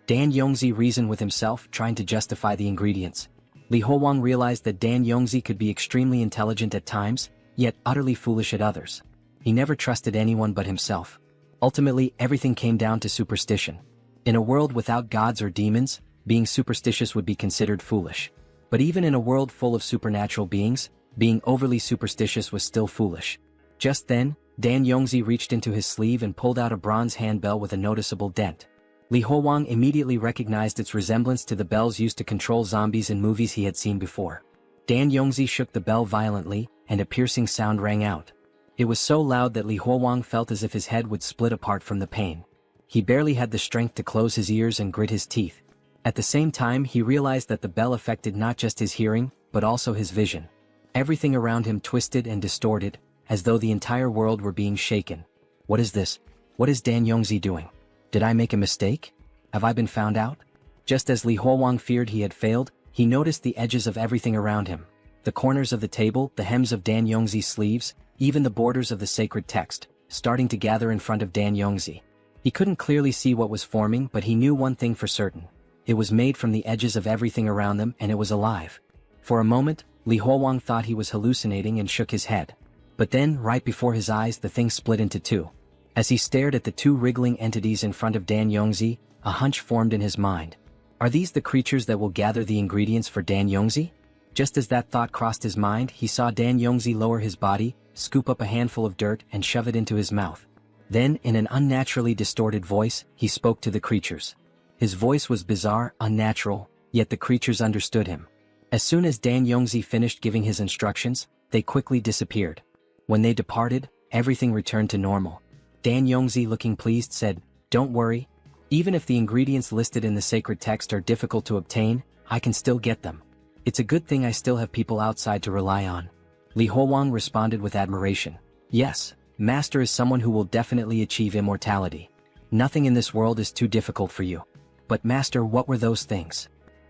Dan Yongzi reasoned with himself, trying to justify the ingredients. Li Huowang realized that Dan Yongzi could be extremely intelligent at times, yet utterly foolish at others. He never trusted anyone but himself. Ultimately, everything came down to superstition. In a world without gods or demons, being superstitious would be considered foolish. But even in a world full of supernatural beings, being overly superstitious was still foolish. Just then, Dan Yongzi reached into his sleeve and pulled out a bronze handbell with a noticeable dent. Li Huowang immediately recognized its resemblance to the bells used to control zombies in movies he had seen before. Dan Yongzi shook the bell violently, and a piercing sound rang out. It was so loud that Li Huowang felt as if his head would split apart from the pain. He barely had the strength to close his ears and grit his teeth. At the same time, he realized that the bell affected not just his hearing, but also his vision. Everything around him twisted and distorted, as though the entire world were being shaken. What is this? What is Dan Yongzi doing? Did I make a mistake? Have I been found out? Just as Li Huowang feared he had failed, he noticed the edges of everything around him. The corners of the table, the hems of Dan Yongzi's sleeves, even the borders of the sacred text, starting to gather in front of Dan Yongzi. He couldn't clearly see what was forming, but he knew one thing for certain. It was made from the edges of everything around them, and it was alive. For a moment, Li Huowang thought he was hallucinating and shook his head. But then, right before his eyes, the thing split into two. As he stared at the two wriggling entities in front of Dan Yongzi, a hunch formed in his mind. Are these the creatures that will gather the ingredients for Dan Yongzi? Just as that thought crossed his mind, he saw Dan Yongzi lower his body, scoop up a handful of dirt and shove it into his mouth. Then, in an unnaturally distorted voice, he spoke to the creatures. His voice was bizarre, unnatural, yet the creatures understood him. As soon as Dan Yongzi finished giving his instructions, they quickly disappeared. When they departed, everything returned to normal. Dan Yongzi, looking pleased, said, "Don't worry. Even if the ingredients listed in the sacred text are difficult to obtain, I can still get them. It's a good thing I still have people outside to rely on." Li Huowang responded with admiration. "Yes, Master is someone who will definitely achieve immortality. Nothing in this world is too difficult for you." "But Master, what were those things?"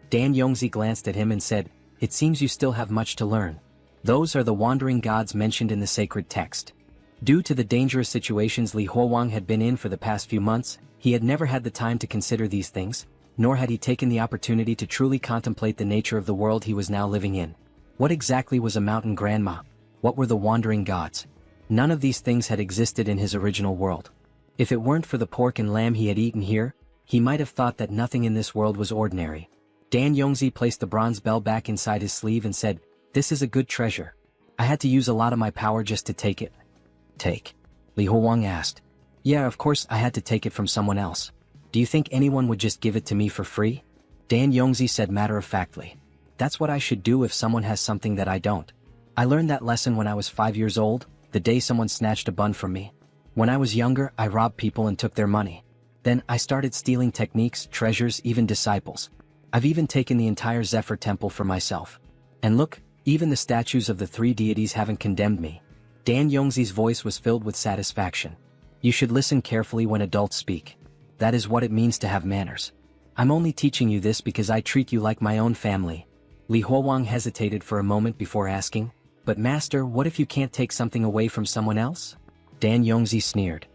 Dan Yongzi glanced at him and said, "It seems you still have much to learn. Those are the wandering gods mentioned in the sacred text." Due to the dangerous situations Li Huowang had been in for the past few months, he had never had the time to consider these things, nor had he taken the opportunity to truly contemplate the nature of the world he was now living in. What exactly was a mountain grandma? What were the wandering gods? None of these things had existed in his original world. If it weren't for the pork and lamb he had eaten here, he might have thought that nothing in this world was ordinary. Dan Yongzi placed the bronze bell back inside his sleeve and said, "This is a good treasure. I had to use a lot of my power just to take it." "Take?" Li Huowang asked. "Yeah, of course I had to take it from someone else. Do you think anyone would just give it to me for free?" Dan Yongzi said matter-of-factly. "That's what I should do if someone has something that I don't. I learned that lesson when I was 5 years old, the day someone snatched a bun from me. When I was younger, I robbed people and took their money. Then I started stealing techniques, treasures, even disciples. I've even taken the entire Zephyr temple for myself. And look, even the statues of the three deities haven't condemned me." Dan Yongzi's voice was filled with satisfaction. "You should listen carefully when adults speak. That is what it means to have manners. I'm only teaching you this because I treat you like my own family." Li Huowang hesitated for a moment before asking, "But Master, what if you can't take something away from someone else?" Dan Yongzi sneered.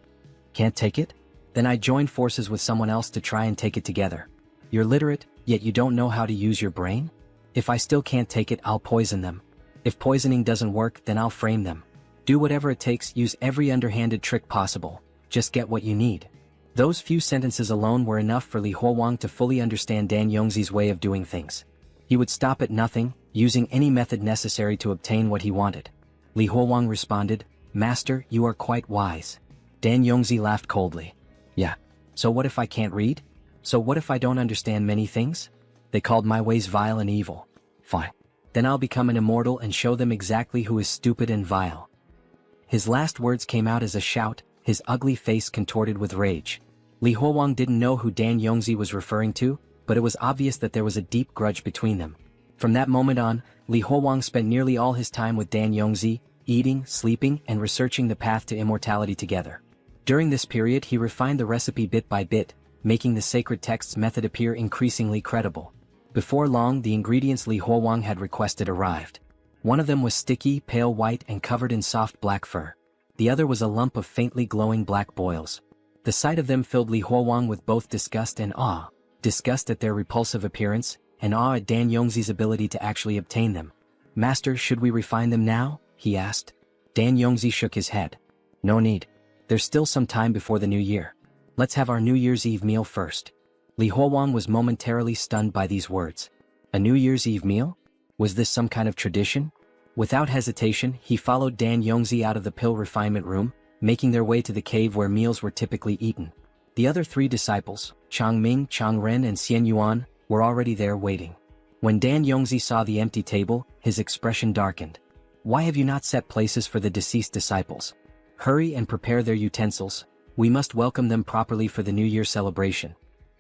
"Can't take it? Then I join forces with someone else to try and take it together. You're literate, yet you don't know how to use your brain? If I still can't take it, I'll poison them. If poisoning doesn't work, then I'll frame them. Do whatever it takes, use every underhanded trick possible. Just get what you need." Those few sentences alone were enough for Li Huowang to fully understand Dan Yongzi's way of doing things. He would stop at nothing, using any method necessary to obtain what he wanted. Li Huowang responded, "Master, you are quite wise." Dan Yongzi laughed coldly. "Yeah. So what if I can't read? So what if I don't understand many things? They called my ways vile and evil. Fine. Then I'll become an immortal and show them exactly who is stupid and vile." His last words came out as a shout, his ugly face contorted with rage. Li Huowang didn't know who Dan Yongzi was referring to, but it was obvious that there was a deep grudge between them. From that moment on, Li Huowang spent nearly all his time with Dan Yongzi, eating, sleeping, and researching the path to immortality together. During this period, he refined the recipe bit by bit, making the sacred text's method appear increasingly credible. Before long, the ingredients Li Huowang had requested arrived. One of them was sticky, pale white, and covered in soft black fur. The other was a lump of faintly glowing black boils. The sight of them filled Li Huowang with both disgust and awe. disgust at their repulsive appearance, and awe at Dan Yongzi's ability to actually obtain them. "Master, should we refine them now?" he asked. Dan Yongzi shook his head. "No need. There's still some time before the new year. Let's have our New Year's Eve meal first." Li Huowang was momentarily stunned by these words. A New Year's Eve meal? Was this some kind of tradition? Without hesitation, he followed Dan Yongzi out of the pill refinement room, making their way to the cave where meals were typically eaten. The other three disciples, Chang Ming, Chang Ren and Xian Yuan, were already there waiting. When Dan Yongzi saw the empty table, his expression darkened. "Why have you not set places for the deceased disciples? Hurry and prepare their utensils. We must welcome them properly for the New Year celebration."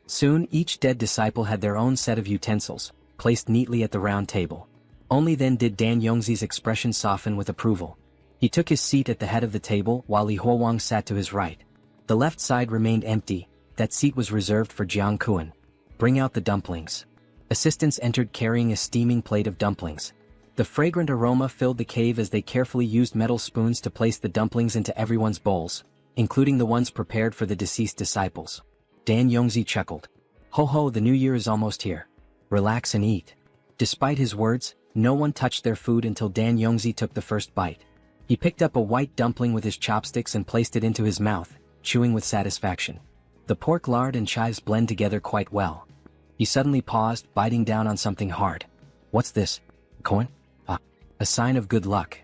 Soon, each dead disciple had their own set of utensils, placed neatly at the round table. Only then did Dan Yongzi's expression soften with approval. He took his seat at the head of the table while Li Huowang sat to his right. The left side remained empty. That seat was reserved for Jiang Kuan. "Bring out the dumplings." Assistants entered carrying a steaming plate of dumplings. The fragrant aroma filled the cave as they carefully used metal spoons to place the dumplings into everyone's bowls, including the ones prepared for the deceased disciples. Dan Yongzi chuckled. "Ho ho, the new year is almost here. Relax and eat." Despite his words, no one touched their food until Dan Yongzi took the first bite. He picked up a white dumpling with his chopsticks and placed it into his mouth, chewing with satisfaction. The pork lard and chives blend together quite well. He suddenly paused, biting down on something hard. "What's this? Coin? Ah, a sign of good luck."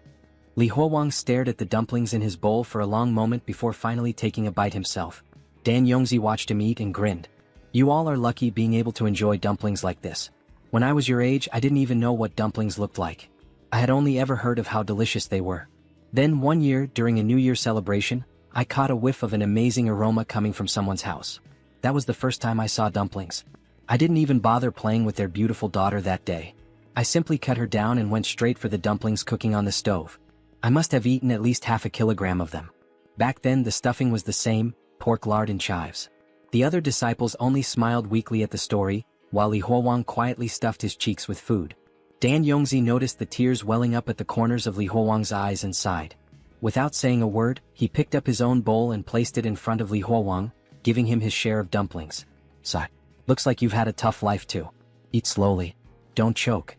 Li Huowang stared at the dumplings in his bowl for a long moment before finally taking a bite himself. Dan Yongzi watched him eat and grinned. "You all are lucky being able to enjoy dumplings like this. When I was your age, I didn't even know what dumplings looked like. I had only ever heard of how delicious they were. Then one year, during a New Year celebration, I caught a whiff of an amazing aroma coming from someone's house. That was the first time I saw dumplings. I didn't even bother playing with their beautiful daughter that day. I simply cut her down and went straight for the dumplings cooking on the stove. I must have eaten at least half a kilogram of them. Back then the stuffing was the same, pork lard and chives." The other disciples only smiled weakly at the story, while Li Huowang quietly stuffed his cheeks with food. Dan Yongzi noticed the tears welling up at the corners of Li Huowang's eyes and sighed. Without saying a word, he picked up his own bowl and placed it in front of Li Huowang, giving him his share of dumplings. "Sigh. Looks like you've had a tough life too. Eat slowly. Don't choke."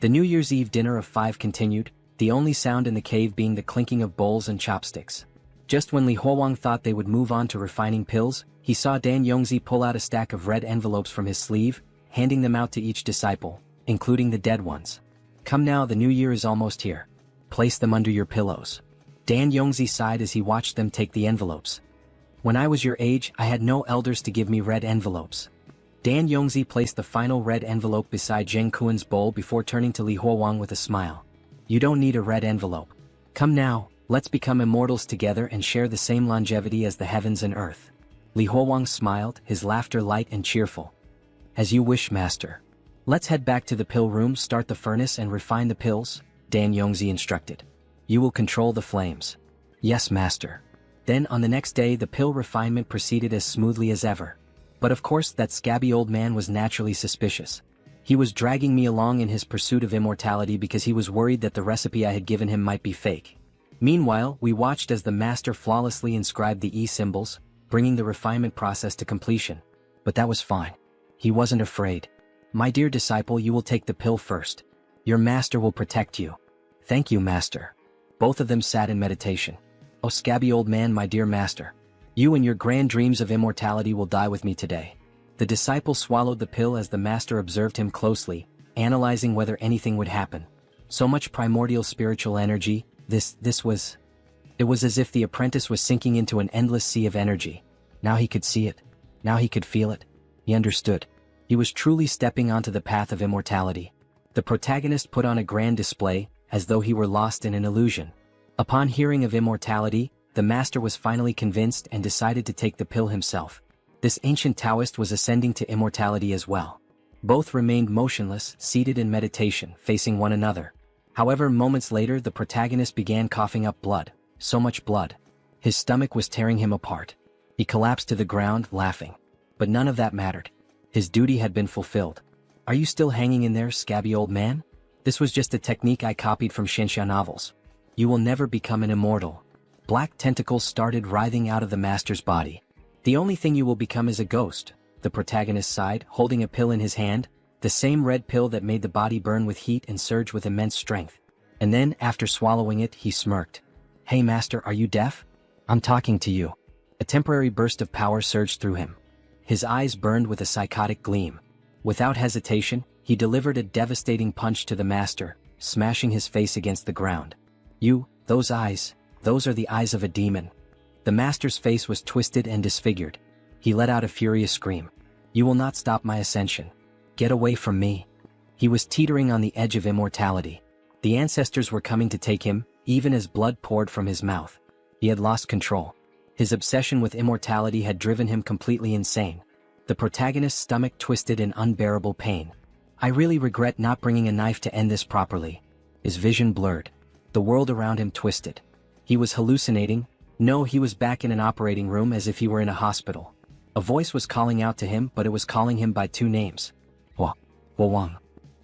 The New Year's Eve dinner of 5 continued, the only sound in the cave being the clinking of bowls and chopsticks. Just when Li Huowang thought they would move on to refining pills, he saw Dan Yongzi pull out a stack of red envelopes from his sleeve, handing them out to each disciple, including the dead ones. "Come now, the new year is almost here. Place them under your pillows." Dan Yongzi sighed as he watched them take the envelopes. "When I was your age, I had no elders to give me red envelopes." Dan Yongzi placed the final red envelope beside Zheng Kuan's bowl before turning to Li Huowang with a smile. "You don't need a red envelope. Come now, let's become immortals together and share the same longevity as the heavens and earth." Li Huowang smiled, his laughter light and cheerful. "As you wish, master. Let's head back to the pill room, start the furnace and refine the pills," Dan Yongzi instructed. "You will control the flames." "Yes, master." Then on the next day the pill refinement proceeded as smoothly as ever. But of course that scabby old man was naturally suspicious. He was dragging me along in his pursuit of immortality because he was worried that the recipe I had given him might be fake. Meanwhile, we watched as the master flawlessly inscribed the E symbols, bringing the refinement process to completion. But that was fine. He wasn't afraid. "My dear disciple, you will take the pill first. Your master will protect you." "Thank you, master." Both of them sat in meditation. "Oh scabby old man, my dear master. You and your grand dreams of immortality will die with me today." The disciple swallowed the pill as the master observed him closely, analyzing whether anything would happen. So much primordial spiritual energy, it was as if the apprentice was sinking into an endless sea of energy. Now he could see it. Now he could feel it. He understood. He was truly stepping onto the path of immortality. The protagonist put on a grand display, as though he were lost in an illusion. Upon hearing of immortality, the master was finally convinced and decided to take the pill himself. This ancient Taoist was ascending to immortality as well. Both remained motionless, seated in meditation, facing one another. However, moments later the protagonist began coughing up blood, so much blood. His stomach was tearing him apart. He collapsed to the ground, laughing. But none of that mattered. His duty had been fulfilled. "Are you still hanging in there, scabby old man? This was just a technique I copied from Xianxia novels. You will never become an immortal." Black tentacles started writhing out of the master's body. "The only thing you will become is a ghost. the protagonist sighed, holding a pill in his hand, the same red pill that made the body burn with heat and surge with immense strength. And then, after swallowing it, he smirked. "Hey master, are you deaf? I'm talking to you." A temporary burst of power surged through him. His eyes burned with a psychotic gleam. Without hesitation, he delivered a devastating punch to the master, smashing his face against the ground. Those eyes, those are the eyes of a demon." The master's face was twisted and disfigured. He let out a furious scream. "You will not stop my ascension. Get away from me." He was teetering on the edge of immortality. The ancestors were coming to take him, even as blood poured from his mouth. He had lost control. His obsession with immortality had driven him completely insane. The protagonist's stomach twisted in unbearable pain. "I really regret not bringing a knife to end this properly." His vision blurred. The world around him twisted. He was hallucinating. No, he was back in an operating room as if he were in a hospital. A voice was calling out to him, but it was calling him by two names. Li Huowang.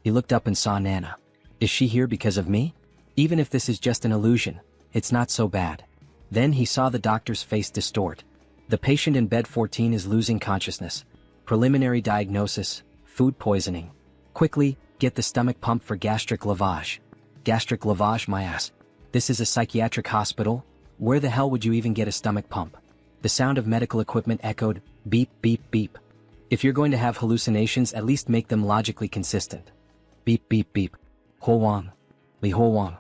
He looked up and saw Nana. Is she here because of me? Even if this is just an illusion, it's not so bad. Then he saw the doctor's face distort. The patient in bed 14 is losing consciousness. Preliminary diagnosis, food poisoning. Quickly, get the stomach pump for gastric lavage. Gastric lavage, my ass. This is a psychiatric hospital? Where the hell would you even get a stomach pump? The sound of medical equipment echoed, beep, beep, beep. If you're going to have hallucinations, at least make them logically consistent. Beep, beep, beep. Huowang. Li Huowang.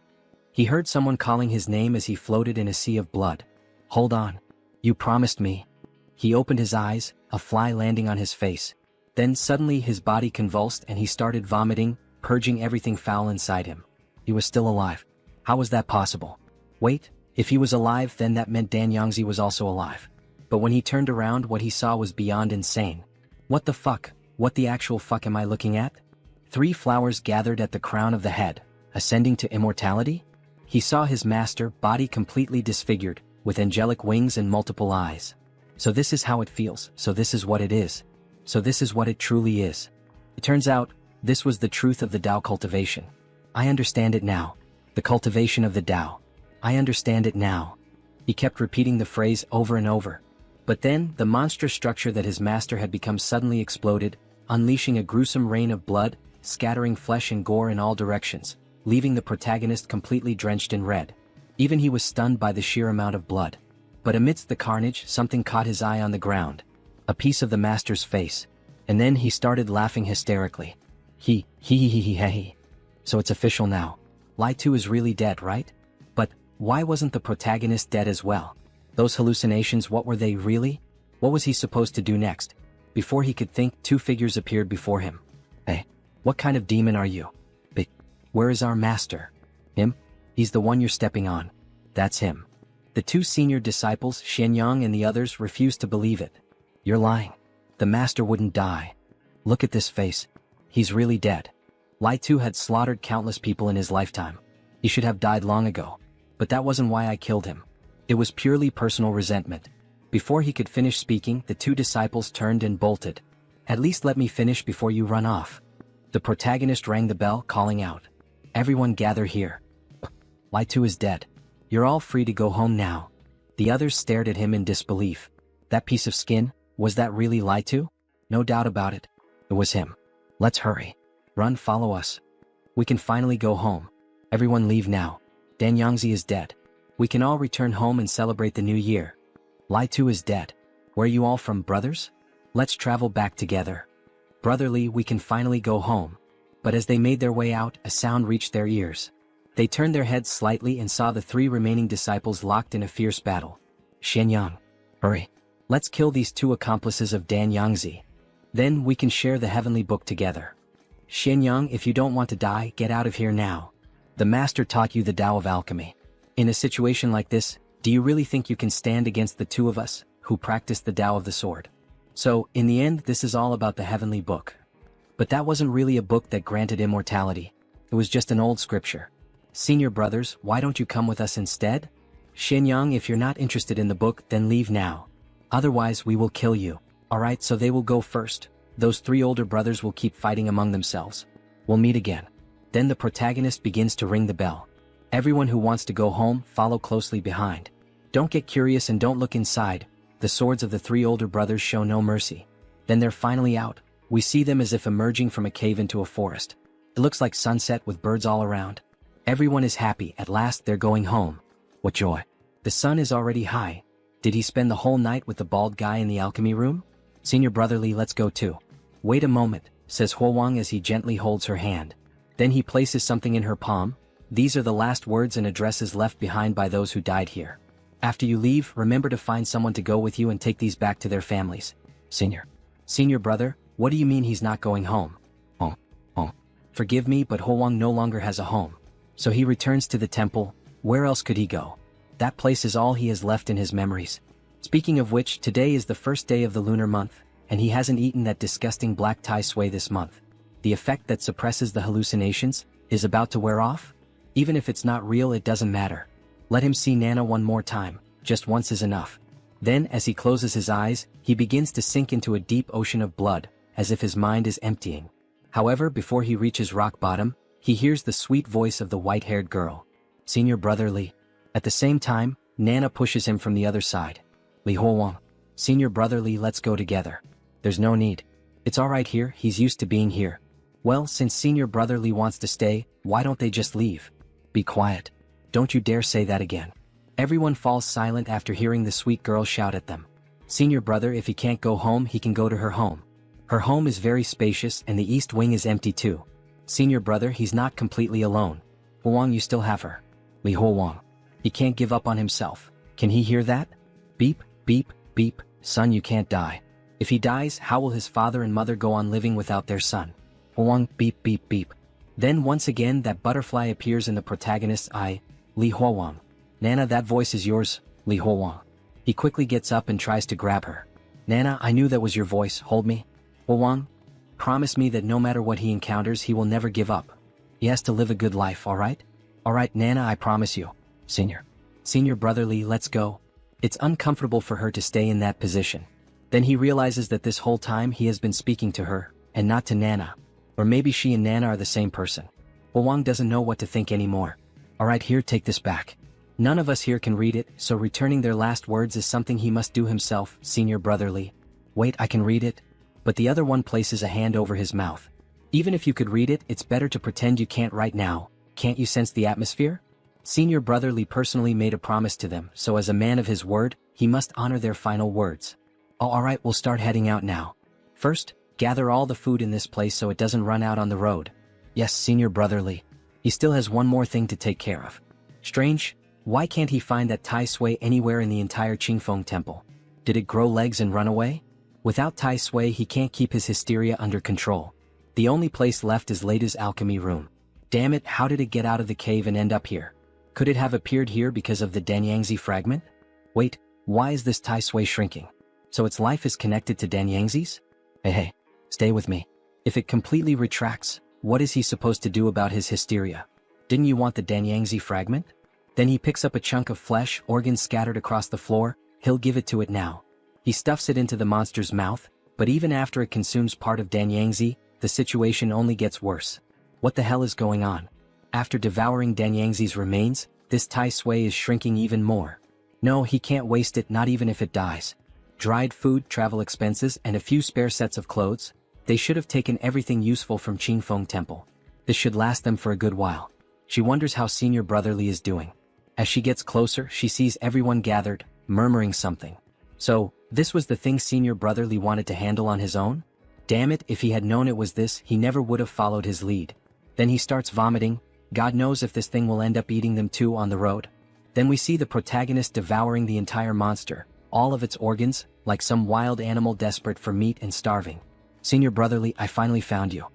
He heard someone calling his name as he floated in a sea of blood. Hold on. You promised me. He opened his eyes, a fly landing on his face. Then suddenly his body convulsed and he started vomiting, purging everything foul inside him. He was still alive. How was that possible? Wait, if he was alive, then that meant Dan Yangzi was also alive. But when he turned around, what he saw was beyond insane. What the fuck? What the actual fuck am I looking at? 3 flowers gathered at the crown of the head, ascending to immortality? He saw his master, body completely disfigured, with angelic wings and multiple eyes. So this is how it feels, so this is what it is. So this is what it truly is. It turns out, this was the truth of the Tao cultivation. I understand it now. The cultivation of the Tao. I understand it now. He kept repeating the phrase over and over. But then, the monstrous structure that his master had become suddenly exploded, unleashing a gruesome rain of blood, scattering flesh and gore in all directions, leaving the protagonist completely drenched in red. Even he was stunned by the sheer amount of blood. But amidst the carnage, something caught his eye on the ground. A piece of the master's face. And then he started laughing hysterically. He. So it's official now. Li 2 is really dead, right? But why wasn't the protagonist dead as well? Those hallucinations, what were they really? What was he supposed to do next? Before he could think, 2 figures appeared before him. Hey, what kind of demon are you? Where is our master? Him? He's the one you're stepping on. That's him. The 2 senior disciples, Xianyang and the others, refused to believe it. You're lying. The master wouldn't die. Look at this face. He's really dead. Li 2 had slaughtered countless people in his lifetime. He should have died long ago. But that wasn't why I killed him. It was purely personal resentment. Before he could finish speaking, the 2 disciples turned and bolted. At least let me finish before you run off. The protagonist rang the bell, calling out. Everyone gather here. Li 2 is dead. You're all free to go home now. The others stared at him in disbelief. That piece of skin, was that really Li 2? No doubt about it. It was him. Let's hurry. Run, follow us. We can finally go home. Everyone leave now. Dan Yangzi is dead. We can all return home and celebrate the new year. Li 2 is dead. Where are you all from, brothers? Let's travel back together. Brotherly, we can finally go home. But as they made their way out, a sound reached their ears. They turned their heads slightly and saw the 3 remaining disciples locked in a fierce battle. Xianyang. Hurry. Let's kill these 2 accomplices of Dan Yangzi. Then we can share the heavenly book together. Xianyang, if you don't want to die, get out of here now. The master taught you the Tao of alchemy. In a situation like this, do you really think you can stand against the 2 of us, who practice the Tao of the sword? So, in the end, this is all about the heavenly book. But that wasn't really a book that granted immortality. It was just an old scripture. Senior brothers, why don't you come with us instead? Xianyang, if you're not interested in the book, then leave now. Otherwise, we will kill you. Alright, so they will go first. Those 3 older brothers will keep fighting among themselves. We'll meet again. Then the protagonist begins to ring the bell. Everyone who wants to go home, follow closely behind. Don't get curious and don't look inside. The swords of the 3 older brothers show no mercy. Then they're finally out. We see them as if emerging from a cave into a forest. It looks like sunset with birds all around. Everyone is happy, at last they're going home. What joy. The sun is already high. Did he spend the whole night with the bald guy in the alchemy room? Senior brotherly, let's go too. Wait a moment, says Huowang as he gently holds her hand. Then he places something in her palm. These are the last words and addresses left behind by those who died here. After you leave, remember to find someone to go with you and take these back to their families. Senior brother, what do you mean he's not going home? Oh. Forgive me, but Huowang no longer has a home. So he returns to the temple. Where else could he go? That place is all he has left in his memories. Speaking of which, today is the first day of the lunar month, and he hasn't eaten that disgusting black tai sui this month. The effect that suppresses the hallucinations is about to wear off? Even if it's not real, it doesn't matter. Let him see Nana one more time, just once is enough. Then, as he closes his eyes, he begins to sink into a deep ocean of blood, as if his mind is emptying. However, before he reaches rock bottom, he hears the sweet voice of the white-haired girl. Senior brother Li. At the same time, Nana pushes him from the other side. Li Huowang. Senior brother Li, let's go together. There's no need. It's alright here, he's used to being here. Well, since senior brother Li wants to stay, why don't they just leave? Be quiet. Don't you dare say that again. Everyone falls silent after hearing the sweet girl shout at them. Senior brother, if he can't go home, he can go to her home. Her home is very spacious and the east wing is empty too. Senior brother, he's not completely alone. Huowang, you still have her. Li Huowang. He can't give up on himself. Can he hear that? Beep, beep, beep, son, you can't die. If he dies, how will his father and mother go on living without their son? Huowang, beep, beep, beep. Then once again that butterfly appears in the protagonist's eye. Li Huowang. Nana, that voice is yours, Li Huowang. He quickly gets up and tries to grab her. Nana, I knew that was your voice, hold me. Huowang. Promise me that no matter what he encounters, he will never give up. He has to live a good life, alright? Alright, Nana, I promise you. Senior brother Li, let's go. It's uncomfortable for her to stay in that position. Then he realizes that this whole time he has been speaking to her, and not to Nana. Or maybe she and Nana are the same person. Huowang doesn't know what to think anymore. Alright, here, take this back. None of us here can read it, so returning their last words is something he must do himself, senior brother Li. Wait, I can read it? But the other one places a hand over his mouth. Even if you could read it, it's better to pretend you can't right now. Can't you sense the atmosphere? Senior brother Li personally made a promise to them, so as a man of his word, he must honor their final words. Oh, alright, we'll start heading out now. First, gather all the food in this place so it doesn't run out on the road. Yes, senior brother Li. He still has one more thing to take care of. Strange, why can't he find that tai sui anywhere in the entire Qingfeng temple? Did it grow legs and run away? Without tai sui, he can't keep his hysteria under control. The only place left is Leida's alchemy room. Damn it, how did it get out of the cave and end up here? Could it have appeared here because of the Danyangzi fragment? Wait, why is this tai sui shrinking? So its life is connected to Danyangzi's? Hey, stay with me. If it completely retracts, what is he supposed to do about his hysteria? Didn't you want the Danyangzi fragment? Then he picks up a chunk of flesh, organs scattered across the floor. He'll give it to it now. He stuffs it into the monster's mouth, but even after it consumes part of Danyangzi, the situation only gets worse. What the hell is going on? After devouring Danyangzi's remains, this tai sui is shrinking even more. No, he can't waste it, not even if it dies. Dried food, travel expenses, and a few spare sets of clothes. They should have taken everything useful from Qingfeng Temple. This should last them for a good while. She wonders how senior brother Li is doing. As she gets closer, she sees everyone gathered, murmuring something. So, this was the thing senior brother Li wanted to handle on his own? Damn it, if he had known it was this, he never would have followed his lead. Then he starts vomiting. God knows if this thing will end up eating them too on the road. Then we see the protagonist devouring the entire monster, all of its organs, like some wild animal desperate for meat and starving. Senior brother Li, I finally found you.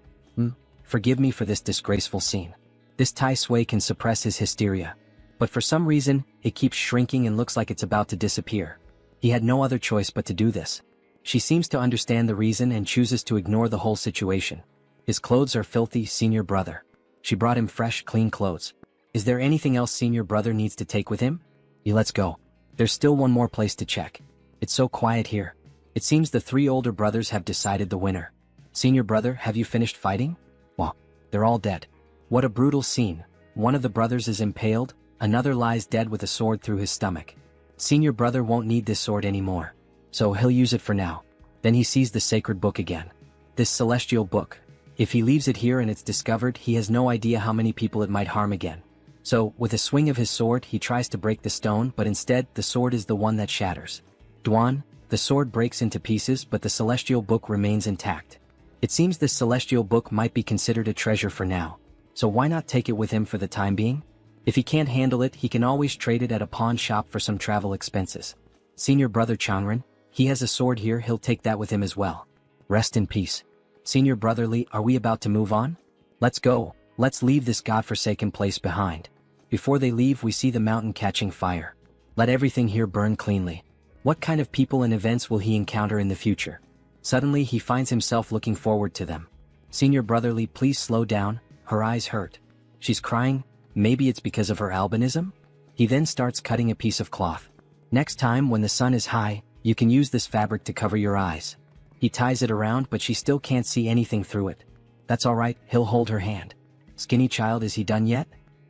Forgive me for this disgraceful scene. This tai sui can suppress his hysteria. But for some reason, it keeps shrinking and looks like it's about to disappear. He had no other choice but to do this. She seems to understand the reason and chooses to ignore the whole situation. His clothes are filthy, senior brother. She brought him fresh, clean clothes. Is there anything else senior brother needs to take with him? Let's go. There's still one more place to check. It's so quiet here. It seems the three older brothers have decided the winner. Senior brother, have you finished fighting? Well, they're all dead. What a brutal scene. One of the brothers is impaled, another lies dead with a sword through his stomach. Senior brother won't need this sword anymore, so he'll use it for now. Then he sees the sacred book again. This celestial book. If he leaves it here and it's discovered, he has no idea how many people it might harm again. So, with a swing of his sword, he tries to break the stone, but instead, the sword is the one that shatters. Duan, the sword breaks into pieces, but the celestial book remains intact. It seems this celestial book might be considered a treasure for now. So why not take it with him for the time being? If he can't handle it, he can always trade it at a pawn shop for some travel expenses. Senior brother Chanren, he has a sword here, he'll take that with him as well. Rest in peace. Senior brother Li, are we about to move on? Let's go. Let's leave this godforsaken place behind. Before they leave, we see the mountain catching fire. Let everything here burn cleanly. What kind of people and events will he encounter in the future? Suddenly, he finds himself looking forward to them. Senior brother Li, please slow down, her eyes hurt. She's crying, maybe it's because of her albinism? He then starts cutting a piece of cloth. Next time when the sun is high, you can use this fabric to cover your eyes. He ties it around, but she still can't see anything through it. That's alright, he'll hold her hand. Skinny child, is he done yet?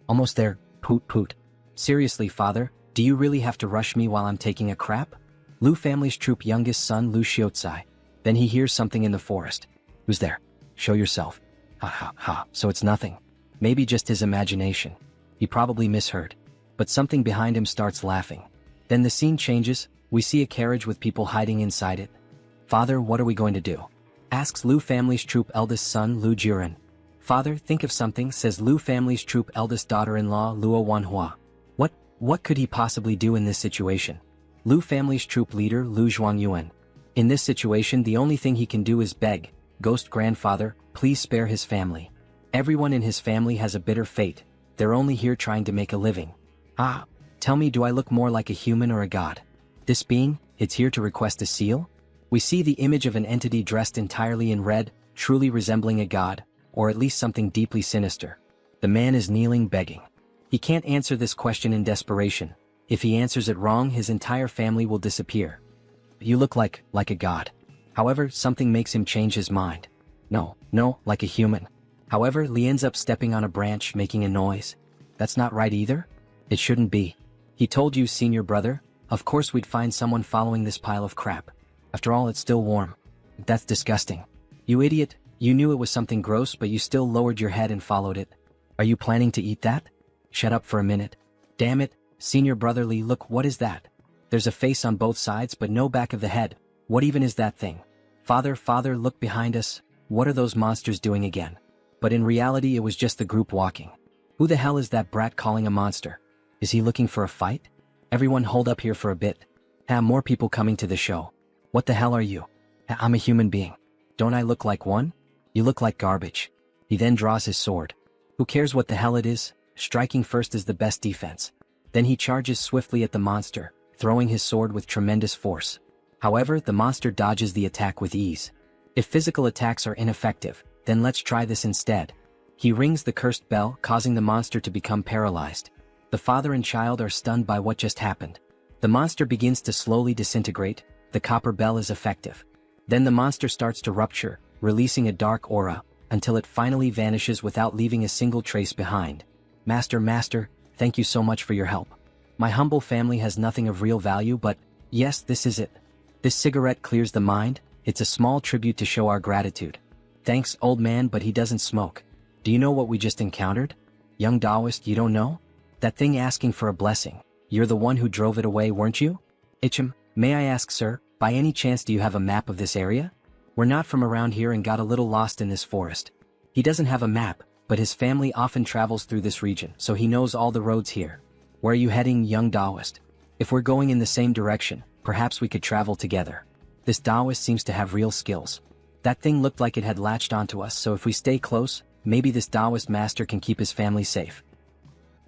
Almost there, poot poot. Seriously father, do you really have to rush me while I'm taking a crap? Lu family's troop youngest son Lu Xiaozai. Then he hears something in the forest. Who's there? Show yourself. Ha ha ha, so it's nothing. Maybe just his imagination. He probably misheard. But something behind him starts laughing. Then the scene changes, we see a carriage with people hiding inside it. Father, what are we going to do? Asks Lu family's troop eldest son Lu Jiren. Father, think of something, says Lu family's troop eldest daughter-in-law Li Huowang. What could he possibly do in this situation? Lu family's troop leader Lu Zhuangyuan. In this situation, the only thing he can do is beg, Ghost grandfather, please spare his family. Everyone in his family has a bitter fate. They're only here trying to make a living. Ah, tell me, do I look more like a human or a god? This being, it's here to request a seal? We see the image of an entity dressed entirely in red, truly resembling a god, or at least something deeply sinister. The man is kneeling begging. He can't answer this question in desperation. If he answers it wrong, his entire family will disappear. You look like a god. However, something makes him change his mind. No, like a human. However, Li ends up stepping on a branch, making a noise. That's not right either? It shouldn't be. He told you, senior brother, of course we'd find someone following this pile of crap. After all, it's still warm. That's disgusting. You idiot, you knew it was something gross, but you still lowered your head and followed it. Are you planning to eat that? Shut up for a minute. Damn it, senior brother Li, look, what is that? There's a face on both sides but no back of the head. What even is that thing? Father, look behind us. What are those monsters doing again? But in reality, it was just the group walking. Who the hell is that brat calling a monster? Is he looking for a fight? Everyone hold up here for a bit. More people coming to the show. What the hell are you? I'm a human being. Don't I look like one? You look like garbage. He then draws his sword. Who cares what the hell it is? Striking first is the best defense. Then he charges swiftly at the monster, throwing his sword with tremendous force. However, the monster dodges the attack with ease. If physical attacks are ineffective, then let's try this instead. He rings the cursed bell, causing the monster to become paralyzed. The father and child are stunned by what just happened. The monster begins to slowly disintegrate. The copper bell is effective. Then the monster starts to rupture, releasing a dark aura, until it finally vanishes without leaving a single trace behind. Master, thank you so much for your help. My humble family has nothing of real value, but yes, this is it. This cigarette clears the mind. It's a small tribute to show our gratitude. Thanks, old man, but he doesn't smoke. Do you know what we just encountered? Young Taoist, you don't know? That thing asking for a blessing. You're the one who drove it away, weren't you? Ichim, may I ask, sir, by any chance do you have a map of this area? We're not from around here and got a little lost in this forest. He doesn't have a map, but his family often travels through this region, so he knows all the roads here. Where are you heading, young Taoist? If we're going in the same direction, perhaps we could travel together. This Taoist seems to have real skills. That thing looked like it had latched onto us, so if we stay close, maybe this Taoist master can keep his family safe.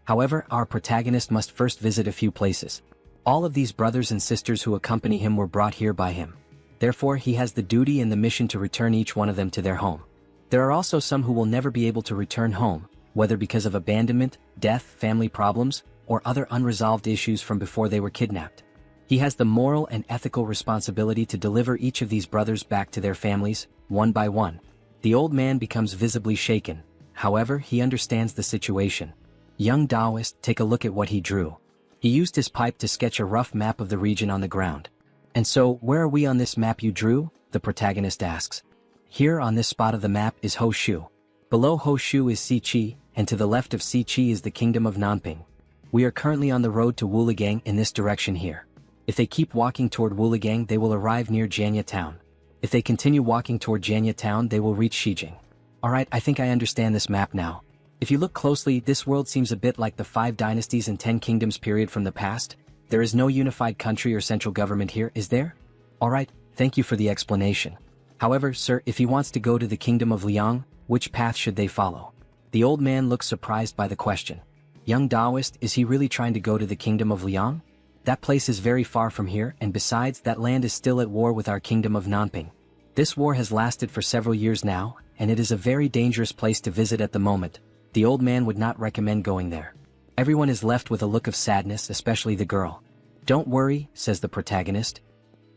However, our protagonist must first visit a few places. All of these brothers and sisters who accompany him were brought here by him. Therefore, he has the duty and the mission to return each one of them to their home. There are also some who will never be able to return home, whether because of abandonment, death, family problems, or other unresolved issues from before they were kidnapped. He has the moral and ethical responsibility to deliver each of these brothers back to their families, one by one. The old man becomes visibly shaken. However, he understands the situation. Young Taoist, take a look at what he drew. He used his pipe to sketch a rough map of the region on the ground. And so, where are we on this map you drew? the protagonist asks. Here on this spot of the map is Ho Shu. Below Ho Shu is Si Chi, and to the left of Si Chi is the kingdom of Nanping. We are currently on the road to Wuligang in this direction here. If they keep walking toward Wuligang, they will arrive near Jianya town. If they continue walking toward Jianya town, they will reach Xijing. Alright, I think I understand this map now. If you look closely, this world seems a bit like the 5 dynasties and 10 kingdoms period from the past. There is no unified country or central government here, is there? Alright, thank you for the explanation. However, sir, if he wants to go to the kingdom of Liang, which path should they follow? The old man looks surprised by the question. Young Taoist, is he really trying to go to the kingdom of Liang? That place is very far from here, and besides, that land is still at war with our kingdom of Nanping. This war has lasted for several years now, and it is a very dangerous place to visit at the moment. The old man would not recommend going there. Everyone is left with a look of sadness, especially the girl. Don't worry, says the protagonist.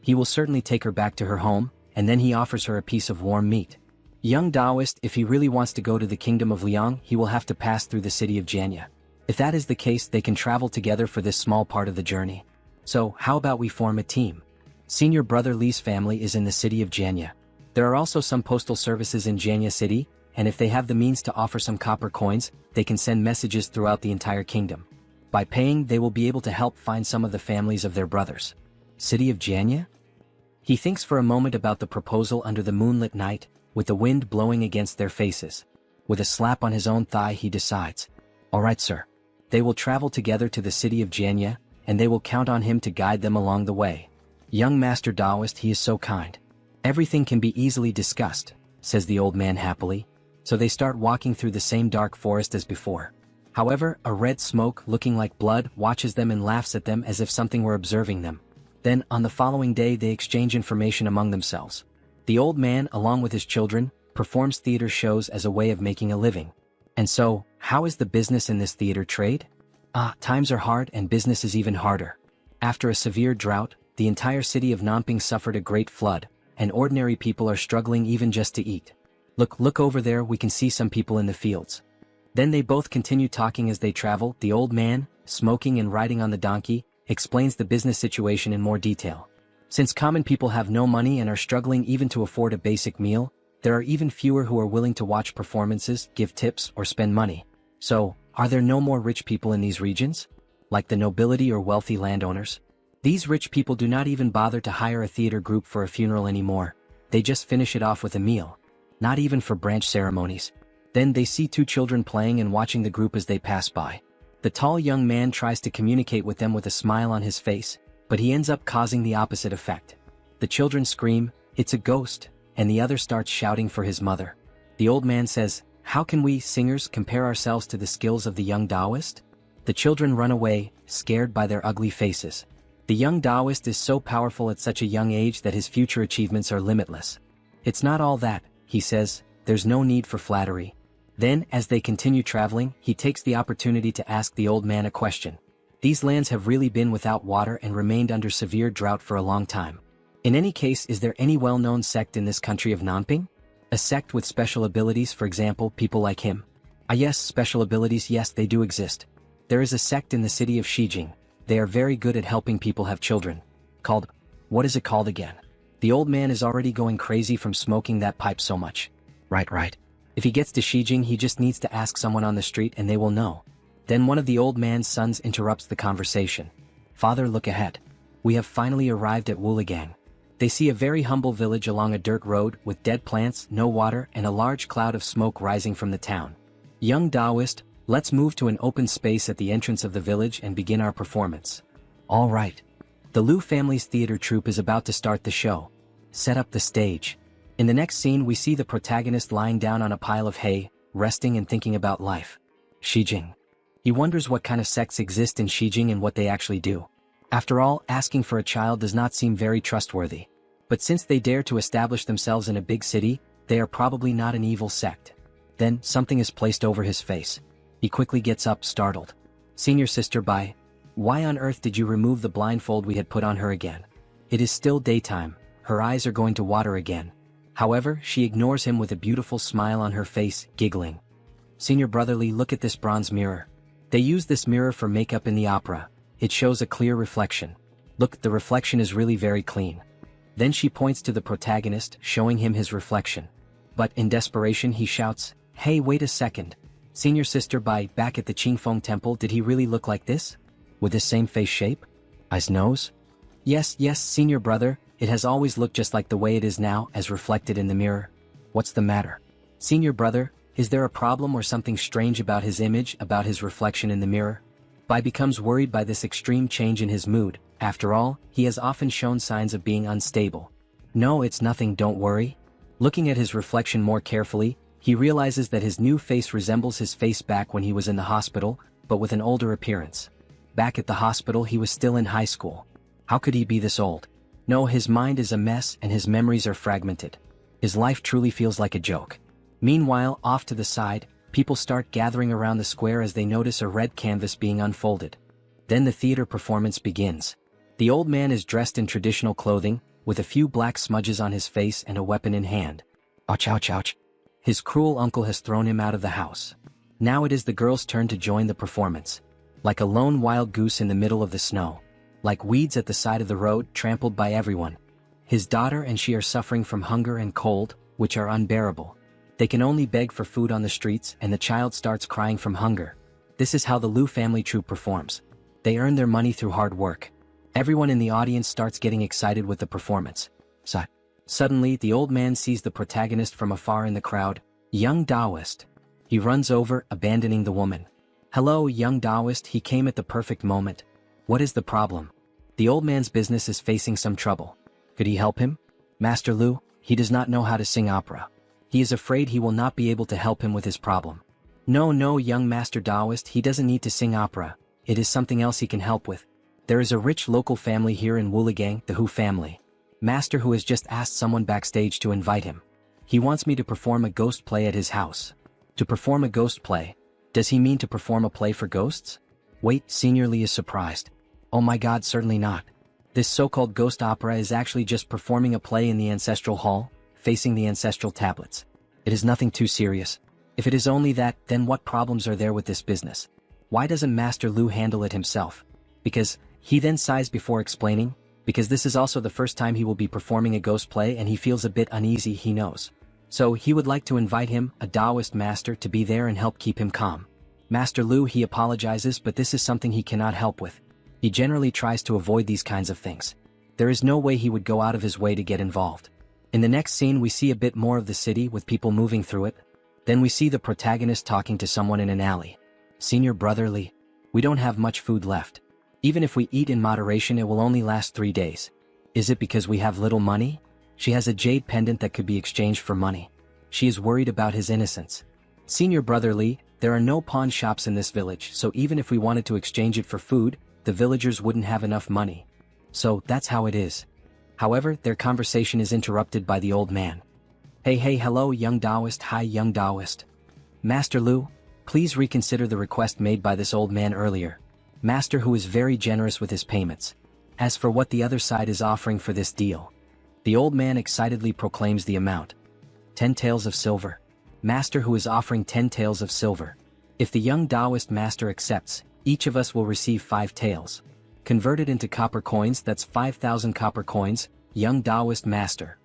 He will certainly take her back to her home, and then he offers her a piece of warm meat. Young Taoist, if he really wants to go to the kingdom of Liang, he will have to pass through the city of Jianya. If that is the case, they can travel together for this small part of the journey. So, how about we form a team? Senior brother Li's family is in the city of Jianya. There are also some postal services in Jianya city, and if they have the means to offer some copper coins, they can send messages throughout the entire kingdom. By paying, they will be able to help find some of the families of their brothers. City of Jianya? He thinks for a moment about the proposal under the moonlit night, with the wind blowing against their faces. With a slap on his own thigh, he decides. Alright, sir. They will travel together to the city of Jianya, and they will count on him to guide them along the way. Young Master Taoist, he is so kind. Everything can be easily discussed, says the old man happily. So they start walking through the same dark forest as before. However, a red smoke, looking like blood, watches them and laughs at them as if something were observing them. Then, on the following day, they exchange information among themselves. The old man, along with his children, performs theater shows as a way of making a living. And so, how is the business in this theater trade? Times are hard and business is even harder. After a severe drought, the entire city of Nanping suffered a great flood, and ordinary people are struggling even just to eat. Look over there, we can see some people in the fields. Then they both continue talking as they travel. The old man, smoking and riding on the donkey, explains the business situation in more detail. Since common people have no money and are struggling even to afford a basic meal, there are even fewer who are willing to watch performances, give tips, or spend money. So, are there no more rich people in these regions? Like the nobility or wealthy landowners? These rich people do not even bother to hire a theater group for a funeral anymore. They just finish it off with a meal. Not even for branch ceremonies. Then they see 2 children playing and watching the group as they pass by. The tall young man tries to communicate with them with a smile on his face, but he ends up causing the opposite effect. The children scream, "It's a ghost," and the other starts shouting for his mother. The old man says, "How can we, singers, compare ourselves to the skills of the young Taoist?" The children run away, scared by their ugly faces. The young Taoist is so powerful at such a young age that his future achievements are limitless. It's not all that, he says, there's no need for flattery. Then, as they continue traveling, he takes the opportunity to ask the old man a question. These lands have really been without water and remained under severe drought for a long time. In any case, is there any well-known sect in this country of Nanping? A sect with special abilities, for example, people like him? Yes, special abilities, yes, they do exist. There is a sect in the city of Xijing. They are very good at helping people have children. Called, what is it called again? The old man is already going crazy from smoking that pipe so much. Right. If he gets to Xijing, he just needs to ask someone on the street and they will know. Then one of the old man's sons interrupts the conversation. Father, look ahead. We have finally arrived at Wuligang. They see a very humble village along a dirt road with dead plants, no water, and a large cloud of smoke rising from the town. Young Taoist, let's move to an open space at the entrance of the village and begin our performance. All right. The Liu family's theater troupe is about to start the show. Set up the stage. In the next scene, we see the protagonist lying down on a pile of hay, resting and thinking about life. Xijing. He wonders what kind of sects exist in Xijing and what they actually do. After all, asking for a child does not seem very trustworthy. But since they dare to establish themselves in a big city, they are probably not an evil sect. Then, something is placed over his face. He quickly gets up, startled. Senior sister, why on earth did you remove the blindfold we had put on her again? It is still daytime. Her eyes are going to water again. However, she ignores him with a beautiful smile on her face, giggling. Senior brotherly, look at this bronze mirror. They use this mirror for makeup in the opera. It shows a clear reflection. Look, the reflection is really very clean. Then she points to the protagonist, showing him his reflection. But in desperation he shouts, "Hey, wait a second. Senior sister back at the Qingfeng temple, did he really look like this? With this same face shape? Eyes, nose?" Yes, senior brother, it has always looked just like the way it is now, as reflected in the mirror." "What's the matter? Senior brother, is there a problem or something strange about his image, about his reflection in the mirror?" Bai becomes worried by this extreme change in his mood. After all, he has often shown signs of being unstable. "No, it's nothing, don't worry." Looking at his reflection more carefully, he realizes that his new face resembles his face back when he was in the hospital, but with an older appearance. Back at the hospital he was still in high school. How could he be this old? No, his mind is a mess and his memories are fragmented. His life truly feels like a joke. Meanwhile, off to the side, people start gathering around the square as they notice a red canvas being unfolded. Then the theater performance begins. The old man is dressed in traditional clothing, with a few black smudges on his face and a weapon in hand. Ouch, ouch, ouch. His cruel uncle has thrown him out of the house. Now it is the girl's turn to join the performance. Like a lone wild goose in the middle of the snow. Like weeds at the side of the road, trampled by everyone. His daughter and she are suffering from hunger and cold, which are unbearable. They can only beg for food on the streets, and the child starts crying from hunger. This is how the Liu family troupe performs. They earn their money through hard work. Everyone in the audience starts getting excited with the performance. Suddenly, the old man sees the protagonist from afar in the crowd, young Taoist. He runs over, abandoning the woman. "Hello, young Taoist," he came at the perfect moment. "What is the problem?" The old man's business is facing some trouble. Could he help him? "Master Liu, he does not know how to sing opera. He is afraid he will not be able to help him with his problem." No, young Master Taoist, he doesn't need to sing opera. It is something else he can help with. There is a rich local family here in Wuligang, the Hu family. Master Hu has just asked someone backstage to invite him. He wants me to perform a ghost play at his house. To perform a ghost play? Does he mean to perform a play for ghosts? Wait, Senior Li is surprised. Oh my god, certainly not. This so-called ghost opera is actually just performing a play in the ancestral hall, facing the ancestral tablets. It is nothing too serious. If it is only that, then what problems are there with this business? Why doesn't Master Liu handle it himself? Because he then sighs before explaining, because this is also the first time he will be performing a ghost play and he feels a bit uneasy, he knows. So he would like to invite him, a Taoist master, to be there and help keep him calm. Master Liu, he apologizes, but this is something he cannot help with. He generally tries to avoid these kinds of things. There is no way he would go out of his way to get involved. In the next scene we see a bit more of the city with people moving through it. Then we see the protagonist talking to someone in an alley. "Senior brother Li, we don't have much food left. Even if we eat in moderation it will only last 3 days. Is it because we have little money?" She has a jade pendant that could be exchanged for money. She is worried about his innocence. "Senior brother Li, there are no pawn shops in this village, so even if we wanted to exchange it for food, the villagers wouldn't have enough money. So that's how it is." However, their conversation is interrupted by the old man. Hey, hello young Taoist, hi young Taoist. "Master Liu, please reconsider the request made by this old man earlier. Master Hu is very generous with his payments. As for what the other side is offering for this deal." The old man excitedly proclaims the amount. 10 taels of silver. Master Hu is offering 10 taels of silver. If the young Taoist master accepts, each of us will receive 5 taels. Converted into copper coins, that's 5,000 copper coins, young Taoist master.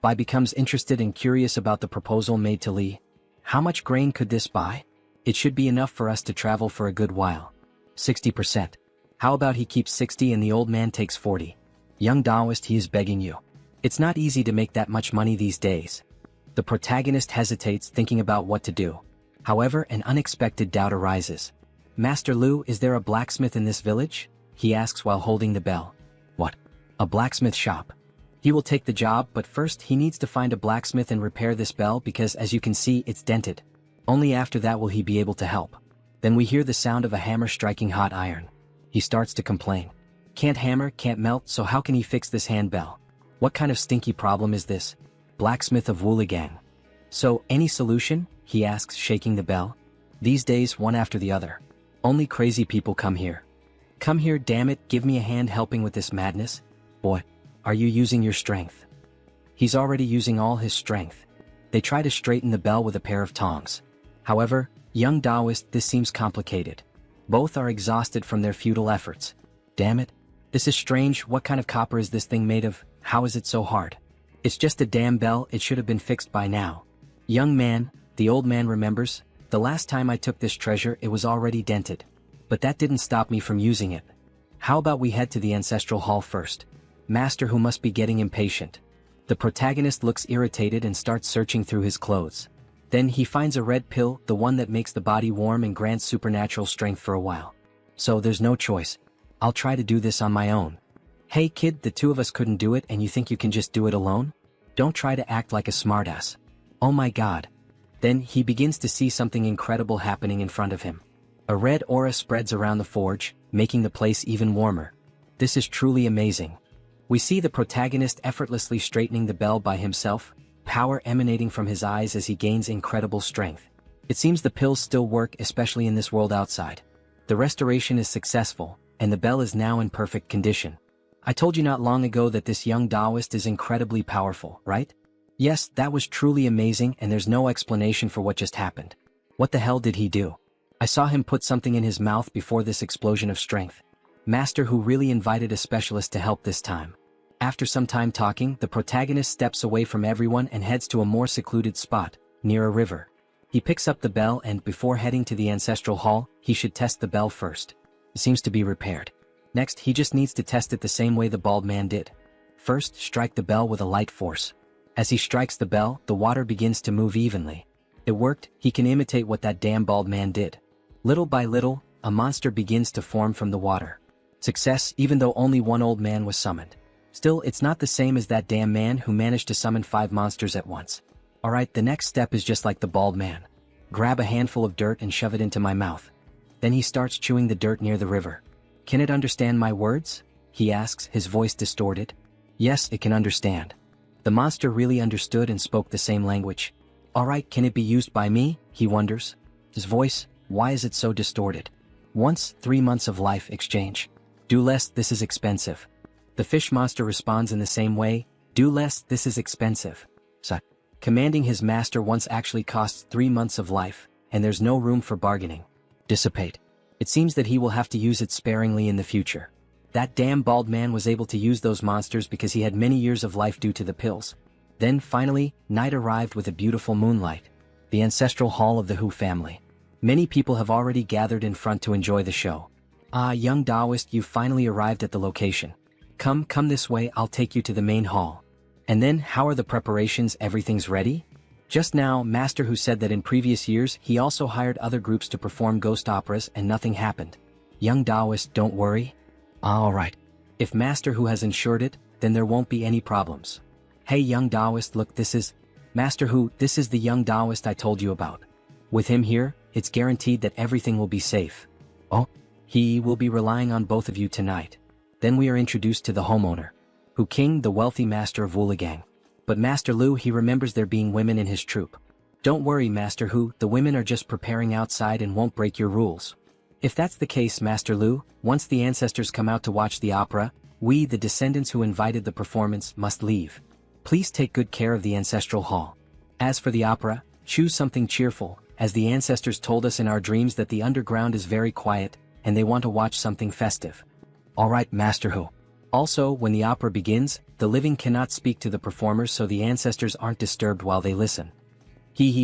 Bai becomes interested and curious about the proposal made to Li. How much grain could this buy? It should be enough for us to travel for a good while. 60%. How about he keeps 60 and the old man takes 40? Young Taoist, he is begging you. It's not easy to make that much money these days. The protagonist hesitates, thinking about what to do. However, an unexpected doubt arises. "Master Liu, is there a blacksmith in this village?" he asks while holding the bell. "What? A blacksmith shop?" He will take the job, but first he needs to find a blacksmith and repair this bell because as you can see, it's dented. Only after that will he be able to help. Then we hear the sound of a hammer striking hot iron. He starts to complain. Can't hammer, can't melt, so how can he fix this handbell? What kind of stinky problem is this? Blacksmith of Wuligang. So, any solution? He asks, shaking the bell. These days, one after the other. Only crazy people come here. Come here, damn it, give me a hand helping with this madness. Boy, are you using your strength? He's already using all his strength. They try to straighten the bell with a pair of tongs. However, young Taoist, this seems complicated. Both are exhausted from their futile efforts. Damn it. This is strange, what kind of copper is this thing made of? how is it so hard? It's just a damn bell, it should have been fixed by now. Young man, the old man remembers, the last time I took this treasure it was already dented. But that didn't stop me from using it. How about we head to the ancestral hall first? Master Hu must be getting impatient. The protagonist looks irritated and starts searching through his clothes. Then he finds a red pill, the one that makes the body warm and grants supernatural strength for a while. So there's no choice. I'll try to do this on my own. Hey kid, the two of us couldn't do it and you think you can just do it alone? Don't try to act like a smartass. Oh my god. Then he begins to see something incredible happening in front of him. A red aura spreads around the forge, making the place even warmer. This is truly amazing. We see the protagonist effortlessly straightening the bell by himself, power emanating from his eyes as he gains incredible strength. It seems the pills still work, especially in this world outside. The restoration is successful, and the bell is now in perfect condition. I told you not long ago that this young Taoist is incredibly powerful, right? Yes, that was truly amazing and there's no explanation for what just happened. What the hell did he do? I saw him put something in his mouth before this explosion of strength. Master Hu really invited a specialist to help this time. After some time talking, the protagonist steps away from everyone and heads to a more secluded spot, near a river. He picks up the bell and, before heading to the ancestral hall, he should test the bell first. It seems to be repaired. Next, he just needs to test it the same way the bald man did. First, strike the bell with a light force. As he strikes the bell, the water begins to move evenly. It worked, he can imitate what that damn bald man did. Little by little, a monster begins to form from the water. Success, even though only one old man was summoned. Still, it's not the same as that damn man who managed to summon 5 monsters at once. Alright, the next step is just like the bald man. Grab a handful of dirt and shove it into my mouth. Then he starts chewing the dirt near the river. Can it understand my words? He asks, his voice distorted. Yes, it can understand. The monster really understood and spoke the same language. Alright, can it be used by me? He wonders. His voice, why is it so distorted? Once, 3 months of life exchange. Do less, this is expensive. The fish monster responds in the same way, do less, this is expensive. So, commanding his master once actually costs 3 months of life, and there's no room for bargaining. Dissipate. It seems that he will have to use it sparingly in the future. That damn bald man was able to use those monsters because he had many years of life due to the pills. Then, finally, night arrived with a beautiful moonlight. The ancestral hall of the Hu family. Many people have already gathered in front to enjoy the show. Ah, young Taoist, you've finally arrived at the location. Come this way, I'll take you to the main hall. And then, how are the preparations, everything's ready? Just now, Master Hu said that in previous years he also hired other groups to perform ghost operas and nothing happened. Young Taoist, don't worry. Alright. If Master Hu has ensured it, then there won't be any problems. Hey young Taoist, look, this is Master Hu, this is the young Taoist I told you about. With him here, it's guaranteed that everything will be safe. Oh? He will be relying on both of you tonight. Then we are introduced to the homeowner. Hu King, the wealthy master of Wuligang. But Master Lu, he remembers there being women in his troupe. Don't worry, Master Hu, the women are just preparing outside and won't break your rules. If that's the case, Master Lu, once the ancestors come out to watch the opera, we, the descendants who invited the performance, must leave. Please take good care of the ancestral hall. As for the opera, choose something cheerful, as the ancestors told us in our dreams that the underground is very quiet, and they want to watch something festive. Alright, Master Hu. Also, when the opera begins, the living cannot speak to the performers so the ancestors aren't disturbed while they listen.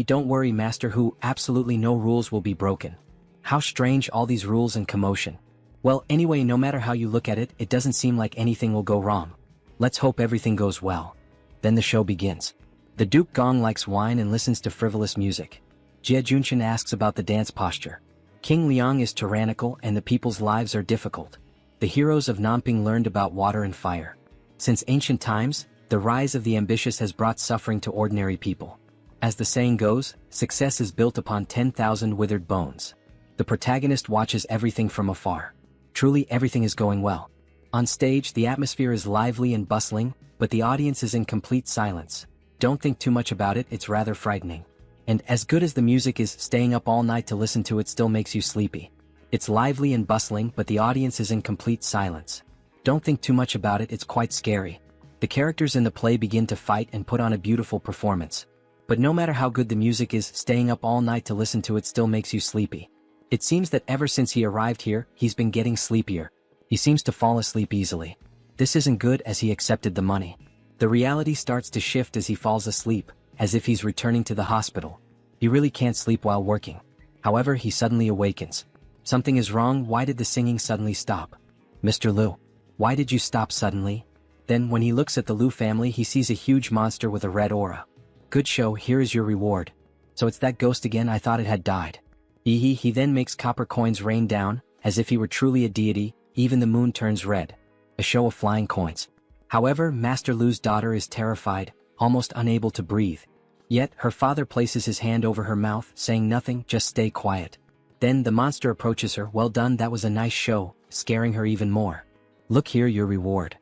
Don't worry, Master Hu, absolutely no rules will be broken. How strange, all these rules and commotion. Well, anyway, no matter how you look at it, it doesn't seem like anything will go wrong. Let's hope everything goes well. Then the show begins. The Duke Gong likes wine and listens to frivolous music. Jie Junshan asks about the dance posture. King Liang is tyrannical and the people's lives are difficult. The heroes of Nanping learned about water and fire. Since ancient times, the rise of the ambitious has brought suffering to ordinary people. As the saying goes, success is built upon 10,000 withered bones. The protagonist watches everything from afar. Truly, everything is going well. On stage, the atmosphere is lively and bustling, but the audience is in complete silence. Don't think too much about it, it's rather frightening. And as good as the music is, staying up all night to listen to it still makes you sleepy. It's lively and bustling, but the audience is in complete silence. Don't think too much about it, it's quite scary. The characters in the play begin to fight and put on a beautiful performance. But no matter how good the music is, staying up all night to listen to it still makes you sleepy. It seems that ever since he arrived here, he's been getting sleepier. He seems to fall asleep easily. This isn't good, as he accepted the money. The reality starts to shift as he falls asleep, as if he's returning to the hospital. He really can't sleep while working. However, he suddenly awakens. Something is wrong. Why did the singing suddenly stop? Mr. Liu, why did you stop suddenly? Then when he looks at the Liu family, he sees a huge monster with a red aura. Good show, here is your reward. So it's that ghost again, I thought it had died. He then makes copper coins rain down, as if he were truly a deity. Even the moon turns red. A show of flying coins. However, Master Lu's daughter is terrified, almost unable to breathe. Yet, her father places his hand over her mouth, saying nothing, just stay quiet. Then the monster approaches her. Well done, that was a nice show, scaring her even more. Look here, your reward.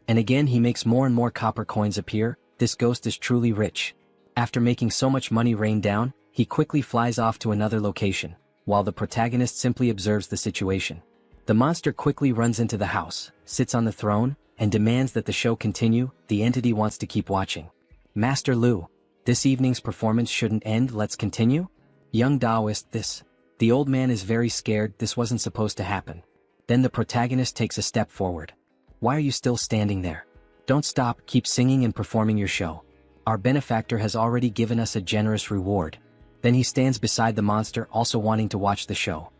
And again he makes more and more copper coins appear. This ghost is truly rich. After making so much money rain down, he quickly flies off to another location, while the protagonist simply observes the situation. The monster quickly runs into the house, sits on the throne, and demands that the show continue. The entity wants to keep watching. Master Liu, this evening's performance shouldn't end, let's continue? Young Taoist, this. The old man is very scared, this wasn't supposed to happen. Then the protagonist takes a step forward. Why are you still standing there? Don't stop, keep singing and performing your show. Our benefactor has already given us a generous reward. Then he stands beside the monster, also wanting to watch the show.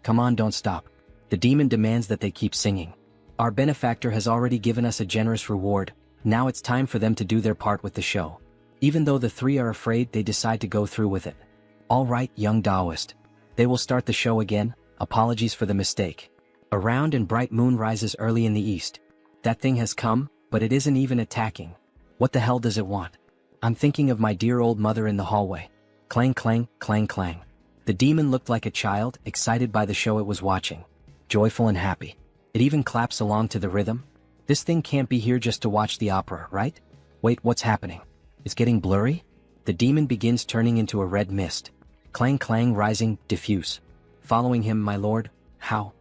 Come on, don't stop. The demon demands that they keep singing. Our benefactor has already given us a generous reward, now it's time for them to do their part with the show. Even though the three are afraid, they decide to go through with it. All right, young Taoist. They will start the show again, apologies for the mistake. A round and bright moon rises early in the east. That thing has come, but it isn't even attacking. What the hell does it want? I'm thinking of my dear old mother in the hallway. Clang clang, clang clang. The demon looked like a child, excited by the show it was watching. Joyful and happy. It even claps along to the rhythm. This thing can't be here just to watch the opera, right? Wait, what's happening? It's getting blurry? The demon begins turning into a red mist. Clang clang rising, diffuse. Following him, my lord. How?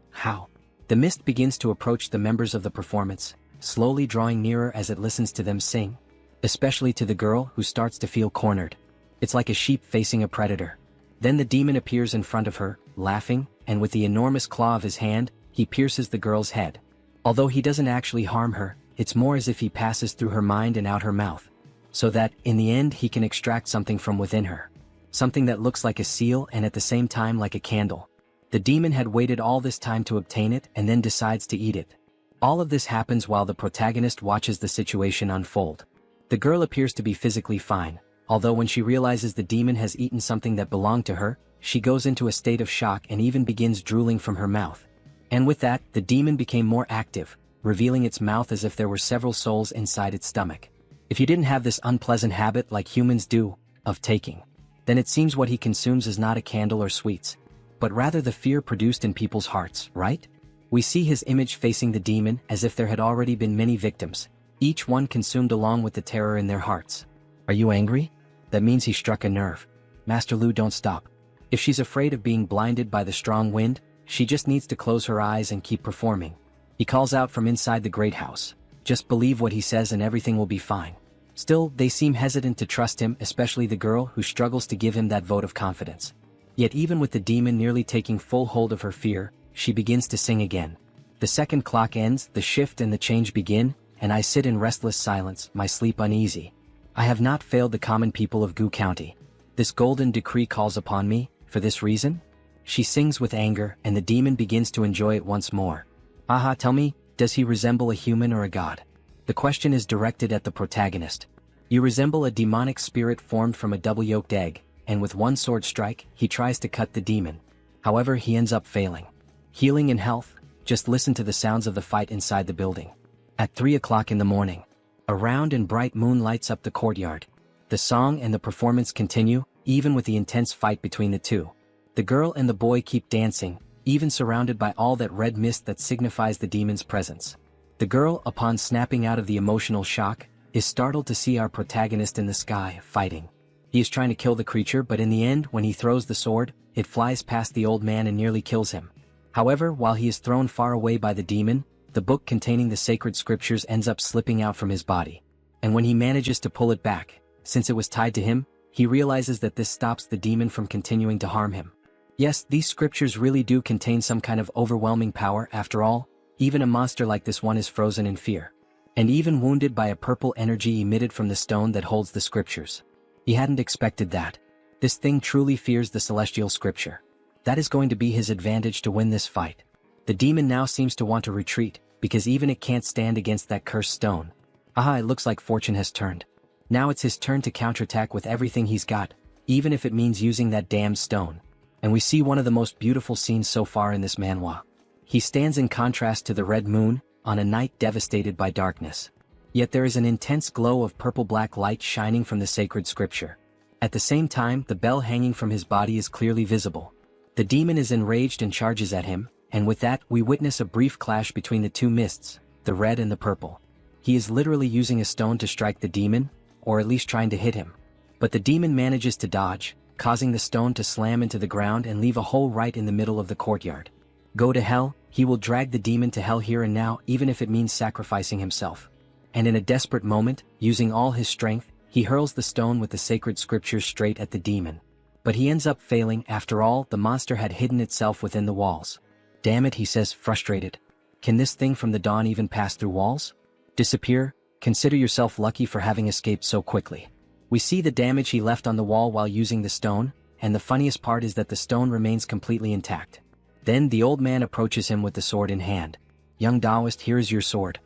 The mist begins to approach the members of the performance, slowly drawing nearer as it listens to them sing. Especially to the girl, who starts to feel cornered. It's like a sheep facing a predator. Then the demon appears in front of her, laughing, and with the enormous claw of his hand, he pierces the girl's head. Although he doesn't actually harm her, it's more as if he passes through her mind and out her mouth. So that, in the end, he can extract something from within her. Something that looks like a seal and at the same time like a candle. The demon had waited all this time to obtain it and then decides to eat it. All of this happens while the protagonist watches the situation unfold. The girl appears to be physically fine, although when she realizes the demon has eaten something that belonged to her, she goes into a state of shock and even begins drooling from her mouth. And with that, the demon became more active, revealing its mouth as if there were several souls inside its stomach. If you didn't have this unpleasant habit like humans do, of taking, then it seems what he consumes is not a candle or sweets, but rather the fear produced in people's hearts, right? We see his image facing the demon as if there had already been many victims, each one consumed along with the terror in their hearts. Are you angry? That means he struck a nerve. Master Liu, don't stop. If she's afraid of being blinded by the strong wind, she just needs to close her eyes and keep performing. He calls out from inside the great house. Just believe what he says and everything will be fine. Still, they seem hesitant to trust him, especially the girl who struggles to give him that vote of confidence. Yet even with the demon nearly taking full hold of her fear, she begins to sing again. The second clock ends, the shift and the change begin, and I sit in restless silence, my sleep uneasy. I have not failed the common people of Gu County. This golden decree calls upon me, for this reason? She sings with anger, and the demon begins to enjoy it once more. Aha, tell me, does he resemble a human or a god? The question is directed at the protagonist. You resemble a demonic spirit formed from a double-yolked egg, and with one sword strike, he tries to cut the demon. However, he ends up failing. Healing and health, just listen to the sounds of the fight inside the building. At 3 o'clock in the morning, a round and bright moon lights up the courtyard. The song and the performance continue, even with the intense fight between the two. The girl and the boy keep dancing, even surrounded by all that red mist that signifies the demon's presence. The girl, upon snapping out of the emotional shock, is startled to see our protagonist in the sky, fighting. He is trying to kill the creature, but in the end, when he throws the sword, it flies past the old man and nearly kills him. However, while he is thrown far away by the demon, the book containing the sacred scriptures ends up slipping out from his body. And when he manages to pull it back, since it was tied to him, he realizes that this stops the demon from continuing to harm him. Yes, these scriptures really do contain some kind of overwhelming power. After all, even a monster like this one is frozen in fear. and even wounded by a purple energy emitted from the stone that holds the scriptures. He hadn't expected that. This thing truly fears the celestial scripture. That is going to be his advantage to win this fight. The demon now seems to want to retreat, because even it can't stand against that cursed stone. Aha, it looks like fortune has turned. Now it's his turn to counterattack with everything he's got, even if it means using that damned stone. And we see one of the most beautiful scenes so far in this manhwa. He stands in contrast to the red moon, on a night devastated by darkness. Yet there is an intense glow of purple-black light shining from the sacred scripture. At the same time, the bell hanging from his body is clearly visible. The demon is enraged and charges at him, and with that we witness a brief clash between the two mists, the red and the purple. He is literally using a stone to strike the demon, or at least trying to hit him. But the demon manages to dodge, causing the stone to slam into the ground and leave a hole right in the middle of the courtyard. Go to hell, he will drag the demon to hell here and now, even if it means sacrificing himself. And in a desperate moment, using all his strength, he hurls the stone with the sacred scriptures straight at the demon. But he ends up failing. After all, the monster had hidden itself within the walls. Damn it, he says, frustrated. Can this thing from the dawn even pass through walls? Disappear? Consider yourself lucky for having escaped so quickly. We see the damage he left on the wall while using the stone, and the funniest part is that the stone remains completely intact. Then the old man approaches him with the sword in hand. Young Taoist, here is your sword.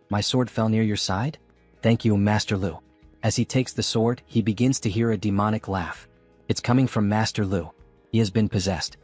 My sword fell near your side? Thank you, Master Lu. As he takes the sword, he begins to hear a demonic laugh. It's coming from Master Lu. He has been possessed.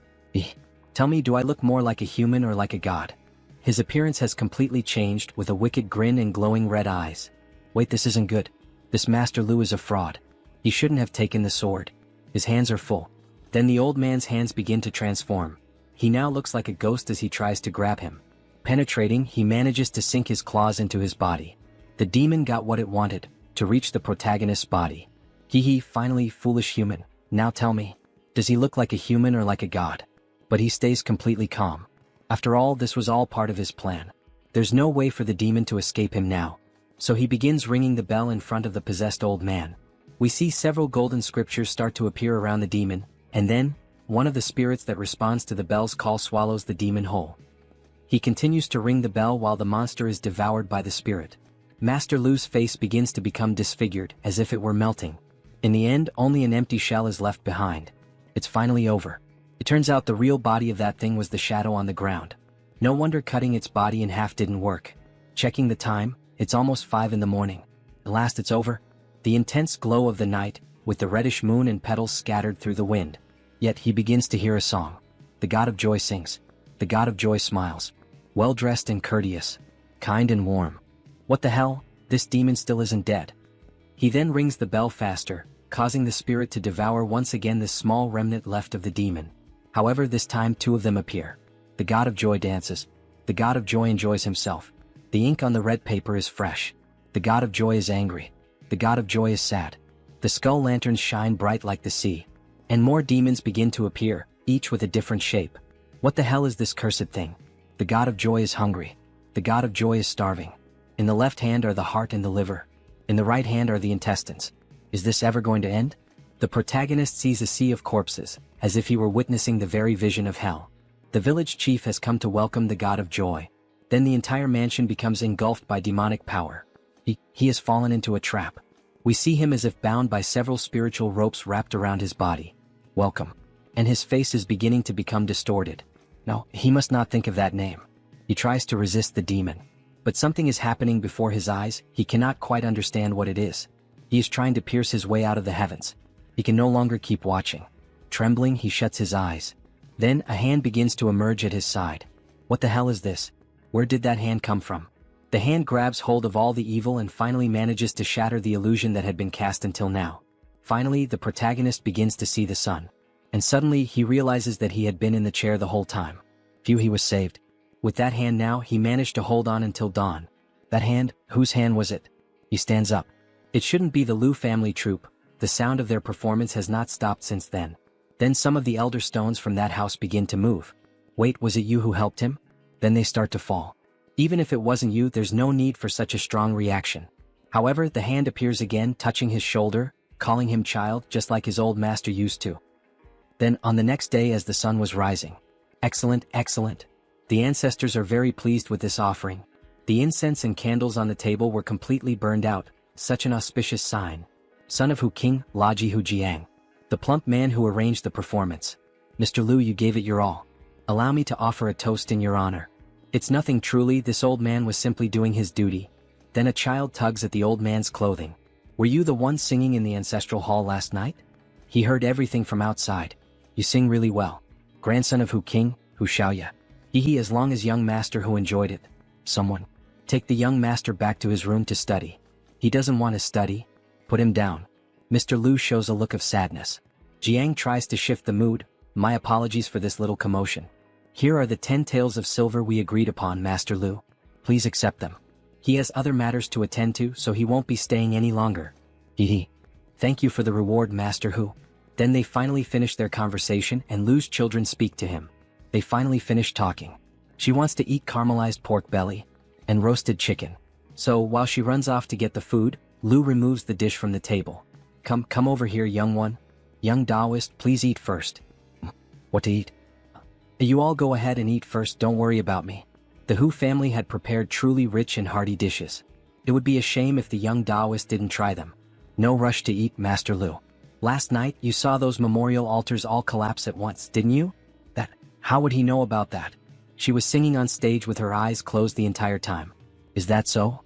Tell me, do I look more like a human or like a god? His appearance has completely changed, with a wicked grin and glowing red eyes. Wait, this isn't good. This Master Lu is a fraud. He shouldn't have taken the sword. His hands are full. Then the old man's hands begin to transform. He now looks like a ghost as he tries to grab him. Penetrating, he manages to sink his claws into his body. The demon got what it wanted, to reach the protagonist's body. Finally, foolish human. Now tell me, does he look like a human or like a god? But he stays completely calm. After all, this was all part of his plan. There's no way for the demon to escape him now. So he begins ringing the bell in front of the possessed old man. We see several golden scriptures start to appear around the demon, and then, one of the spirits that responds to the bell's call swallows the demon whole. He continues to ring the bell while the monster is devoured by the spirit. Master Lu's face begins to become disfigured, as if it were melting. In the end, only an empty shell is left behind. It's finally over. It turns out the real body of that thing was the shadow on the ground. No wonder cutting its body in half didn't work. Checking the time, it's almost 5 in the morning. At last it's over. The intense glow of the night, with the reddish moon and petals scattered through the wind. Yet he begins to hear a song. The God of Joy sings. The God of Joy smiles. Well-dressed and courteous. Kind and warm. What the hell? This demon still isn't dead. He then rings the bell faster, causing the spirit to devour once again the small remnant left of the demon. However, this time 2 of them appear. The God of Joy dances. The God of Joy enjoys himself. The ink on the red paper is fresh. The God of Joy is angry. The God of Joy is sad. The skull lanterns shine bright like the sea. And more demons begin to appear, each with a different shape. What the hell is this cursed thing? The God of Joy is hungry. The God of Joy is starving. In the left hand are the heart and the liver. In the right hand are the intestines. Is this ever going to end? The protagonist sees a sea of corpses, as if he were witnessing the very vision of hell. The village chief has come to welcome the God of Joy. Then the entire mansion becomes engulfed by demonic power. He has fallen into a trap. We see him as if bound by several spiritual ropes wrapped around his body. Welcome. And his face is beginning to become distorted. No, he must not think of that name. He tries to resist the demon. But something is happening before his eyes. He cannot quite understand what it is. He is trying to pierce his way out of the heavens. He can no longer keep watching. Trembling, he shuts his eyes. Then a hand begins to emerge at his side. What the hell is this? Where did that hand come from? The hand grabs hold of all the evil and finally manages to shatter the illusion that had been cast until now. Finally, the protagonist begins to see the sun. And suddenly, he realizes that he had been in the chair the whole time. Phew, he was saved. With that hand now, he managed to hold on until dawn. That hand? Whose hand was it? He stands up. It shouldn't be the Lu family troupe. The sound of their performance has not stopped since then. Then some of the elder stones from that house begin to move. Wait, was it you who helped him? Then they start to fall. Even if it wasn't you, there's no need for such a strong reaction. However, the hand appears again, touching his shoulder, calling him child, just like his old master used to. Then, on the next day as the sun was rising. Excellent, excellent. The ancestors are very pleased with this offering. The incense and candles on the table were completely burned out, such an auspicious sign. Son of Hu King, Li Huowang. The plump man who arranged the performance. Mr. Lu, you gave it your all. Allow me to offer a toast in your honor. It's nothing truly, this old man was simply doing his duty. Then a child tugs at the old man's clothing. Were you the one singing in the ancestral hall last night? He heard everything from outside. You sing really well. Grandson of Hu King, Hu Xiaoya. He as long as young master who enjoyed it. Someone. Take the young master back to his room to study. He doesn't want to study. Put him down. Mr. Lu shows a look of sadness. Jiang tries to shift the mood. My apologies for this little commotion. Here are the 10 taels of silver we agreed upon, Master Lu. Please accept them. He has other matters to attend to, so he won't be staying any longer. Thank you for the reward, Master Hu. Then they finally finish their conversation and Lu's children speak to him. They finally finish talking. She wants to eat caramelized pork belly and roasted chicken. So while she runs off to get the food, Lu removes the dish from the table. Come over here, young one. Young Taoist, please eat first. What to eat? You all go ahead and eat first, don't worry about me. The Hu family had prepared truly rich and hearty dishes. It would be a shame if the young Taoist didn't try them. No rush to eat, Master Lu. Last night, you saw those memorial altars all collapse at once, didn't you? How would he know about that? She was singing on stage with her eyes closed the entire time. Is that so?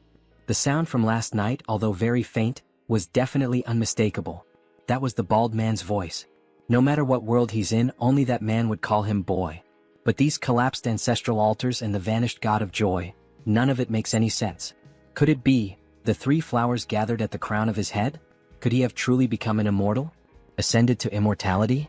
The sound from last night, although very faint, was definitely unmistakable. That was the bald man's voice. No matter what world he's in, only that man would call him boy. But these collapsed ancestral altars and the vanished god of joy, none of it makes any sense. Could it be the 3 flowers gathered at the crown of his head? Could he have truly become an immortal? Ascended to immortality?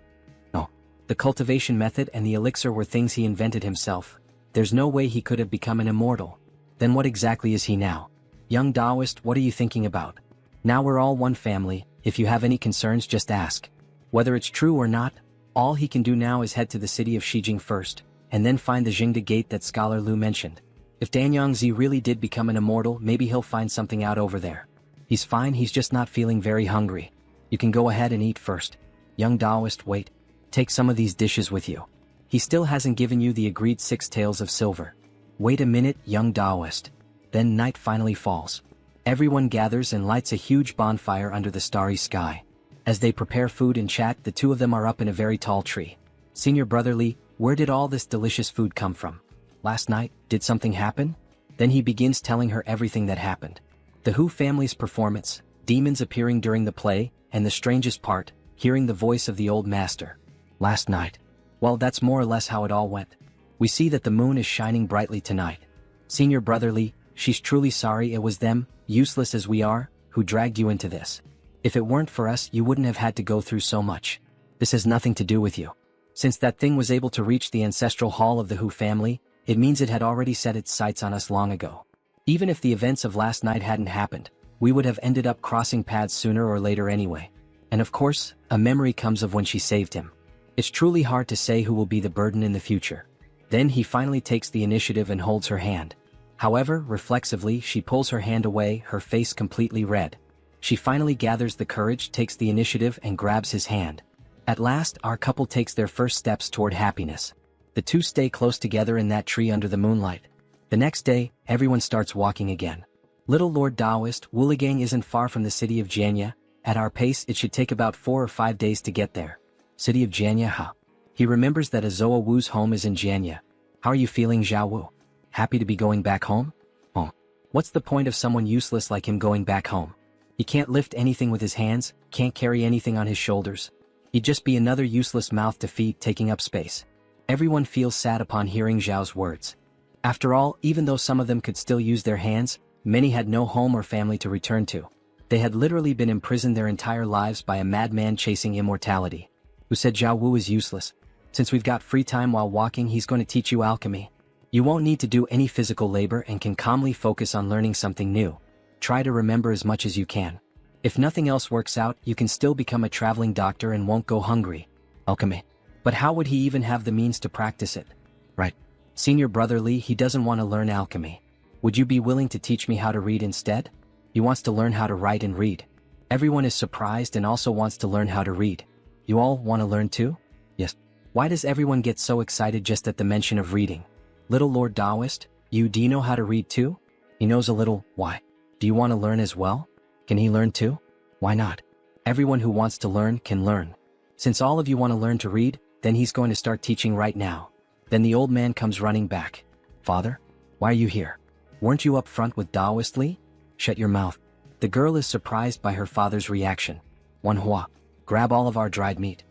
No. The cultivation method and the elixir were things he invented himself. There's no way he could have become an immortal. Then what exactly is he now? Young Taoist, what are you thinking about? Now we're all one family. If you have any concerns, just ask. Whether it's true or not, all he can do now is head to the city of Shijing first, and then find the Jingda gate that Scholar Lu mentioned. If Danyangzi really did become an immortal, maybe he'll find something out over there. He's fine, he's just not feeling very hungry. You can go ahead and eat first. Young Taoist, wait. Take some of these dishes with you. He still hasn't given you the agreed 6 taels of silver. Wait a minute, young Taoist. Then night finally falls. Everyone gathers and lights a huge bonfire under the starry sky. As they prepare food and chat, the two of them are up in a very tall tree. Senior brother Li, where did all this delicious food come from? Last night, did something happen? Then he begins telling her everything that happened. The Hu family's performance, demons appearing during the play, and the strangest part, hearing the voice of the old master. Last night. Well, that's more or less how it all went. We see that the moon is shining brightly tonight. Senior brother Li, she's truly sorry it was them, useless as we are, who dragged you into this. If it weren't for us, you wouldn't have had to go through so much. This has nothing to do with you. Since that thing was able to reach the ancestral hall of the Hu family, it means it had already set its sights on us long ago. Even if the events of last night hadn't happened, we would have ended up crossing paths sooner or later anyway. And of course, a memory comes of when she saved him. It's truly hard to say who will be the burden in the future. Then he finally takes the initiative and holds her hand. However, reflexively, she pulls her hand away, her face completely red. She finally gathers the courage, takes the initiative, and grabs his hand. At last, our couple takes their first steps toward happiness. The two stay close together in that tree under the moonlight. The next day, everyone starts walking again. Little Lord Taoist, Wuligang isn't far from the city of Jianya. At our pace, it should take about 4 or 5 days to get there. City of Jianya, huh? He remembers that Azoa Wu's home is in Jianya. How are you feeling, Zhao Wu? Happy to be going back home? Oh. What's the point of someone useless like him going back home? He can't lift anything with his hands, can't carry anything on his shoulders. He'd just be another useless mouth to feed, taking up space. Everyone feels sad upon hearing Zhao's words. After all, even though some of them could still use their hands, many had no home or family to return to. They had literally been imprisoned their entire lives by a madman chasing immortality. Who said Zhao Wu is useless? Since we've got free time while walking, he's going to teach you alchemy. You won't need to do any physical labor and can calmly focus on learning something new. Try to remember as much as you can. If nothing else works out, you can still become a traveling doctor and won't go hungry. Alchemy. But how would he even have the means to practice it? Right. Senior brother Li, he doesn't want to learn alchemy. Would you be willing to teach me how to read instead? He wants to learn how to write and read. Everyone is surprised and also wants to learn how to read. You all want to learn too? Yes. Why does everyone get so excited just at the mention of reading? Little Lord Taoist, do you know how to read too? He knows a little. Why? Do you want to learn as well? Can he learn too? Why not? Everyone who wants to learn can learn. Since all of you want to learn to read, then he's going to start teaching right now. Then the old man comes running back. Father? Why are you here? Weren't you up front with Taoist Li? Shut your mouth. The girl is surprised by her father's reaction. Manhwa, grab all of our dried meat.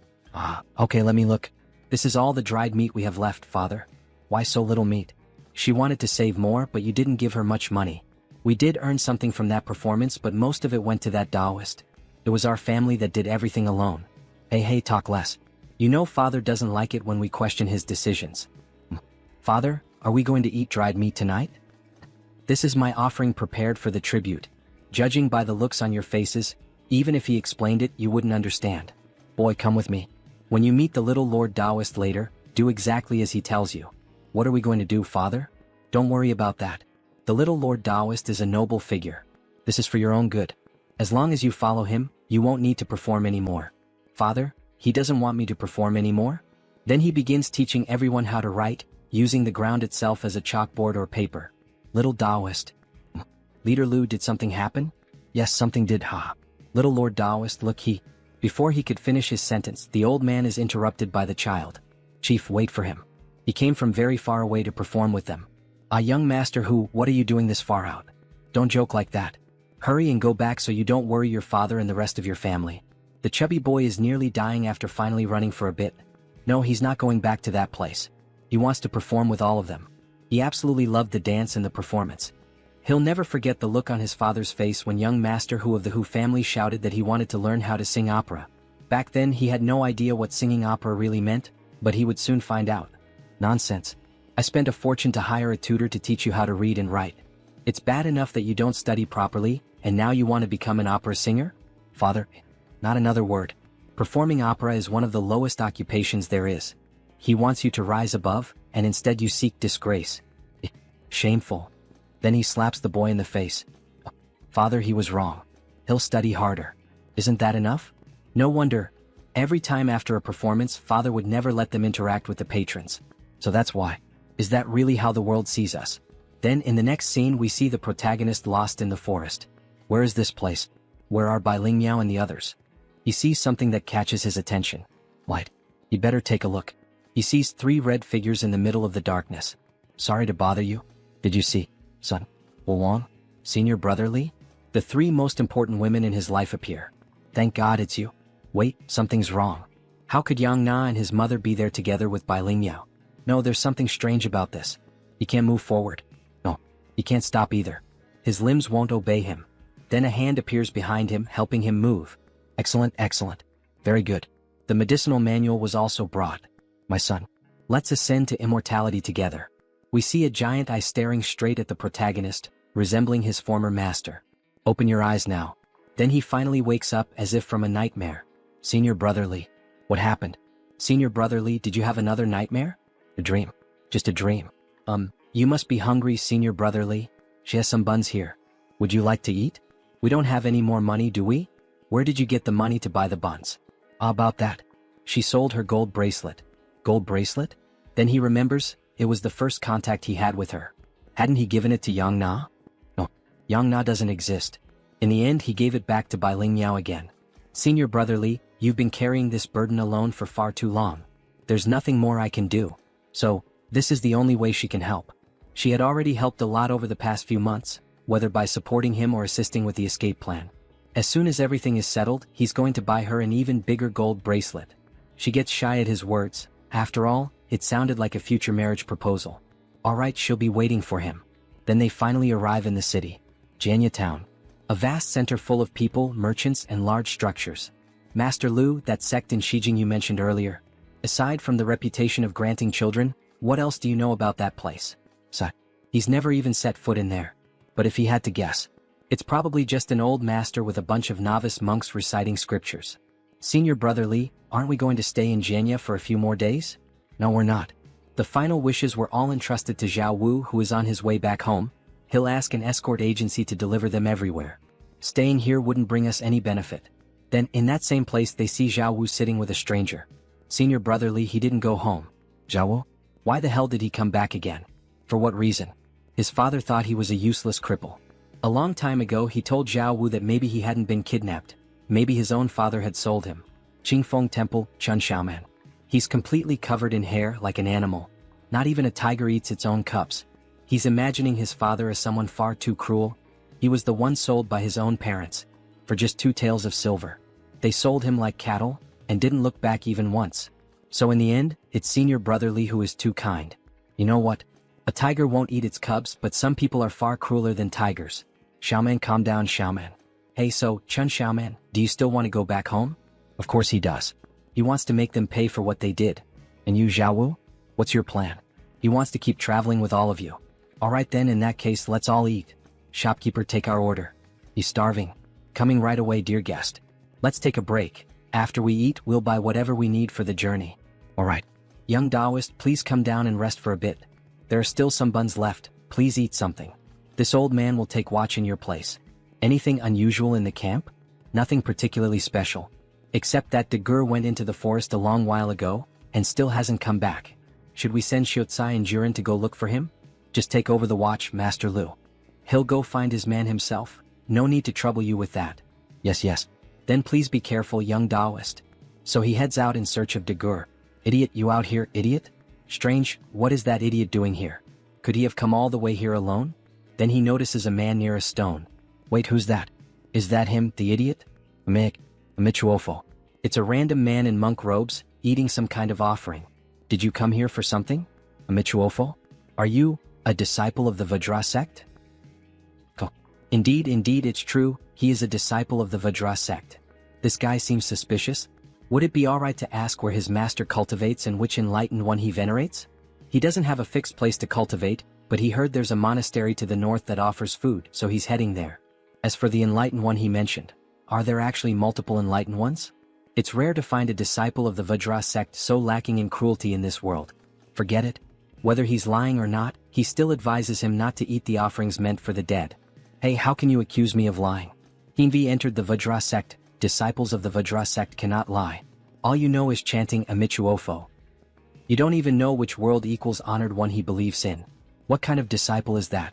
Okay, let me look. This is all the dried meat we have left, father. Why so little meat? She wanted to save more, but you didn't give her much money. We did earn something from that performance, but most of it went to that Taoist. It was our family that did everything alone. Hey, talk less. You know father doesn't like it when we question his decisions. Father, are we going to eat dried meat tonight? This is my offering prepared for the tribute. Judging by the looks on your faces, even if he explained it, you wouldn't understand. Boy, come with me. When you meet the little Lord Taoist later, do exactly as he tells you. What are we going to do, father? Don't worry about that. The little Lord Taoist is a noble figure. This is for your own good. As long as you follow him, you won't need to perform anymore. Father, he doesn't want me to perform anymore? Then he begins teaching everyone how to write, using the ground itself as a chalkboard or paper. Little Taoist. Leader Lu, did something happen? Yes, something did, Little Lord Taoist, look, Before he could finish his sentence, the old man is interrupted by the child. Chief, wait for him. He came from very far away to perform with them. Young master who, what are you doing this far out? Don't joke like that. Hurry and go back so you don't worry your father and the rest of your family. The chubby boy is nearly dying after finally running for a bit. No, he's not going back to that place. He wants to perform with all of them. He absolutely loved the dance and the performance. He'll never forget the look on his father's face when young Master Hu of the Hu family shouted that he wanted to learn how to sing opera. Back then he had no idea what singing opera really meant, but he would soon find out. Nonsense. I spent a fortune to hire a tutor to teach you how to read and write. It's bad enough that you don't study properly, and now you want to become an opera singer? Father, not another word. Performing opera is one of the lowest occupations there is. He wants you to rise above, and instead you seek disgrace. Shameful. Then he slaps the boy in the face. Father, he was wrong. He'll study harder. Isn't that enough? No wonder. Every time after a performance, father would never let them interact with the patrons. So that's why. Is that really how the world sees us? Then in the next scene we see the protagonist lost in the forest. Where is this place? Where are Bai Ling Miao and the others? He sees something that catches his attention. Light. He better take a look. He sees 3 red figures in the middle of the darkness. Sorry to bother you. Did you see, son? Huowang? Senior brother Li? The 3 most important women in his life appear. Thank God it's you. Wait, something's wrong. How could Yang Na and his mother be there together with Bai Ling Miao? No, there's something strange about this. He can't move forward. No, he can't stop either. His limbs won't obey him. Then a hand appears behind him, helping him move. Excellent, excellent. Very good. The medicinal manual was also brought. My son, let's ascend to immortality together. We see a giant eye staring straight at the protagonist, resembling his former master. Open your eyes now. Then he finally wakes up as if from a nightmare. Senior brother Li. What happened? Senior brother Li, did you have another nightmare? A dream. Just a dream. You must be hungry, Senior brother Li. She has some buns here. Would you like to eat? We don't have any more money, do we? Where did you get the money to buy the buns? About that. She sold her gold bracelet. Gold bracelet? Then he remembers, it was the first contact he had with her. Hadn't he given it to Yang Na? No, Yang Na doesn't exist. In the end, he gave it back to Bai Ling Miao again. Senior brother Li, you've been carrying this burden alone for far too long. There's nothing more I can do. So, this is the only way she can help. She had already helped a lot over the past few months, whether by supporting him or assisting with the escape plan. As soon as everything is settled, he's going to buy her an even bigger gold bracelet. She gets shy at his words. After all, it sounded like a future marriage proposal. Alright, she'll be waiting for him. Then they finally arrive in the city. Jianya Town. A vast center full of people, merchants, and large structures. Master Lu, that sect in Shijing you mentioned earlier. Aside from the reputation of granting children, what else do you know about that place? He's never even set foot in there. But if he had to guess, it's probably just an old master with a bunch of novice monks reciting scriptures. Senior brother Li, aren't we going to stay in Jianya for a few more days? No, we're not. The final wishes were all entrusted to Zhao Wu, who is on his way back home. He'll ask an escort agency to deliver them everywhere. Staying here wouldn't bring us any benefit. Then, in that same place, they see Zhao Wu sitting with a stranger. Senior brother Li, he didn't go home. Zhao Wu? Why the hell did he come back again? For what reason? His father thought he was a useless cripple. A long time ago he told Zhao Wu that maybe he hadn't been kidnapped, maybe his own father had sold him. Qingfeng Temple, Chun Xiaoman. He's completely covered in hair like an animal. Not even a tiger eats its own cubs. He's imagining his father as someone far too cruel. He was the one sold by his own parents, for just 2 taels of silver. They sold him like cattle, and didn't look back even once. So in the end, it's senior brother Li who is too kind. You know what? A tiger won't eat its cubs, but some people are far crueler than tigers. Xiaoman, calm down, Xiaoman. Hey, so, Chun Xiaoman, do you still want to go back home? Of course he does. He wants to make them pay for what they did. And you, Zhao Wu? What's your plan? He wants to keep traveling with all of you. Alright then, in that case, let's all eat. Shopkeeper, take our order. He's starving. Coming right away, dear guest. Let's take a break. After we eat, we'll buy whatever we need for the journey. Alright. Young Taoist, please come down and rest for a bit. There are still some buns left, please eat something. This old man will take watch in your place. Anything unusual in the camp? Nothing particularly special. Except that De Gur went into the forest a long while ago, and still hasn't come back. Should we send Xiucai and Juren to go look for him? Just take over the watch, Master Lu. He'll go find his man himself. No need to trouble you with that. Yes. Then please be careful, young Taoist. So he heads out in search of De Gur. Idiot, you out here, idiot? Strange, what is that idiot doing here? Could he have come all the way here alone? Then he notices a man near a stone. Wait, who's that? Is that him, the idiot? Michuofo. It's a random man in monk robes, eating some kind of offering. Did you come here for something? Michuofo? Are you a disciple of the Vajra sect? Indeed, it's true, he is a disciple of the Vajra sect. This guy seems suspicious. Would it be alright to ask where his master cultivates and which enlightened one he venerates? He doesn't have a fixed place to cultivate, but he heard there's a monastery to the north that offers food, so he's heading there. As for the enlightened one he mentioned, are there actually multiple enlightened ones? It's rare to find a disciple of the Vajra sect so lacking in cruelty in this world. Forget it. Whether he's lying or not, he still advises him not to eat the offerings meant for the dead. Hey, how can you accuse me of lying? Hinvi entered the Vajra sect. Disciples of the Vajra sect cannot lie. All you know is chanting Amichuofo. You don't even know which world equals honored one he believes in. What kind of disciple is that?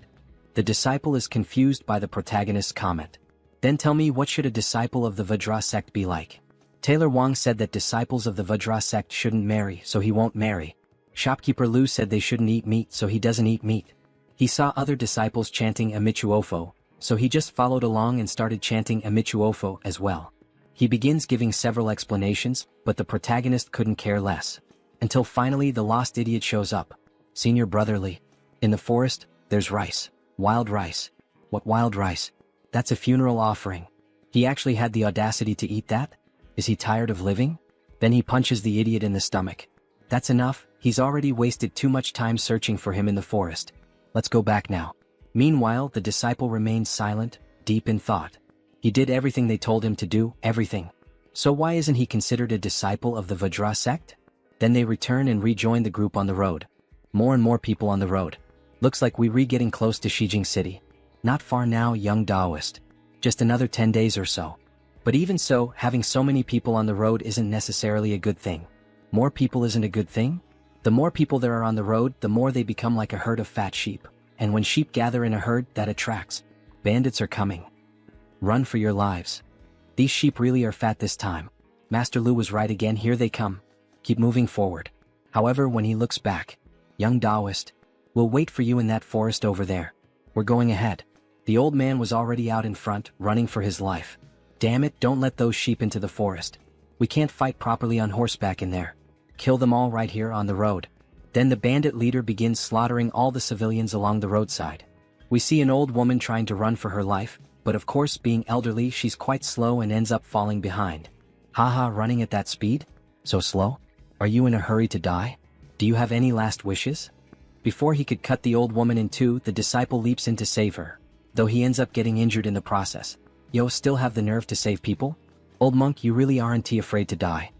The disciple is confused by the protagonist's comment. Then tell me, what should a disciple of the Vajra sect be like? Taylor Wang said that disciples of the Vajra sect shouldn't marry, so he won't marry. Shopkeeper Lu said they shouldn't eat meat, so he doesn't eat meat. He saw other disciples chanting Amichuofo, so he just followed along and started chanting Amichuofo as well. He begins giving several explanations, but the protagonist couldn't care less. Until finally the lost idiot shows up. Senior brotherly. In the forest, there's rice. Wild rice. What wild rice? That's a funeral offering. He actually had the audacity to eat that? Is he tired of living? Then he punches the idiot in the stomach. That's enough, he's already wasted too much time searching for him in the forest. Let's go back now. Meanwhile, the disciple remained silent, deep in thought. He did everything they told him to do, everything. So why isn't he considered a disciple of the Vajra sect? Then they return and rejoin the group on the road. More and more people on the road. Looks like we're getting close to Xijing City. Not far now, young Taoist. Just another 10 days or so. But even so, having so many people on the road isn't necessarily a good thing. More people isn't a good thing? The more people there are on the road, the more they become like a herd of fat sheep. And when sheep gather in a herd, that attracts. Bandits are coming. Run for your lives. These sheep really are fat this time. Master Lu was right again, here they come. Keep moving forward. However, when he looks back, young Taoist, we'll wait for you in that forest over there. We're going ahead. The old man was already out in front, running for his life. Damn it, don't let those sheep into the forest. We can't fight properly on horseback in there. Kill them all right here on the road. Then the bandit leader begins slaughtering all the civilians along the roadside. We see an old woman trying to run for her life, but of course being elderly she's quite slow and ends up falling behind. Haha, running at that speed? So slow? Are you in a hurry to die? Do you have any last wishes? Before he could cut the old woman in two, the disciple leaps in to save her, though he ends up getting injured in the process. Yo, still have the nerve to save people? Old monk, you really aren't afraid to die.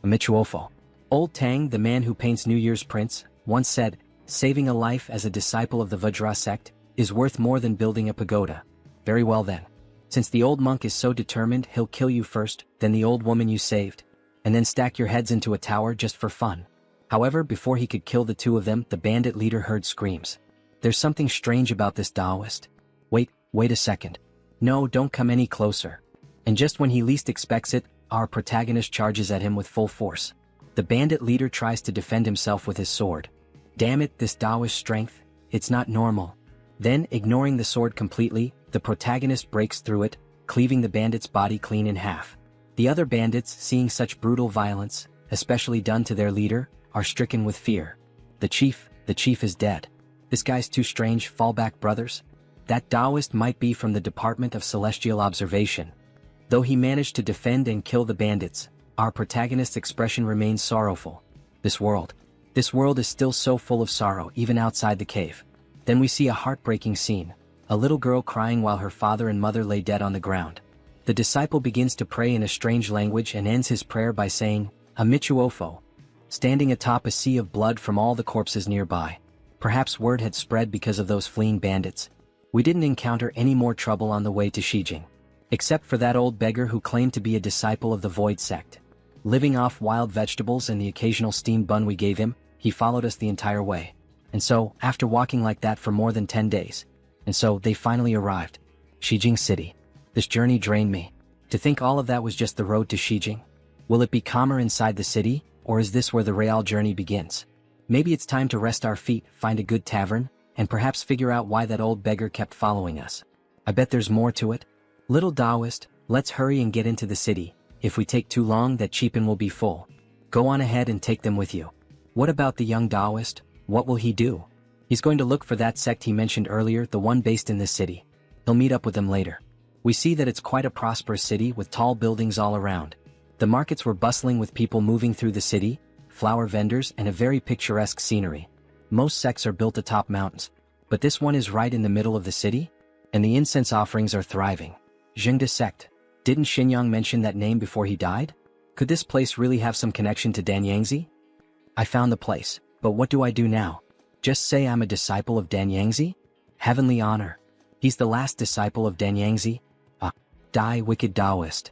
Michuofo. Old Tang, the man who paints New Year's prints, once said, saving a life as a disciple of the Vajra sect is worth more than building a pagoda. Very well then. Since the old monk is so determined, he'll kill you first, then the old woman you saved, and then stack your heads into a tower just for fun. However, before he could kill the two of them, the bandit leader heard screams. There's something strange about this Taoist. Wait a second. No, don't come any closer. And just when he least expects it, our protagonist charges at him with full force. The bandit leader tries to defend himself with his sword. Damn it, this Taoist strength, it's not normal. Then, ignoring the sword completely, the protagonist breaks through it, cleaving the bandit's body clean in half. The other bandits, seeing such brutal violence, especially done to their leader, are stricken with fear. The chief is dead. This guy's too strange, fall back brothers. That Taoist might be from the Department of Celestial Observation. Though he managed to defend and kill the bandits, our protagonist's expression remains sorrowful. This world is still so full of sorrow even outside the cave. Then we see a heartbreaking scene. A little girl crying while her father and mother lay dead on the ground. The disciple begins to pray in a strange language and ends his prayer by saying, Amichuofo, standing atop a sea of blood from all the corpses nearby. Perhaps word had spread because of those fleeing bandits. We didn't encounter any more trouble on the way to Shijing. Except for that old beggar who claimed to be a disciple of the Void sect. Living off wild vegetables and the occasional steamed bun we gave him, he followed us the entire way. And so, after walking like that for more than 10 days, they finally arrived. Shijing City. This journey drained me. To think all of that was just the road to Shijing. Will it be calmer inside the city, or is this where the real journey begins? Maybe it's time to rest our feet, find a good tavern, and perhaps figure out why that old beggar kept following us. I bet there's more to it. Little Taoist, let's hurry and get into the city. If we take too long, that cheap-in will be full. Go on ahead and take them with you. What about the young Taoist? What will he do? He's going to look for that sect he mentioned earlier, the one based in this city. He'll meet up with them later. We see that it's quite a prosperous city with tall buildings all around. The markets were bustling with people moving through the city, flower vendors, and a very picturesque scenery. Most sects are built atop mountains, but this one is right in the middle of the city, and the incense offerings are thriving. Zhengde sect. Didn't Xinyang mention that name before he died? Could this place really have some connection to Danyangzi? I found the place, but what do I do now? Just say I'm a disciple of Danyangzi? Heavenly honor. He's the last disciple of Danyangzi. Die, wicked Taoist.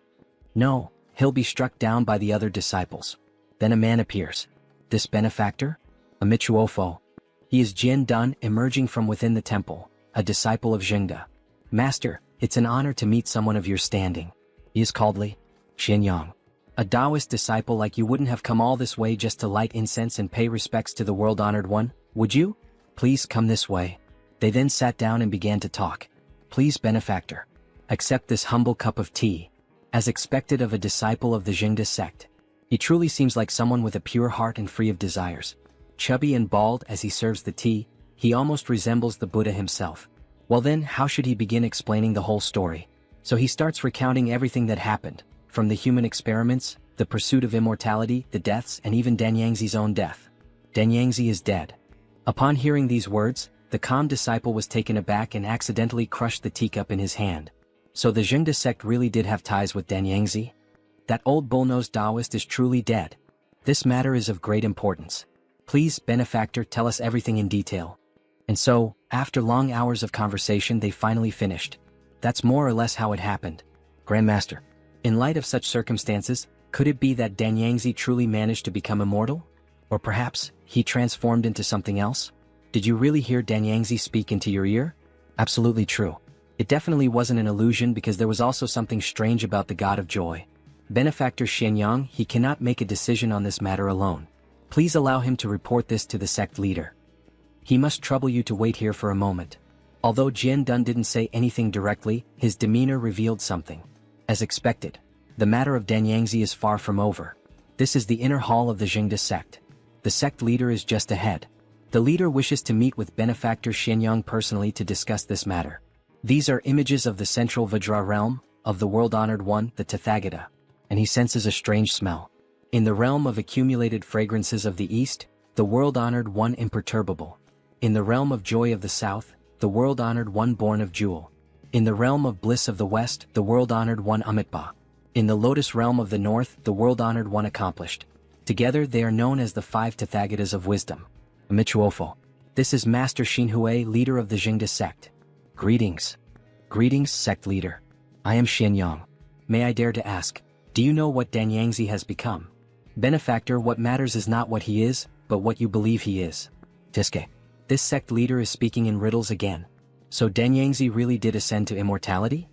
No, he'll be struck down by the other disciples. Then a man appears. This benefactor? Amichuofo. He is Jian Dun, emerging from within the temple, a disciple of Zhengde. Master, it's an honor to meet someone of your standing. He is called Li Huowang. A Taoist disciple like you wouldn't have come all this way just to light incense and pay respects to the world-honored one, would you? Please come this way. They then sat down and began to talk. Please, benefactor, accept this humble cup of tea, as expected of a disciple of the Zhengde sect. He truly seems like someone with a pure heart and free of desires. Chubby and bald as he serves the tea, he almost resembles the Buddha himself. Well then, how should he begin explaining the whole story? So he starts recounting everything that happened, from the human experiments, the pursuit of immortality, the deaths, and even Danyangzi's own death. Danyangzi is dead. Upon hearing these words, the calm disciple was taken aback and accidentally crushed the teacup in his hand. So the Zhengde sect really did have ties with Danyangzi? That old bull-nosed Taoist is truly dead. This matter is of great importance. Please, benefactor, tell us everything in detail. And so, after long hours of conversation, they finally finished. That's more or less how it happened. Grandmaster, in light of such circumstances, could it be that Danyangzi truly managed to become immortal? Or perhaps, he transformed into something else? Did you really hear Danyangzi speak into your ear? Absolutely true. It definitely wasn't an illusion because there was also something strange about the God of Joy. Benefactor Xianyang, he cannot make a decision on this matter alone. Please allow him to report this to the sect leader. He must trouble you to wait here for a moment. Although Jian Dun didn't say anything directly, his demeanor revealed something. As expected, the matter of Danyangzi is far from over. This is the inner hall of the Zhengde sect. The sect leader is just ahead. The leader wishes to meet with Benefactor Xianyang personally to discuss this matter. These are images of the central Vajra realm, of the world-honored one, the Tathagata, and he senses a strange smell. In the realm of accumulated fragrances of the east, the world-honored one imperturbable. In the realm of joy of the south, the world-honored one born of jewel. In the realm of bliss of the west, the world-honored one Amitba. In the lotus realm of the north, the world-honored one accomplished. Together they are known as the five Tathagatas of wisdom. Amichuofo. This is Master Xinhui, leader of the Zhengde sect. Greetings. Greetings, sect leader. I am Xianyang. May I dare to ask, do you know what Danyangzi has become? Benefactor, what matters is not what he is, but what you believe he is. Tiske. This sect leader is speaking in riddles again. So Danyangzi really did ascend to immortality?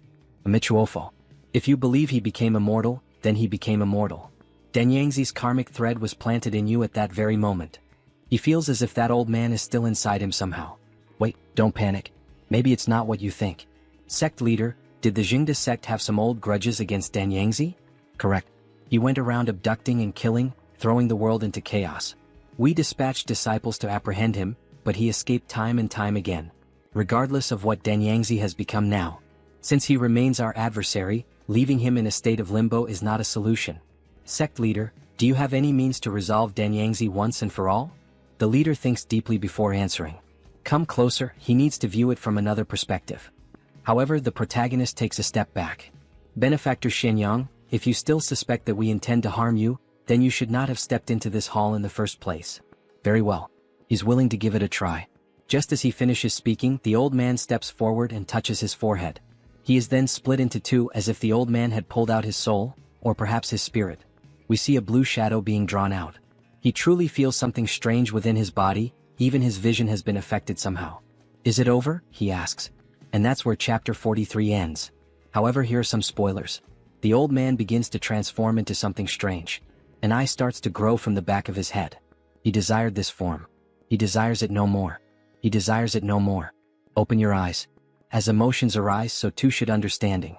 Amichuofo. If you believe he became immortal, then he became immortal. Danyangzi's karmic thread was planted in you at that very moment. He feels as if that old man is still inside him somehow. Wait, don't panic. Maybe it's not what you think. Sect leader, did the Jingda sect have some old grudges against Danyangzi? Correct. He went around abducting and killing, throwing the world into chaos. We dispatched disciples to apprehend him, but he escaped time and time again. Regardless of what Danyangzi has become now. Since he remains our adversary, leaving him in a state of limbo is not a solution. Sect leader, do you have any means to resolve Danyangzi once and for all? The leader thinks deeply before answering. Come closer, he needs to view it from another perspective. However, the protagonist takes a step back. Benefactor Shenyang, if you still suspect that we intend to harm you, then you should not have stepped into this hall in the first place. Very well. He's willing to give it a try. Just as he finishes speaking, the old man steps forward and touches his forehead. He is then split into two as if the old man had pulled out his soul, or perhaps his spirit. We see a blue shadow being drawn out. He truly feels something strange within his body, even his vision has been affected somehow. Is it over? He asks. And that's where chapter 43 ends. However, here are some spoilers. The old man begins to transform into something strange. An eye starts to grow from the back of his head. He desired this form. He desires it no more. He desires it no more. Open your eyes. As emotions arise, so too should understanding.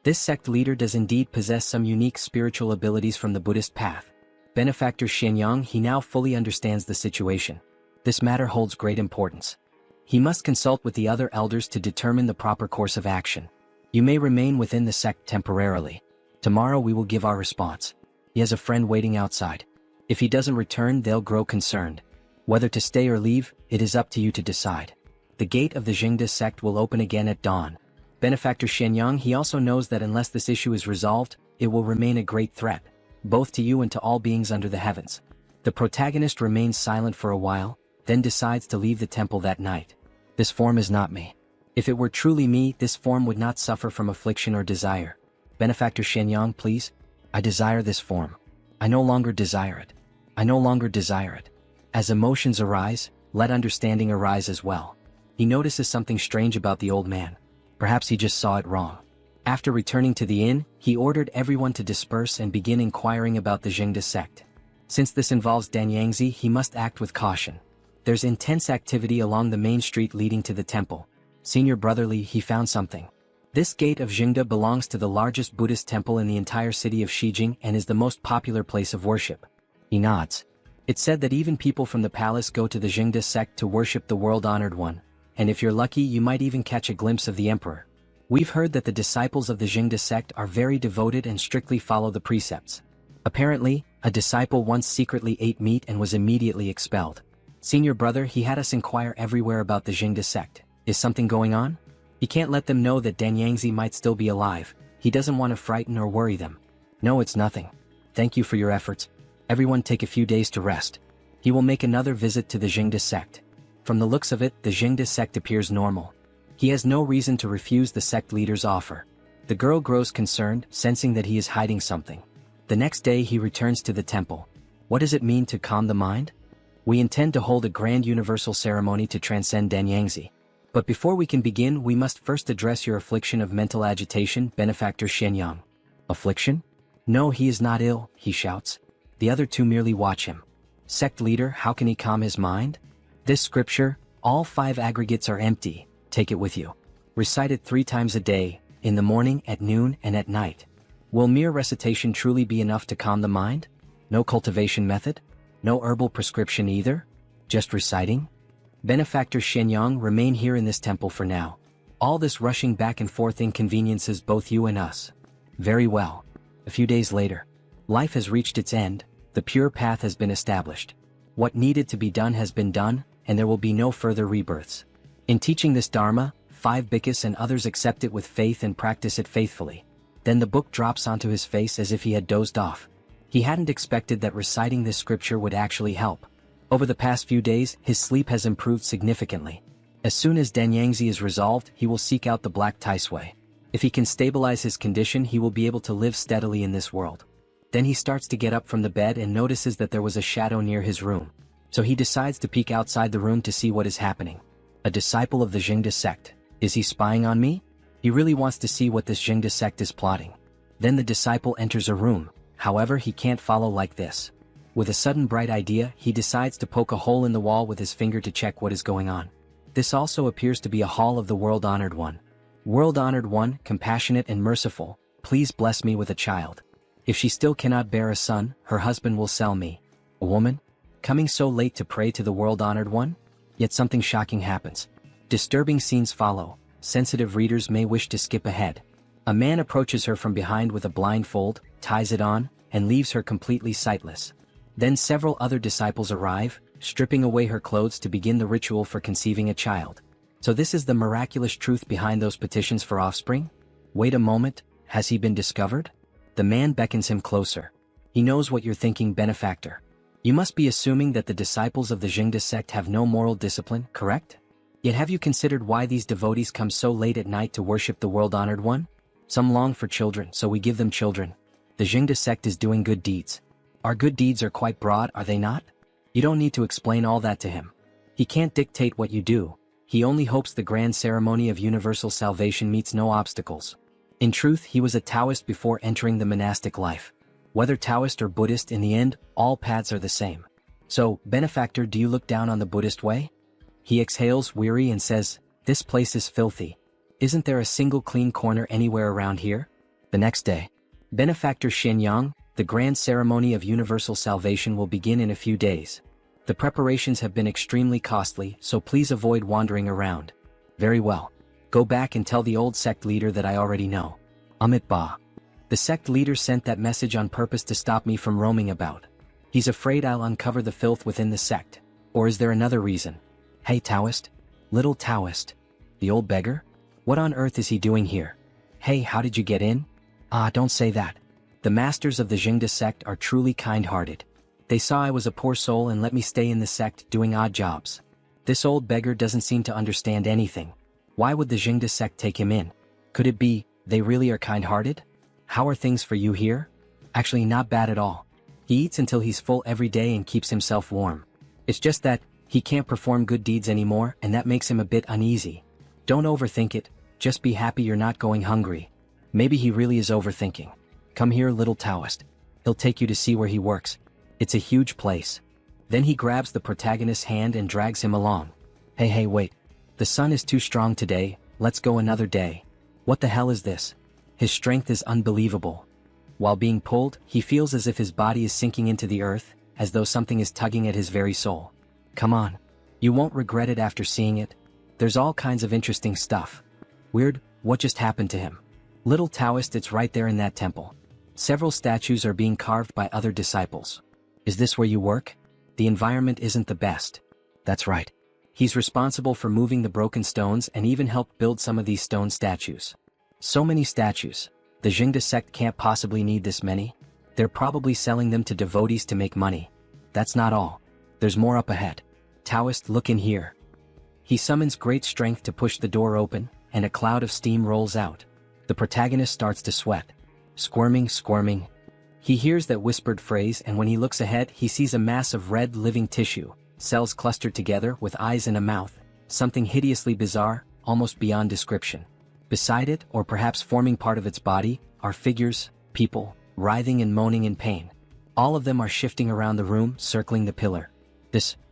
This sect leader does indeed possess some unique spiritual abilities from the Buddhist path. Benefactor Shenyang, he now fully understands the situation. This matter holds great importance. He must consult with the other elders to determine the proper course of action. You may remain within the sect temporarily. Tomorrow we will give our response. He has a friend waiting outside. If he doesn't return, they'll grow concerned. Whether to stay or leave, it is up to you to decide. The gate of the Jingda sect will open again at dawn. Benefactor Shenyang, he also knows that unless this issue is resolved, it will remain a great threat, both to you and to all beings under the heavens. The protagonist remains silent for a while, then decides to leave the temple that night. This form is not me. If it were truly me, this form would not suffer from affliction or desire. Benefactor Shenyang, please. I desire this form. I no longer desire it. I no longer desire it. As emotions arise, let understanding arise as well. He notices something strange about the old man. Perhaps he just saw it wrong. After returning to the inn, he ordered everyone to disperse and begin inquiring about the Jingda sect. Since this involves Danyangzi, he must act with caution. There's intense activity along the main street leading to the temple. Senior Brotherly, he found something. This gate of Jingda belongs to the largest Buddhist temple in the entire city of Shijing and is the most popular place of worship. He nods. It's said that even people from the palace go to the Jingda sect to worship the world-honored one. And if you're lucky, you might even catch a glimpse of the emperor. We've heard that the disciples of the Jingda sect are very devoted and strictly follow the precepts. Apparently, a disciple once secretly ate meat and was immediately expelled. Senior brother, he had us inquire everywhere about the Jingda sect. Is something going on? He can't let them know that Danyangzi might still be alive. He doesn't want to frighten or worry them. No, it's nothing. Thank you for your efforts. Everyone take a few days to rest. He will make another visit to the Jingda sect. From the looks of it, the Jingda sect appears normal. He has no reason to refuse the sect leader's offer. The girl grows concerned, sensing that he is hiding something. The next day he returns to the temple. What does it mean to calm the mind? We intend to hold a grand universal ceremony to transcend Danyangzi. But before we can begin, we must first address your affliction of mental agitation, Benefactor Shenyang. Affliction? No, he is not ill, he shouts. The other two merely watch him. Sect leader, how can he calm his mind? This scripture, all 5 aggregates are empty, take it with you. Recite it 3 times a day, in the morning, at noon, and at night. Will mere recitation truly be enough to calm the mind? No cultivation method? No herbal prescription either? Just reciting? Benefactor Shenyang, remain here in this temple for now. All this rushing back and forth inconveniences both you and us. Very well. A few days later. Life has reached its end, the pure path has been established. What needed to be done has been done, and there will be no further rebirths. In teaching this Dharma, 5 bhikkhus and others accept it with faith and practice it faithfully. Then the book drops onto his face as if he had dozed off. He hadn't expected that reciting this scripture would actually help. Over the past few days, his sleep has improved significantly. As soon as Danyangzi is resolved, he will seek out the Black Taisui. If he can stabilize his condition, he will be able to live steadily in this world. Then he starts to get up from the bed and notices that there was a shadow near his room. So he decides to peek outside the room to see what is happening. A disciple of the Jingda sect. Is he spying on me? He really wants to see what this Jingda sect is plotting. Then the disciple enters a room, however he can't follow like this. With a sudden bright idea, he decides to poke a hole in the wall with his finger to check what is going on. This also appears to be a hall of the World-Honored One. World-Honored One, compassionate and merciful, please bless me with a child. If she still cannot bear a son, her husband will sell me. A woman? Coming so late to pray to the World-Honored One? Yet something shocking happens. Disturbing scenes follow. Sensitive readers may wish to skip ahead. A man approaches her from behind with a blindfold, ties it on, and leaves her completely sightless. Then several other disciples arrive, stripping away her clothes to begin the ritual for conceiving a child. So this is the miraculous truth behind those petitions for offspring? Wait a moment, has he been discovered? The man beckons him closer. He knows what you're thinking, benefactor. You must be assuming that the disciples of the Jingda sect have no moral discipline, correct? Yet have you considered why these devotees come so late at night to worship the World-Honored One? Some long for children, so we give them children. The Jingda sect is doing good deeds. Our good deeds are quite broad, are they not? You don't need to explain all that to him. He can't dictate what you do. He only hopes the grand ceremony of universal salvation meets no obstacles. In truth, he was a Taoist before entering the monastic life. Whether Taoist or Buddhist, in the end, all paths are the same. So, benefactor, do you look down on the Buddhist way? He exhales, weary, and says, "This place is filthy. Isn't there a single clean corner anywhere around here?" The next day, benefactor Shenyang, the grand ceremony of universal salvation will begin in a few days. The preparations have been extremely costly, so please avoid wandering around. Very well. Go back and tell the old sect leader that I already know. Amit Ba. The sect leader sent that message on purpose to stop me from roaming about. He's afraid I'll uncover the filth within the sect. Or is there another reason? Hey Taoist? Little Taoist. The old beggar? What on earth is he doing here? Hey, how did you get in? Ah, don't say that. The masters of the Jingda sect are truly kind-hearted. They saw I was a poor soul and let me stay in the sect doing odd jobs. This old beggar doesn't seem to understand anything. Why would the Jingda sect take him in? Could it be, they really are kind-hearted? How are things for you here? Actually, not bad at all. He eats until he's full every day and keeps himself warm. It's just that, he can't perform good deeds anymore, and that makes him a bit uneasy. Don't overthink it, just be happy you're not going hungry. Maybe he really is overthinking. Come here, little Taoist. He'll take you to see where he works. It's a huge place. Then he grabs the protagonist's hand and drags him along. Hey, wait. The sun is too strong today, let's go another day. What the hell is this? His strength is unbelievable. While being pulled, he feels as if his body is sinking into the earth, as though something is tugging at his very soul. Come on. You won't regret it after seeing it. There's all kinds of interesting stuff. Weird, what just happened to him? Little Taoist, it's right there in that temple. Several statues are being carved by other disciples. Is this where you work? The environment isn't the best. That's right. He's responsible for moving the broken stones and even helped build some of these stone statues. So many statues. The Jingda sect can't possibly need this many. They're probably selling them to devotees to make money. That's not all. There's more up ahead. Taoist, look in here. He summons great strength to push the door open, and a cloud of steam rolls out. The protagonist starts to sweat. Squirming. He hears that whispered phrase, and when he looks ahead, he sees a mass of red living tissue, cells clustered together with eyes and a mouth, something hideously bizarre, almost beyond description. Beside it, or perhaps forming part of its body, are figures, people, writhing and moaning in pain. All of them are shifting around the room, circling the pillar.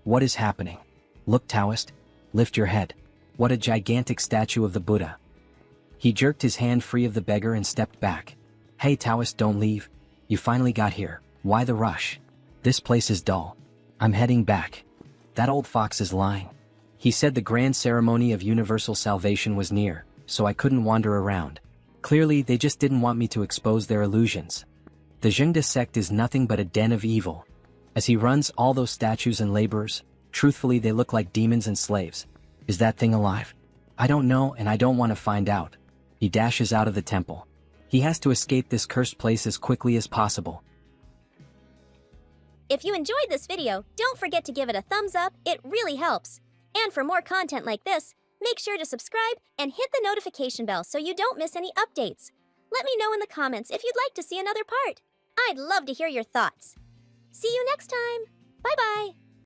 What is happening? Look, Taoist. Lift your head. What a gigantic statue of the Buddha. He jerked his hand free of the beggar and stepped back. Hey Taoist, don't leave. You finally got here. Why the rush? This place is dull. I'm heading back. That old fox is lying. He said the grand ceremony of universal salvation was near, so I couldn't wander around. Clearly, they just didn't want me to expose their illusions. The Jingda sect is nothing but a den of evil. As he runs all those statues and laborers, truthfully they look like demons and slaves. Is that thing alive? I don't know, and I don't want to find out. He dashes out of the temple. He has to escape this cursed place as quickly as possible. If you enjoyed this video, don't forget to give it a thumbs up, it really helps. And for more content like this, make sure to subscribe and hit the notification bell so you don't miss any updates. Let me know in the comments if you'd like to see another part. I'd love to hear your thoughts. See you next time. Bye-bye.